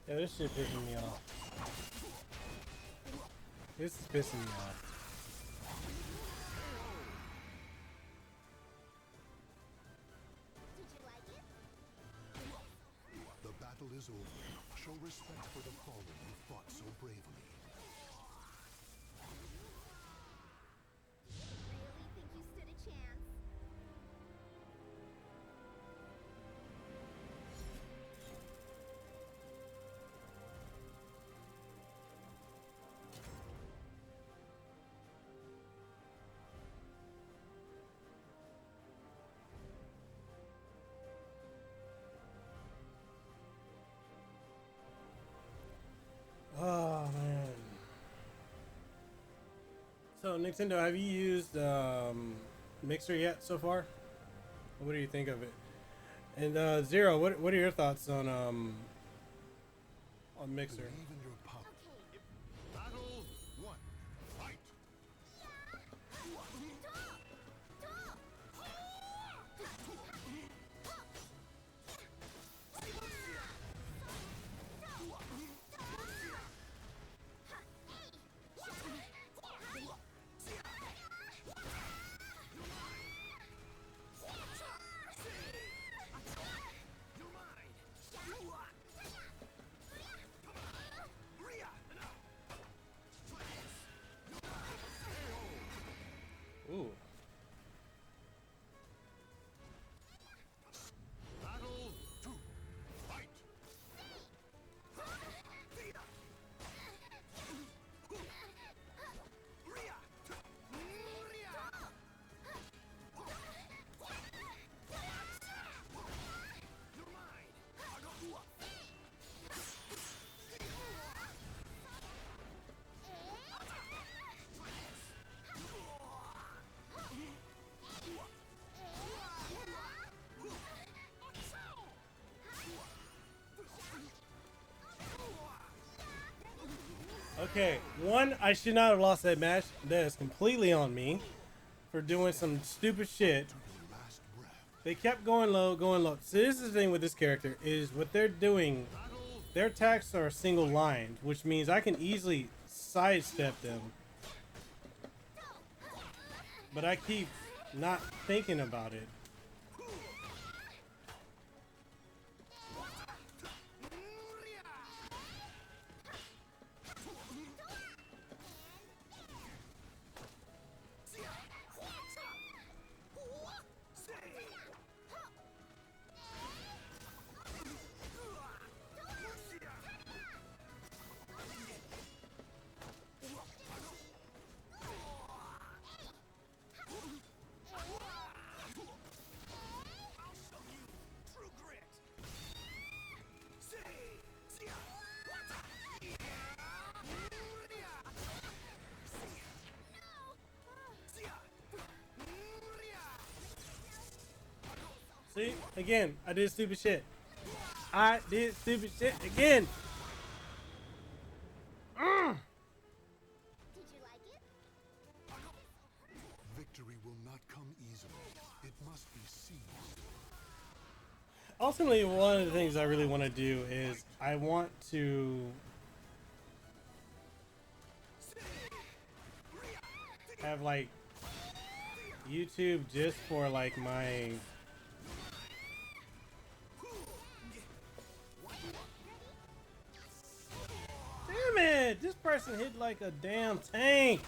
yeah, this shit pissing me off. This is pissing me off. Did you like it? The battle is over. Show respect for the fallen who fought so bravely. Really think you stood a chance? So Nintendo, have you used Mixer yet so far? What do you think of it? And Zero, what are your thoughts on Mixer? Believe in your power. Battle one. Fight. Ooh. Battle two. Fight. Okay, one, I should not have lost that match. That is completely on me for doing some stupid shit. Last breath. They kept going low, going low. So this is the thing with this character is what they're doing. Their attacks are single lined, which means I can easily sidestep them. But I keep not thinking about it. See? Again, I did stupid shit. I did stupid shit again. Did you like it? Victory will not come easily. It must be seized. Ultimately, one of the things I really want to do is I want to have like YouTube just for like my damn it, this person hit like a damn tank.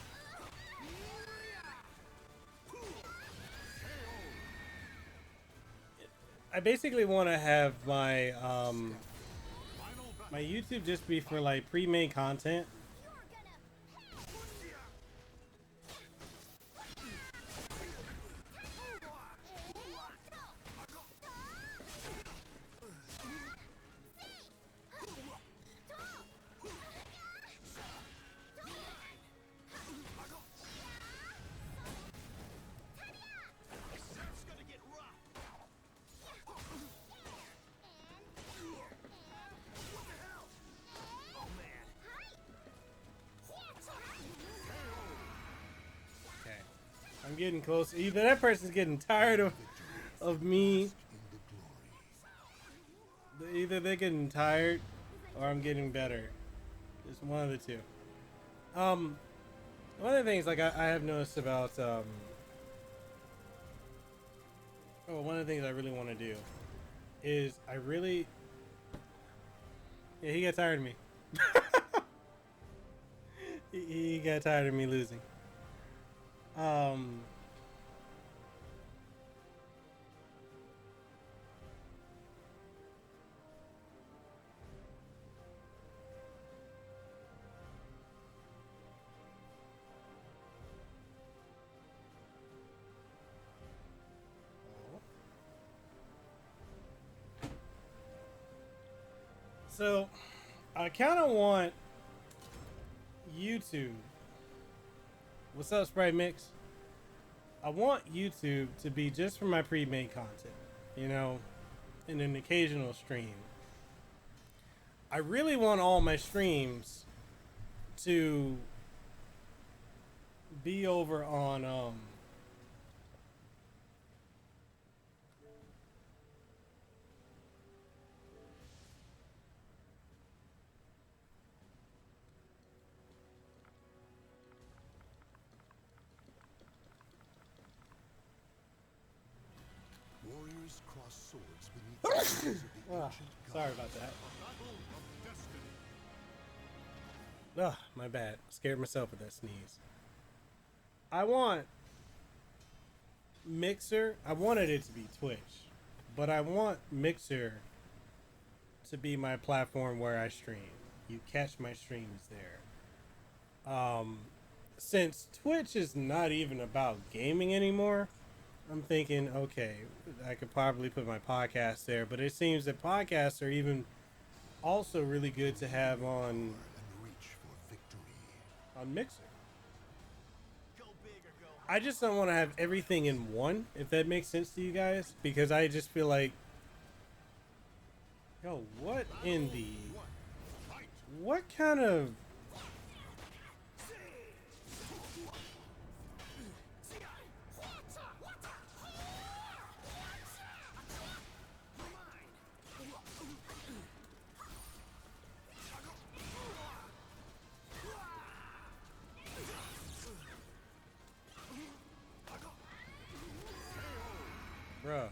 I basically want to have my my YouTube just be for like pre-made content. I'm getting close. Either that person's getting tired of me. In the glory. Either they're getting tired or I'm getting better. It's one of the two. One of the things like I have noticed about one of the things I really want to do is yeah, he got tired of me. he got tired of me losing. So, I kind of want YouTube, What's up, Sprite Mix? I want YouTube to be just for my pre-made content, you know, and an occasional stream. I really want all my streams to be over on Warriors cross swords beneath the gaze of the ancient sorry gods. about that. Ugh, my bad. Scared myself with that sneeze. I want Mixer. I wanted it to be Twitch, but I want Mixer to be my platform where I stream. You catch my streams there. Since Twitch is not even about gaming anymore, I'm thinking, okay, I could probably put my podcast there, but it seems that podcasts are even also really good to have on And reach for victory. Mixer. Go big or go I just don't want to have everything in one, if that makes sense to you guys, because I just feel like, yo, what in the, what kind of, bruh.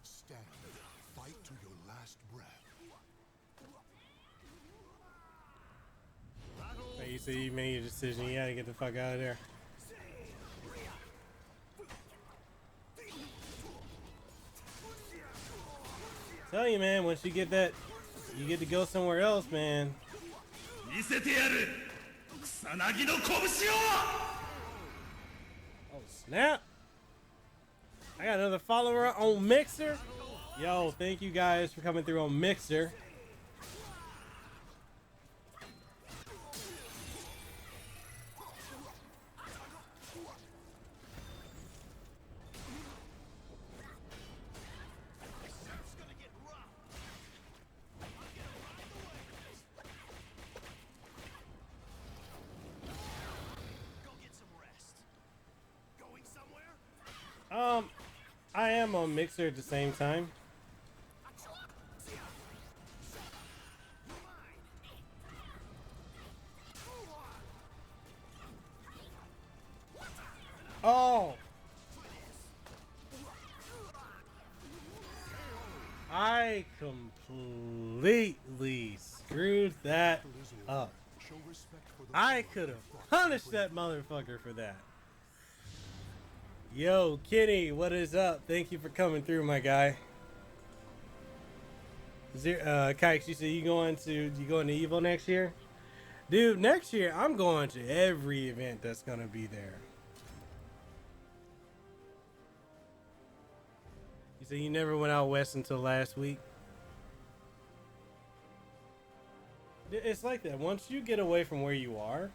Stand. Fight to your last breath. Hey, you say you made your decision, you gotta get the fuck out of there. Tell you, man, once you get that, you get to go somewhere else, man. 見せてやる草薙の拳を Oh, snap. I got another follower on Mixer. Yo, thank you guys for coming through on Mixer. It's gonna get rough. I'm gonna ride the waves. Go get some rest. Going somewhere? I am on Mixer at the same time. Oh! I completely screwed that up. Show respect for the I could have punished that motherfucker for that. Yo, Kenny, what is up? Thank you for coming through, my guy. Kikes, you said you going to Evo next year? Dude, next year I'm going to every event that's gonna be there. You said you never went out west until last week? It's like that. Once you get away from where you are,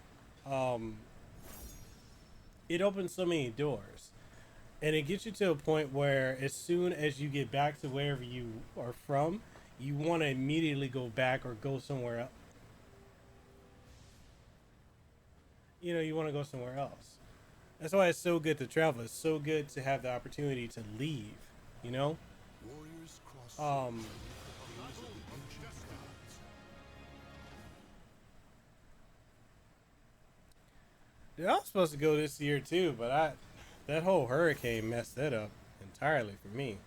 it opens so many doors. And it gets you to a point where as soon as you get back to wherever you are from, you want to immediately go back or go somewhere else. You know, you want to go somewhere else. That's why it's so good to travel. It's so good to have the opportunity to leave, you know? Warriors cross swords beneath the gaze of the ancient gods. Dude, I was supposed to go this year too, but that whole hurricane messed that up entirely for me.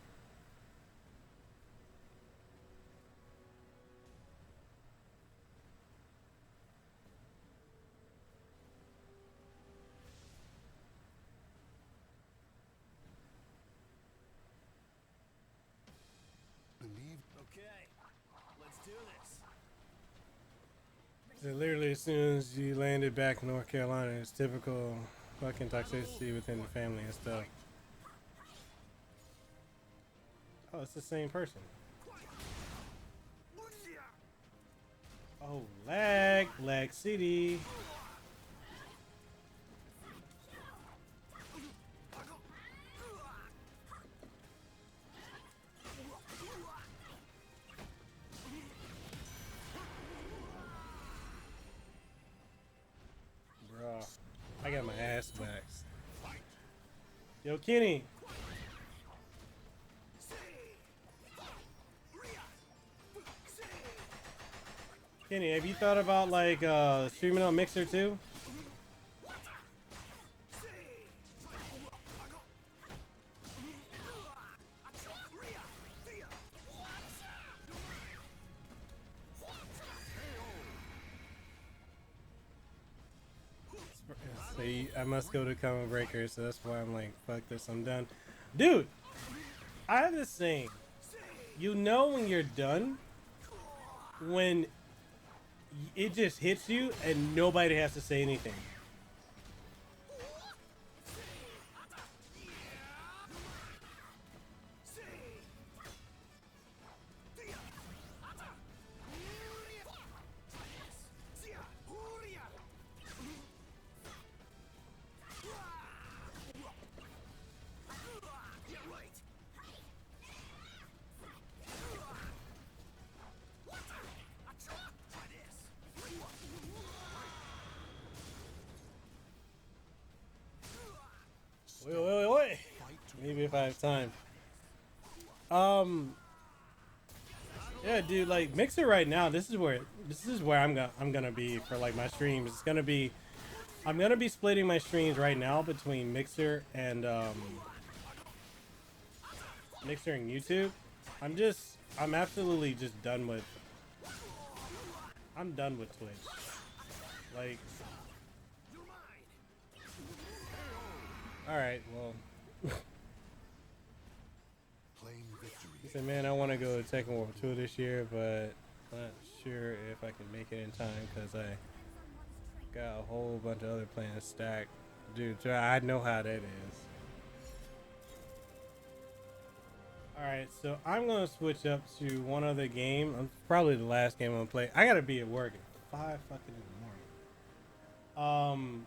Believe Okay, let's do this. So literally as soon as you landed back in North Carolina, it's typical fucking toxicity within the family and stuff. Oh, it's the same person. Oh, lag City. I got my ass back. Yo, Kenny. Kenny, have you thought about like streaming on Mixer too? See, I must go to Combo Breaker, so that's why I'm like, fuck this, I'm done. Dude, I have this saying. You know when you're done when it just hits you and nobody has to say anything. Wait. Maybe if I have time. Yeah, dude, like Mixer right now, this is where I'm gonna be for like my streams. It's gonna be I'm gonna be splitting my streams right now between Mixer and YouTube. I'm absolutely just done with Twitch. Like, alright, well. He said, man, I want to go to Tekken World 2 this year, but not sure if I can make it in time because I got a whole bunch of other plans stacked. Dude, I know how that is. Alright, so I'm going to switch up to one other game. Probably the last game I'm going to play. I got to be at work at 5 fucking in the morning.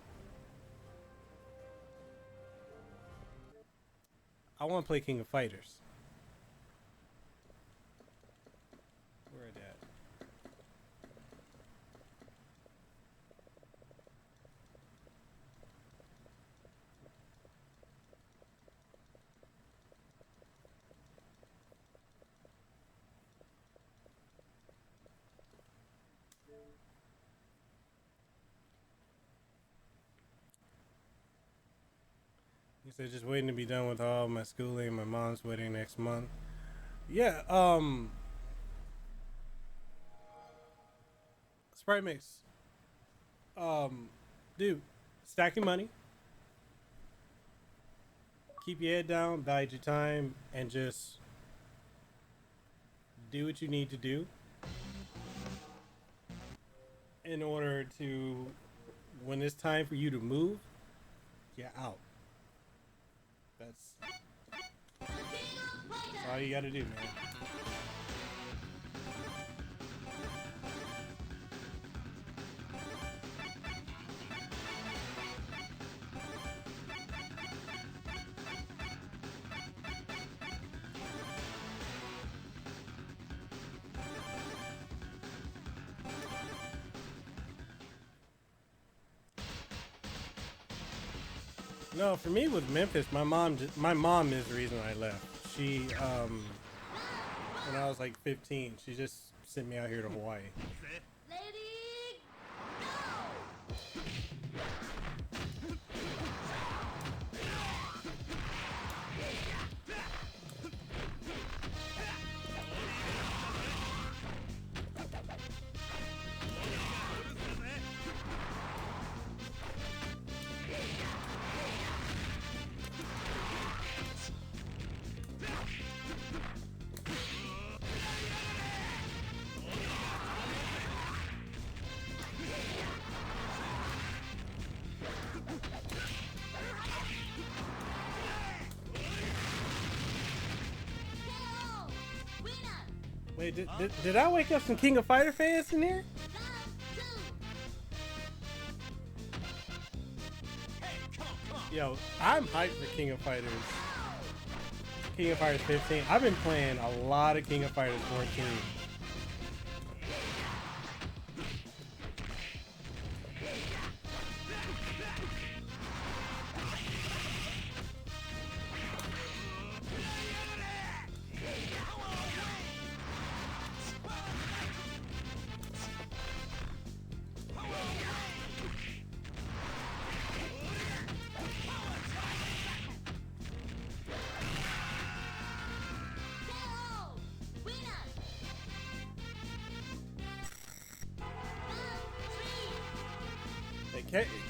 I want to play King of Fighters. Where it at? He said just waiting to be done with all my schooling. My mom's wedding next month. Yeah, Sprite Mix. Dude, stack your money. Keep your head down, bide your time, and just do what you need to do in order to, when it's time for you to move, you're out. That's all you gotta do, man. No, for me with Memphis, my mom is the reason I left. She, when I was like 15, she just sent me out here to Hawaii. Wait, did I wake up some King of Fighter fans in here? Yo, I'm hyped for King of Fighters. King of Fighters 15. I've been playing a lot of King of Fighters 14.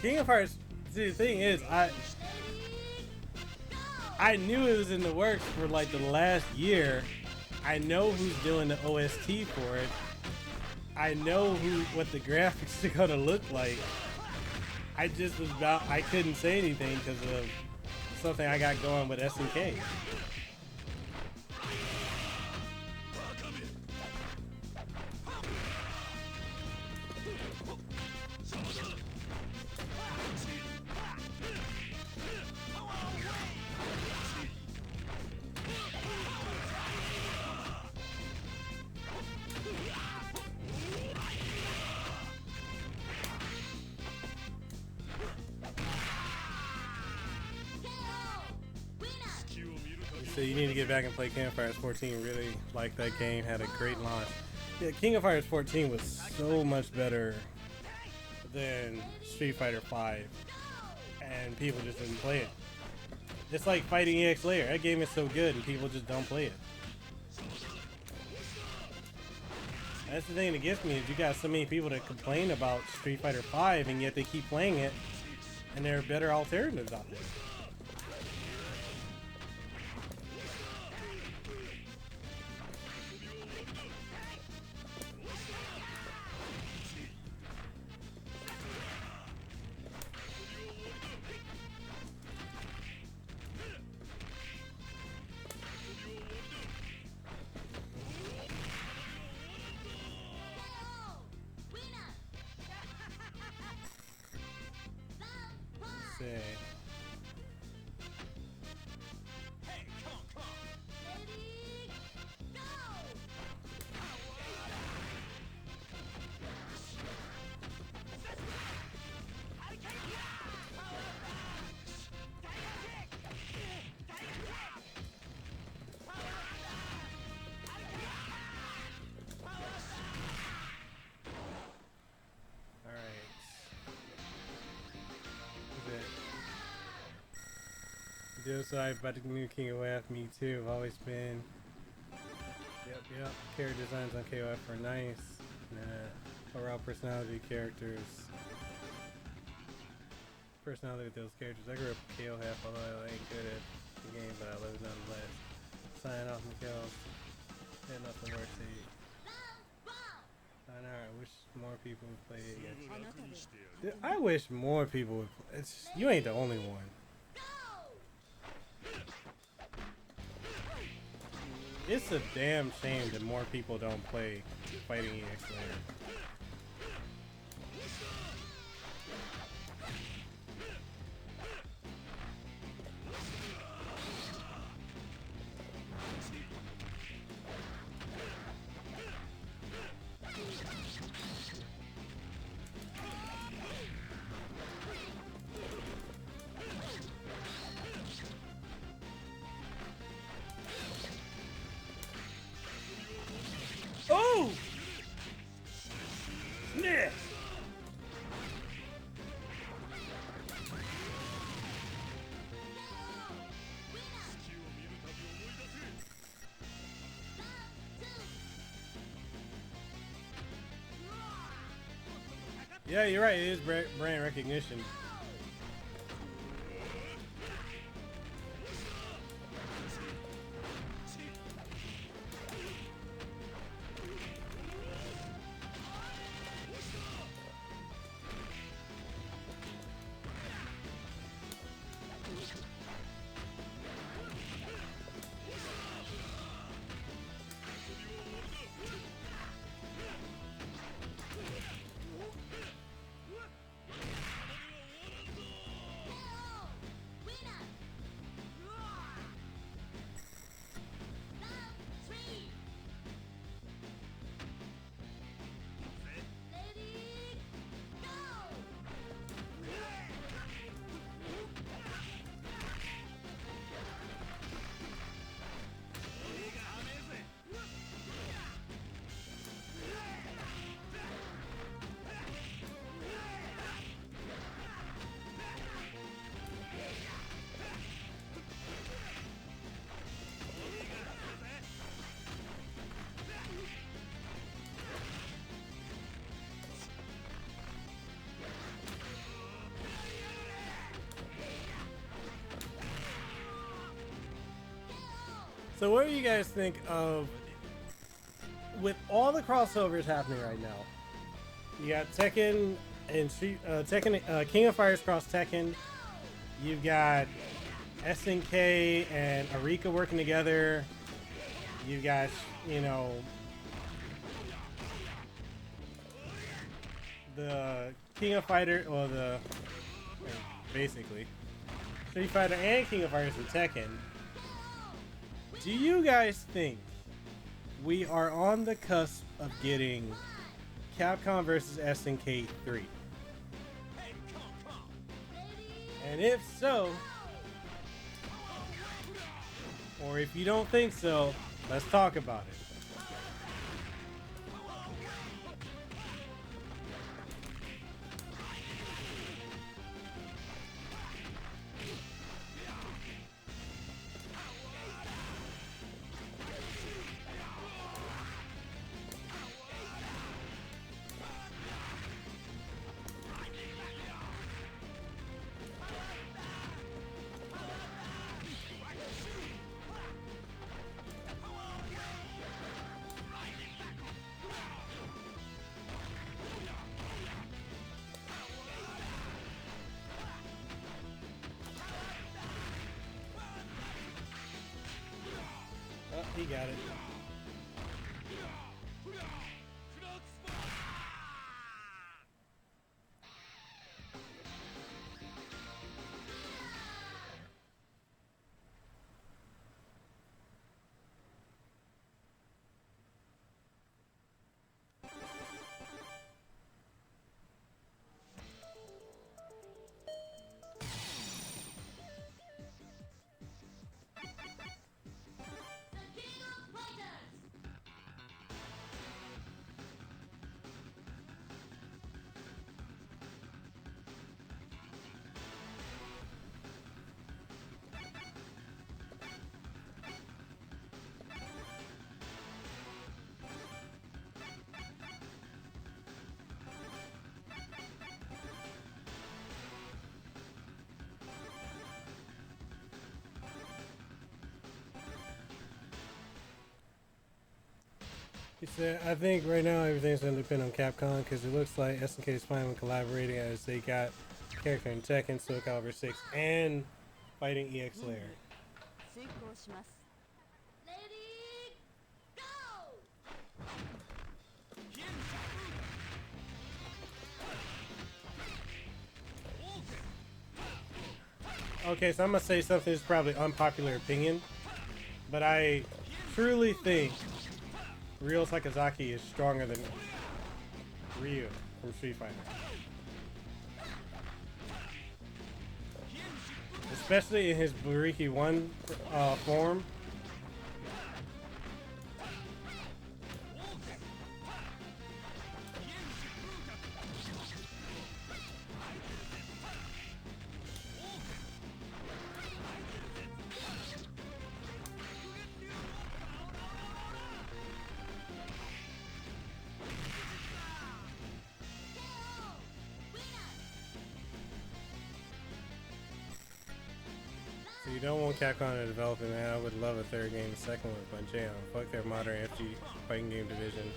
King of Hearts. See, the thing is, I knew it was in the works for like the last year. I know who's doing the OST for it. I know what the graphics are gonna look like. I just was I couldn't say anything because of something I got going with SNK. So you need to get back and play King of Fighters 14. Really like that game. Had a great launch. Yeah, King of Fighters 14 was so much better than Street Fighter 5, and people just didn't play it. It's like fighting EX Layer. That game is so good, and people just don't play it. That's the thing that gets me, is you got so many people that complain about Street Fighter 5, and yet they keep playing it, and there are better alternatives out there. So I about the new King of KOF, me too. I've always been. Yep. Character designs on KOF are nice. Overall personality, characters. Personality with those characters. I grew up with KOF, although I ain't good at the game, but I love it nonetheless. Sign off, Mekel. Had nothing more to say. I know. I wish more people would play it. Dude, I wish more people would. You ain't the only one. It's a damn shame that more people don't play Fighting EX Layer. Oh! Yeah! Yeah, you're right. It is brand recognition. So what do you guys think of, with all the crossovers happening right now? You got Tekken and King of Fighters cross Tekken. You've got SNK and Arika working together. You've got, you know, the King of Fighter, well, basically Street Fighter and King of Fighters and Tekken. Do you guys think we are on the cusp of getting Capcom versus SNK 3? And if so, or if you don't think so, let's talk about it. Oh, he got it. He said, I think right now everything's going to depend on Capcom because it looks like SNK is finally collaborating as they got character in Tekken, Soul Calibur 6, and fighting EX Layer. Okay, so I'm going to say something that's probably unpopular opinion, but I truly think Ryo Sakazaki is stronger than Ryu from Street Fighter. Especially in his Buriki 1 form. You don't want Capcom to develop it, man. I would love a third game, second one, but jam. Fuck their modern FG fighting game division.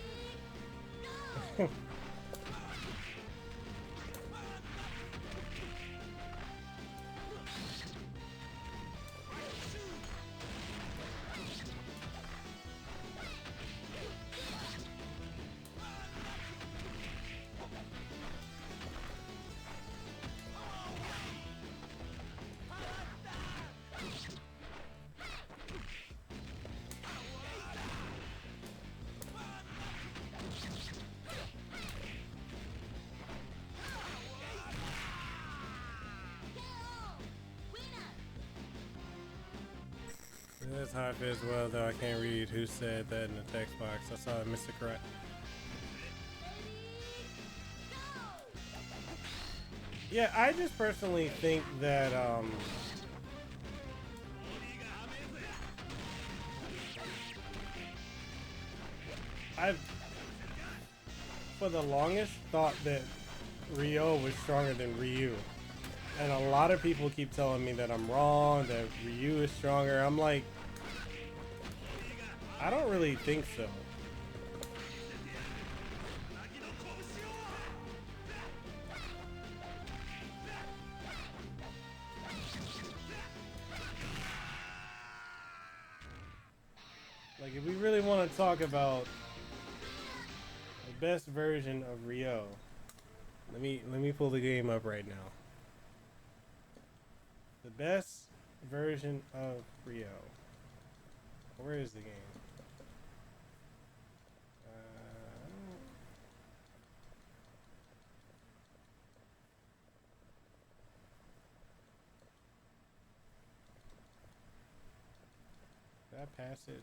That's how I feel as well, though I can't read who said that in the text box. I saw it, Mr. Correct. Yeah, I just personally think that I've for the longest thought that Ryo was stronger than Ryu. And a lot of people keep telling me that I'm wrong, that Ryu is stronger. I'm like, I don't really think so. Like, if we really want to talk about the best version of Ryo, let me pull the game up right now. The best version of Ryo. Where is the game? Did I pass it?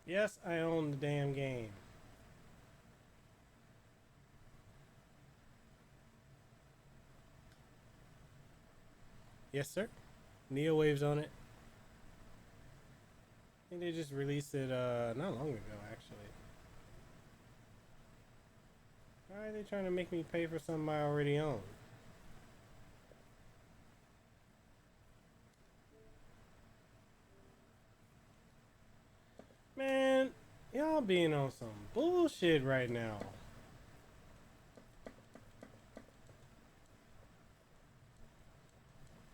Yes, I own the damn game. Yes, sir. Neo Wave's on it. I think they just released it not long ago, actually. Why are they trying to make me pay for something I already own? Man, y'all being on some bullshit right now.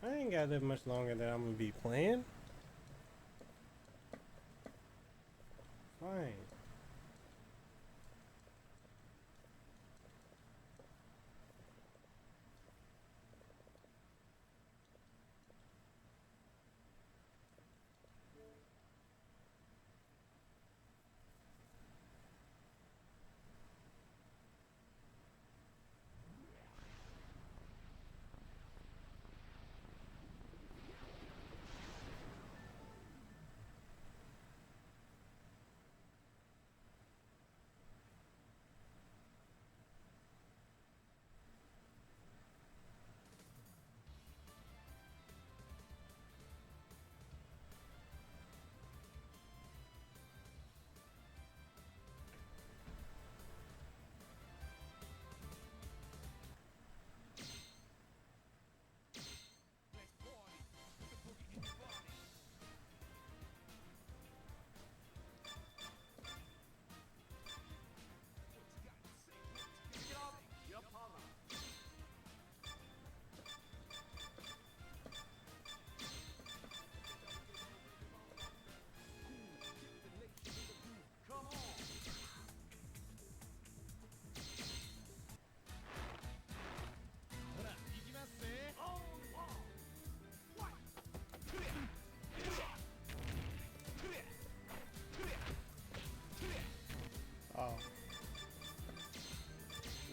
I ain't got that much longer that I'm gonna be playing. Fine. Oh.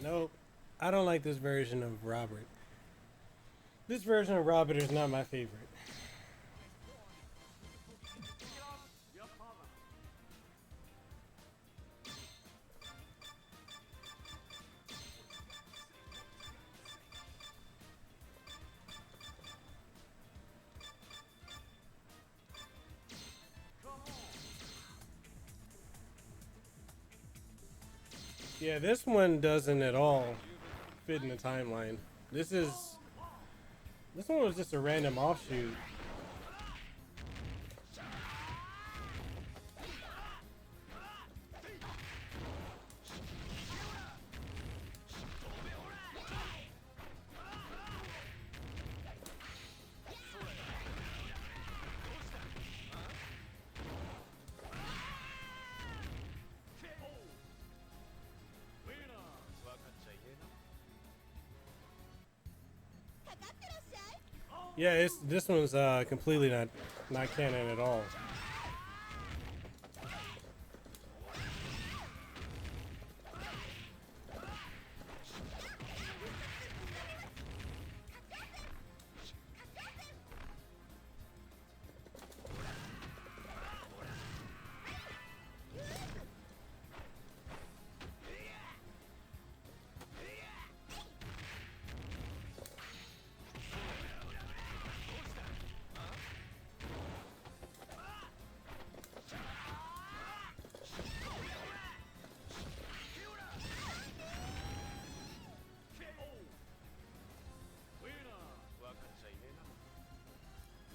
Nope. I don't like this version of Robert. This version of Robert is not my favorite. Yeah, this one doesn't at all fit in the timeline. This one was just a random offshoot. Yeah, this one's completely not canon at all.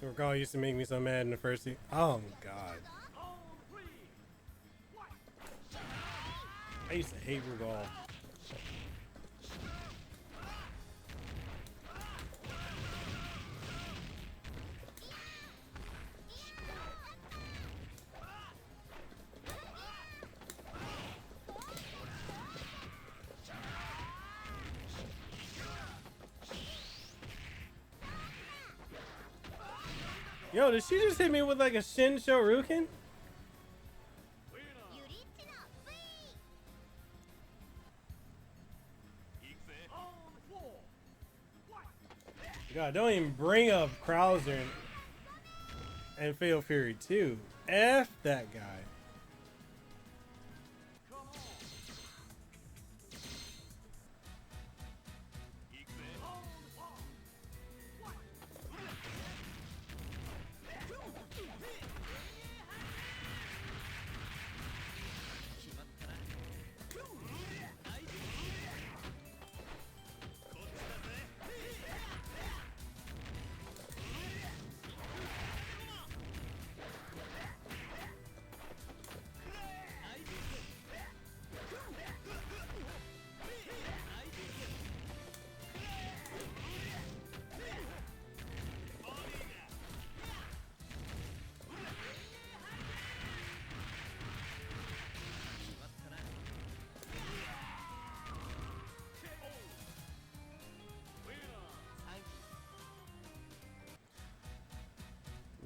Recall used to make me so mad in the first season. Oh god. I used to hate Recall. Yo, did she just hit me with like a Shin Shoryuken? God, don't even bring up Krauser and Fatal Fury 2. F that guy.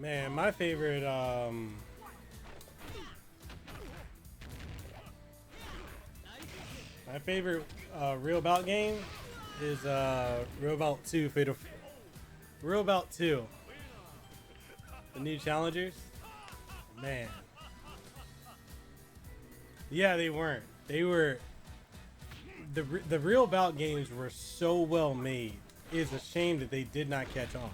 Man, my favorite Real Bout game is Real Bout 2 Real Bout 2. The new challengers. Man. Yeah, they weren't. They were the Real Bout games were so well made. It's a shame that they did not catch on.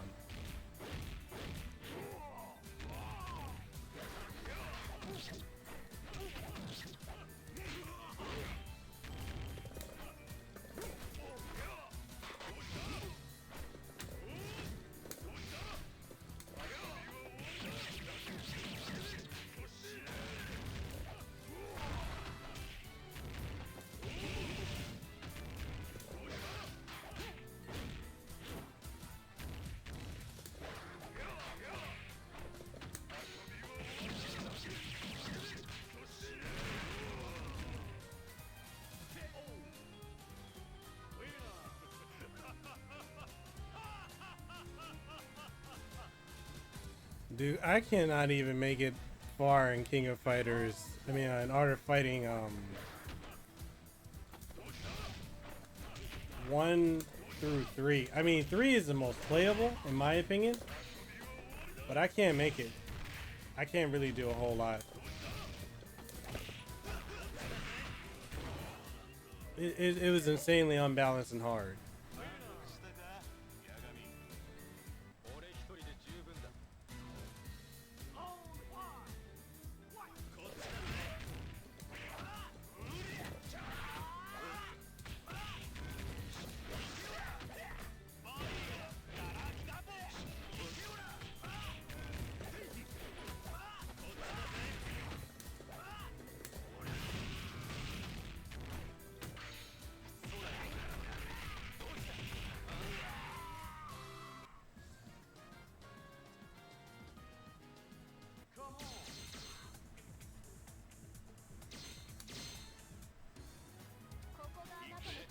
Dude, I cannot even make it far in King of Fighters. I mean, in Art of Fighting, 1 through 3. I mean, 3 is the most playable, in my opinion. But I can't make it. I can't really do a whole lot. It was insanely unbalanced and hard.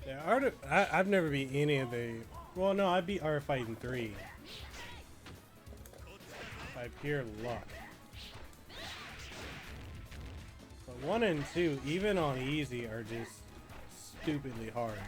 Yeah, I've never beat any of the. Well, no, I beat Art of Fighting 3 by pure luck. But 1 and 2, even on easy, are just stupidly hard.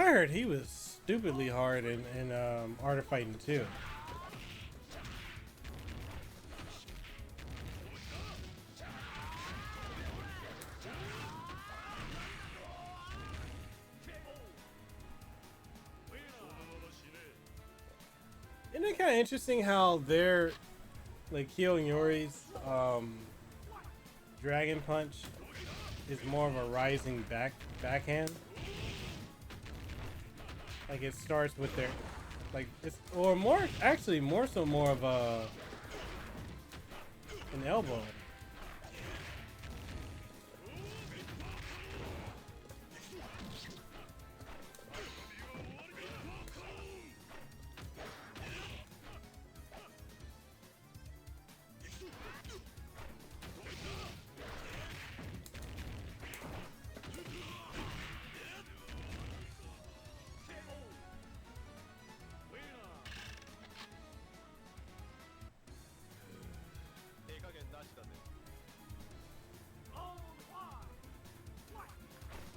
I heard he was stupidly hard in Art of Fighting too. Isn't it kind of interesting how they're like Kiyoyori's Dragon Punch is more of a rising backhand? Like it starts with their like it's or more actually more so more of a an elbow.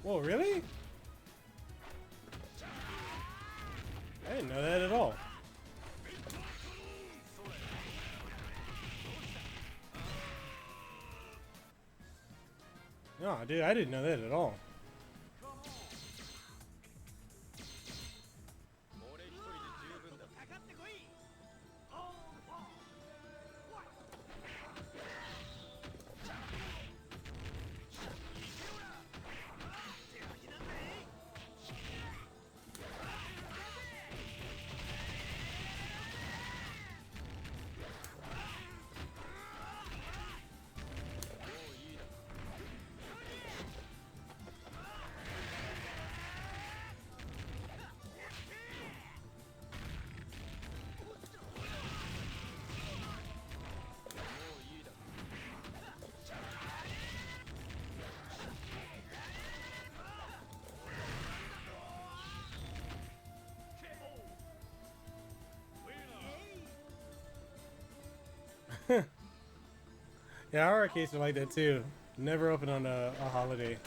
Whoa, really? I didn't know that at all. No, dude, I didn't know that at all. Yeah, our arcades are like that too. Never open on a holiday.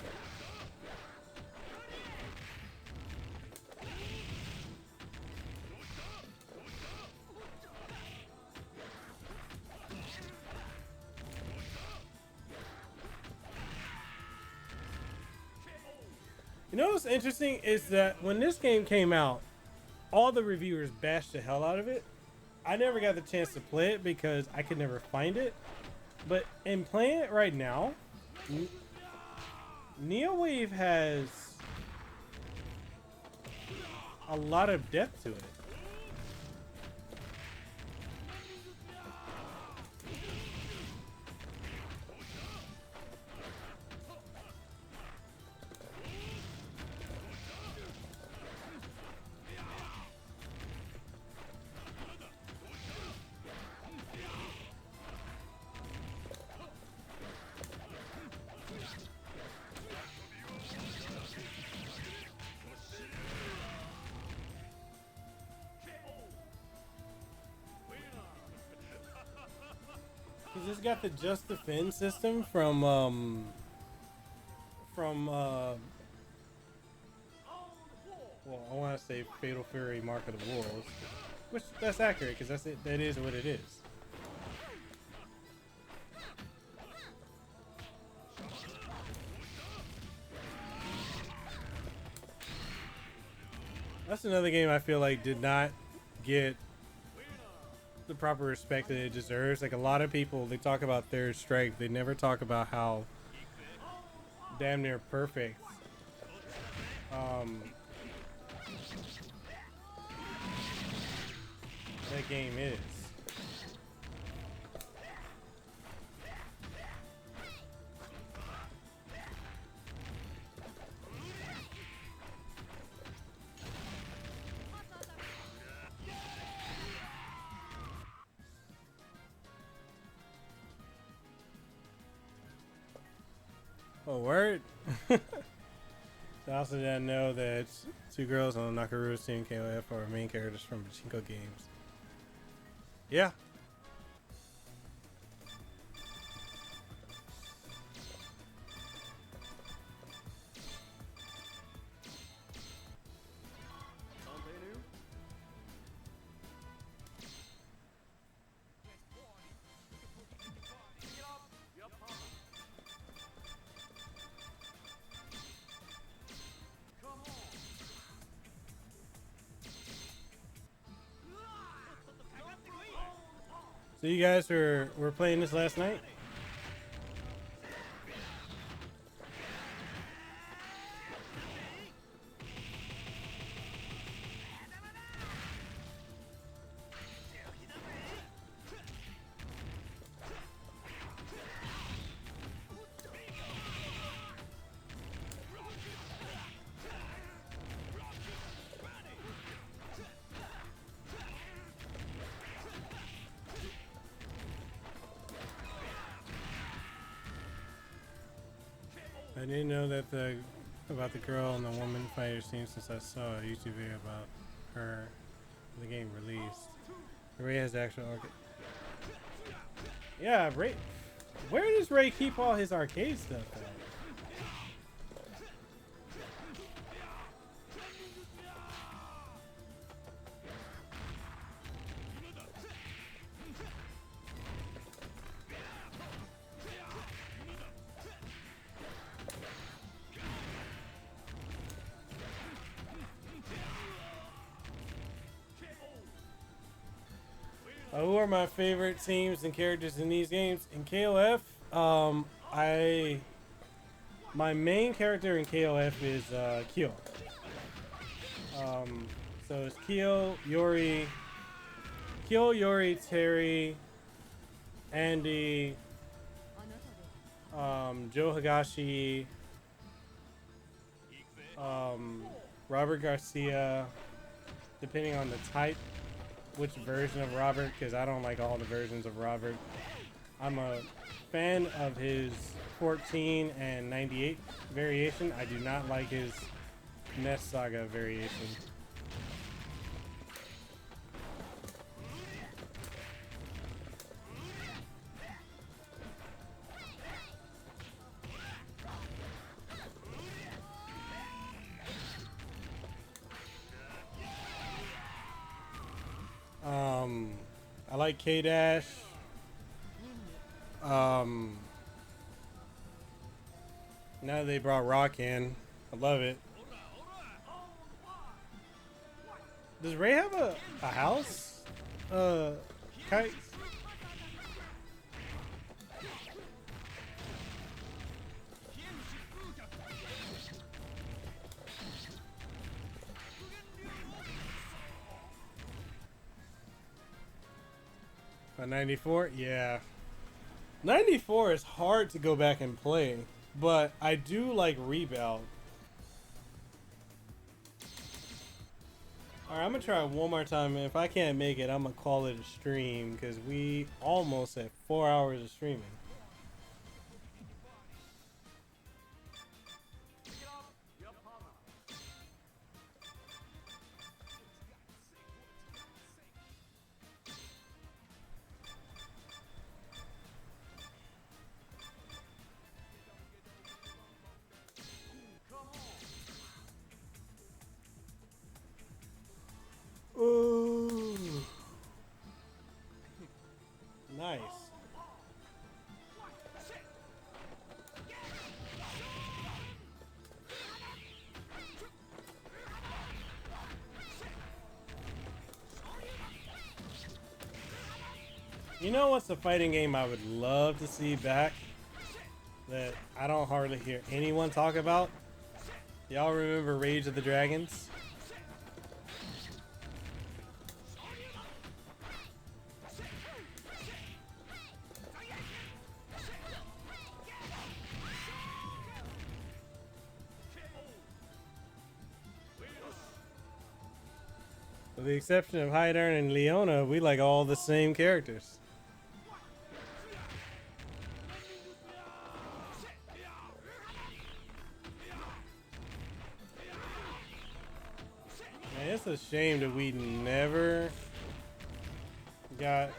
You know what's interesting is that when this game came out, all the reviewers bashed the hell out of it. I never got the chance to play it because I could never find it. But in playing it right now, Neowave has a lot of depth to it. He's just got the Just Defend system from well, I want to say Fatal Fury Mark of the Wolves, which that's accurate because that's it. That is what it is. That's another game I feel like did not get the proper respect that it deserves. Like a lot of people, they talk about Third Strike, they never talk about how damn near perfect that game is. Oh, word? I also didn't know that two girls on Nakaru's team KOF are main characters from Pachinko games. Yeah. So you guys were playing this last night? I didn't know that about the girl and the woman fighter scene since I saw a YouTube video about her when the game released. Ray has the actual arcade. Yeah, Ray. Where does Ray keep all his arcade stuff at? Who are my favorite teams and characters in these games? In KOF, my main character in KOF is Kyo. So it's Kyo, Yori, Terry, Andy, Joe Higashi, Robert Garcia, depending on the type, which version of Robert, because I don't like all the versions of Robert. I'm a fan of his 14 and 98 variation. I do not like his Ness Saga variation. I like K-Dash. Now they brought Rock in. I love it. Does Ray have a house? Kite? A 94? Yeah. 94 is hard to go back and play, but I do like Rebound. Alright, I'm gonna try one more time, and if I can't make it, I'm gonna call it a stream, because we almost at 4 hours of streaming. Ooh. Nice. You know what's the fighting game I would love to see back that I don't hardly hear anyone talk about? Y'all remember Rage of the Dragons? With the exception of Hydarn and Leona, we like all the same characters. Man, it's a shame that we never got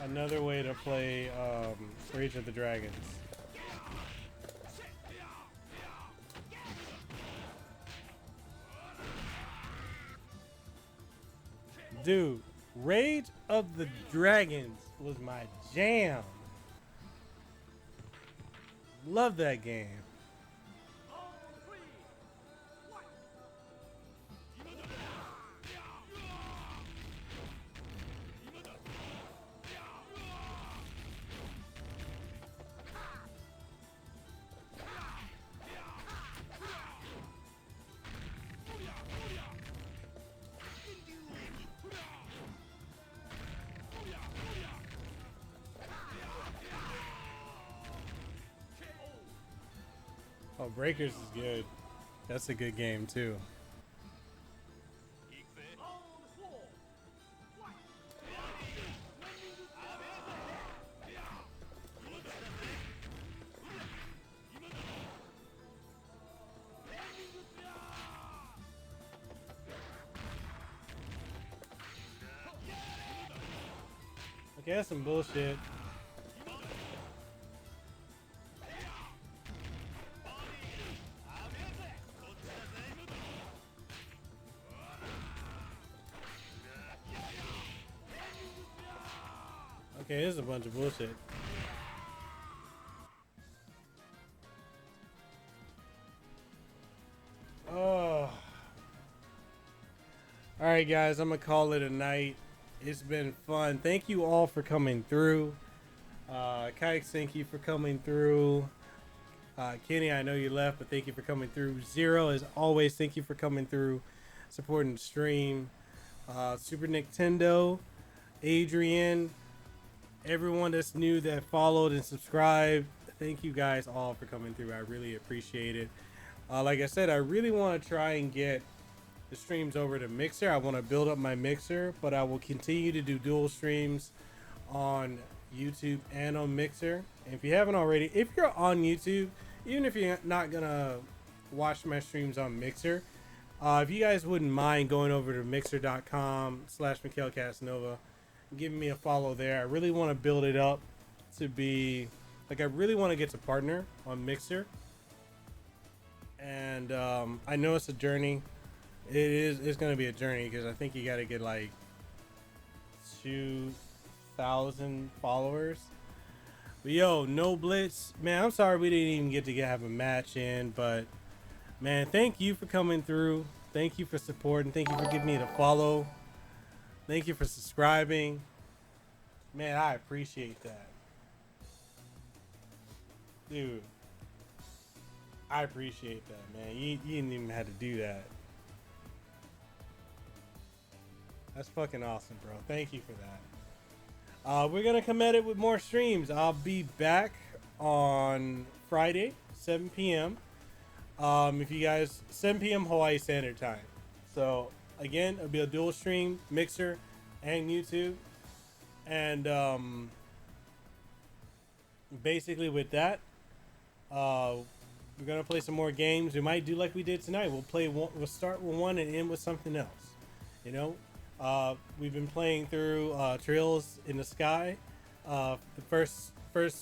another way to play Rage of the Dragons. Dude, Rage of the Dragons was my jam. Love that game. Oh, Breakers is good. That's a good game too. Okay, that's some bullshit. Okay, this is a bunch of bullshit. Oh. Alright guys, I'm gonna call it a night. It's been fun. Thank you all for coming through. Kikes, thank you for coming through. Kenny, I know you left, but thank you for coming through. Zero, as always, thank you for coming through, supporting the stream. Super Nintendo, Adrian, everyone that's new that followed and subscribed, thank you guys all for coming through. I really appreciate it. Like I said, I really want to try and get the streams over to Mixer. I want to build up my Mixer, but I will continue to do dual streams on YouTube and on Mixer. And if you haven't already, if you're on YouTube, even if you're not gonna watch my streams on Mixer, if you guys wouldn't mind going over to mixer.com/Mekel Kasanova, giving me a follow there. I really want to build it up to be like, I really want to get to partner on Mixer. And I know it's a journey. It's going to be a journey because I think you got to get like 2,000 followers. But yo, no blitz, man. I'm sorry we didn't even get to have a match in, but man, thank you for coming through. Thank you for supporting. Thank you for giving me the follow. Thank you for subscribing. Man, I appreciate that, dude. I appreciate that, man. You didn't even have to do that. That's fucking awesome, bro. Thank you for that. We're gonna come at it with more streams. I'll be back on Friday, 7 p.m. If you guys, 7 p.m. Hawaii Standard Time. So again, it'll be a dual stream, Mixer and YouTube. And basically with that, we're gonna play some more games. We might do like we did tonight. We'll play one, we'll start with one and end with something else. You know, we've been playing through Trails in the Sky, the first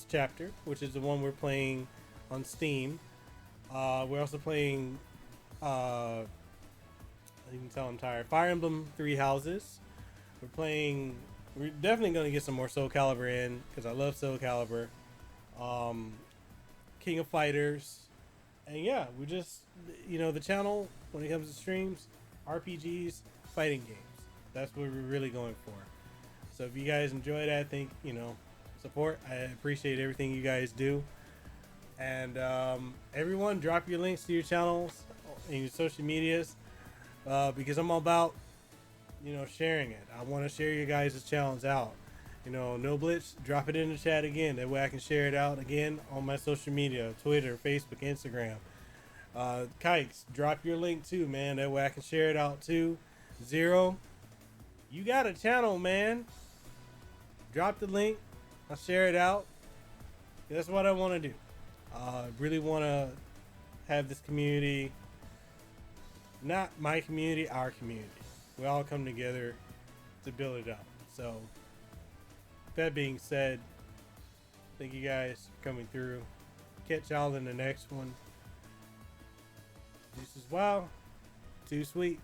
chapter, which is the one we're playing on Steam. We're also playing, you can tell I'm tired, Fire Emblem Three Houses. We're definitely going to get some more Soul Calibur in, because I love Soul Calibur. King of Fighters. And yeah, we just, you know, the channel, when it comes to streams, RPGs, fighting games. That's what we're really going for. So if you guys enjoy that, you know, support, I appreciate everything you guys do. And everyone, drop your links to your channels and your social medias, because I'm all about, you know, sharing it. I want to share your guys' channels out. You know, no blitz, drop it in the chat again. That way I can share it out again on my social media, Twitter, Facebook, Instagram. Kikes, drop your link too, man. That way I can share it out too. Zero, you got a channel, man. Drop the link. I'll share it out. That's what I want to do. I really want to have this community, not my community, our community. We all come together to build it up. So, that being said, thank you guys for coming through. Catch y'all in the next one. This is wow. Too sweet.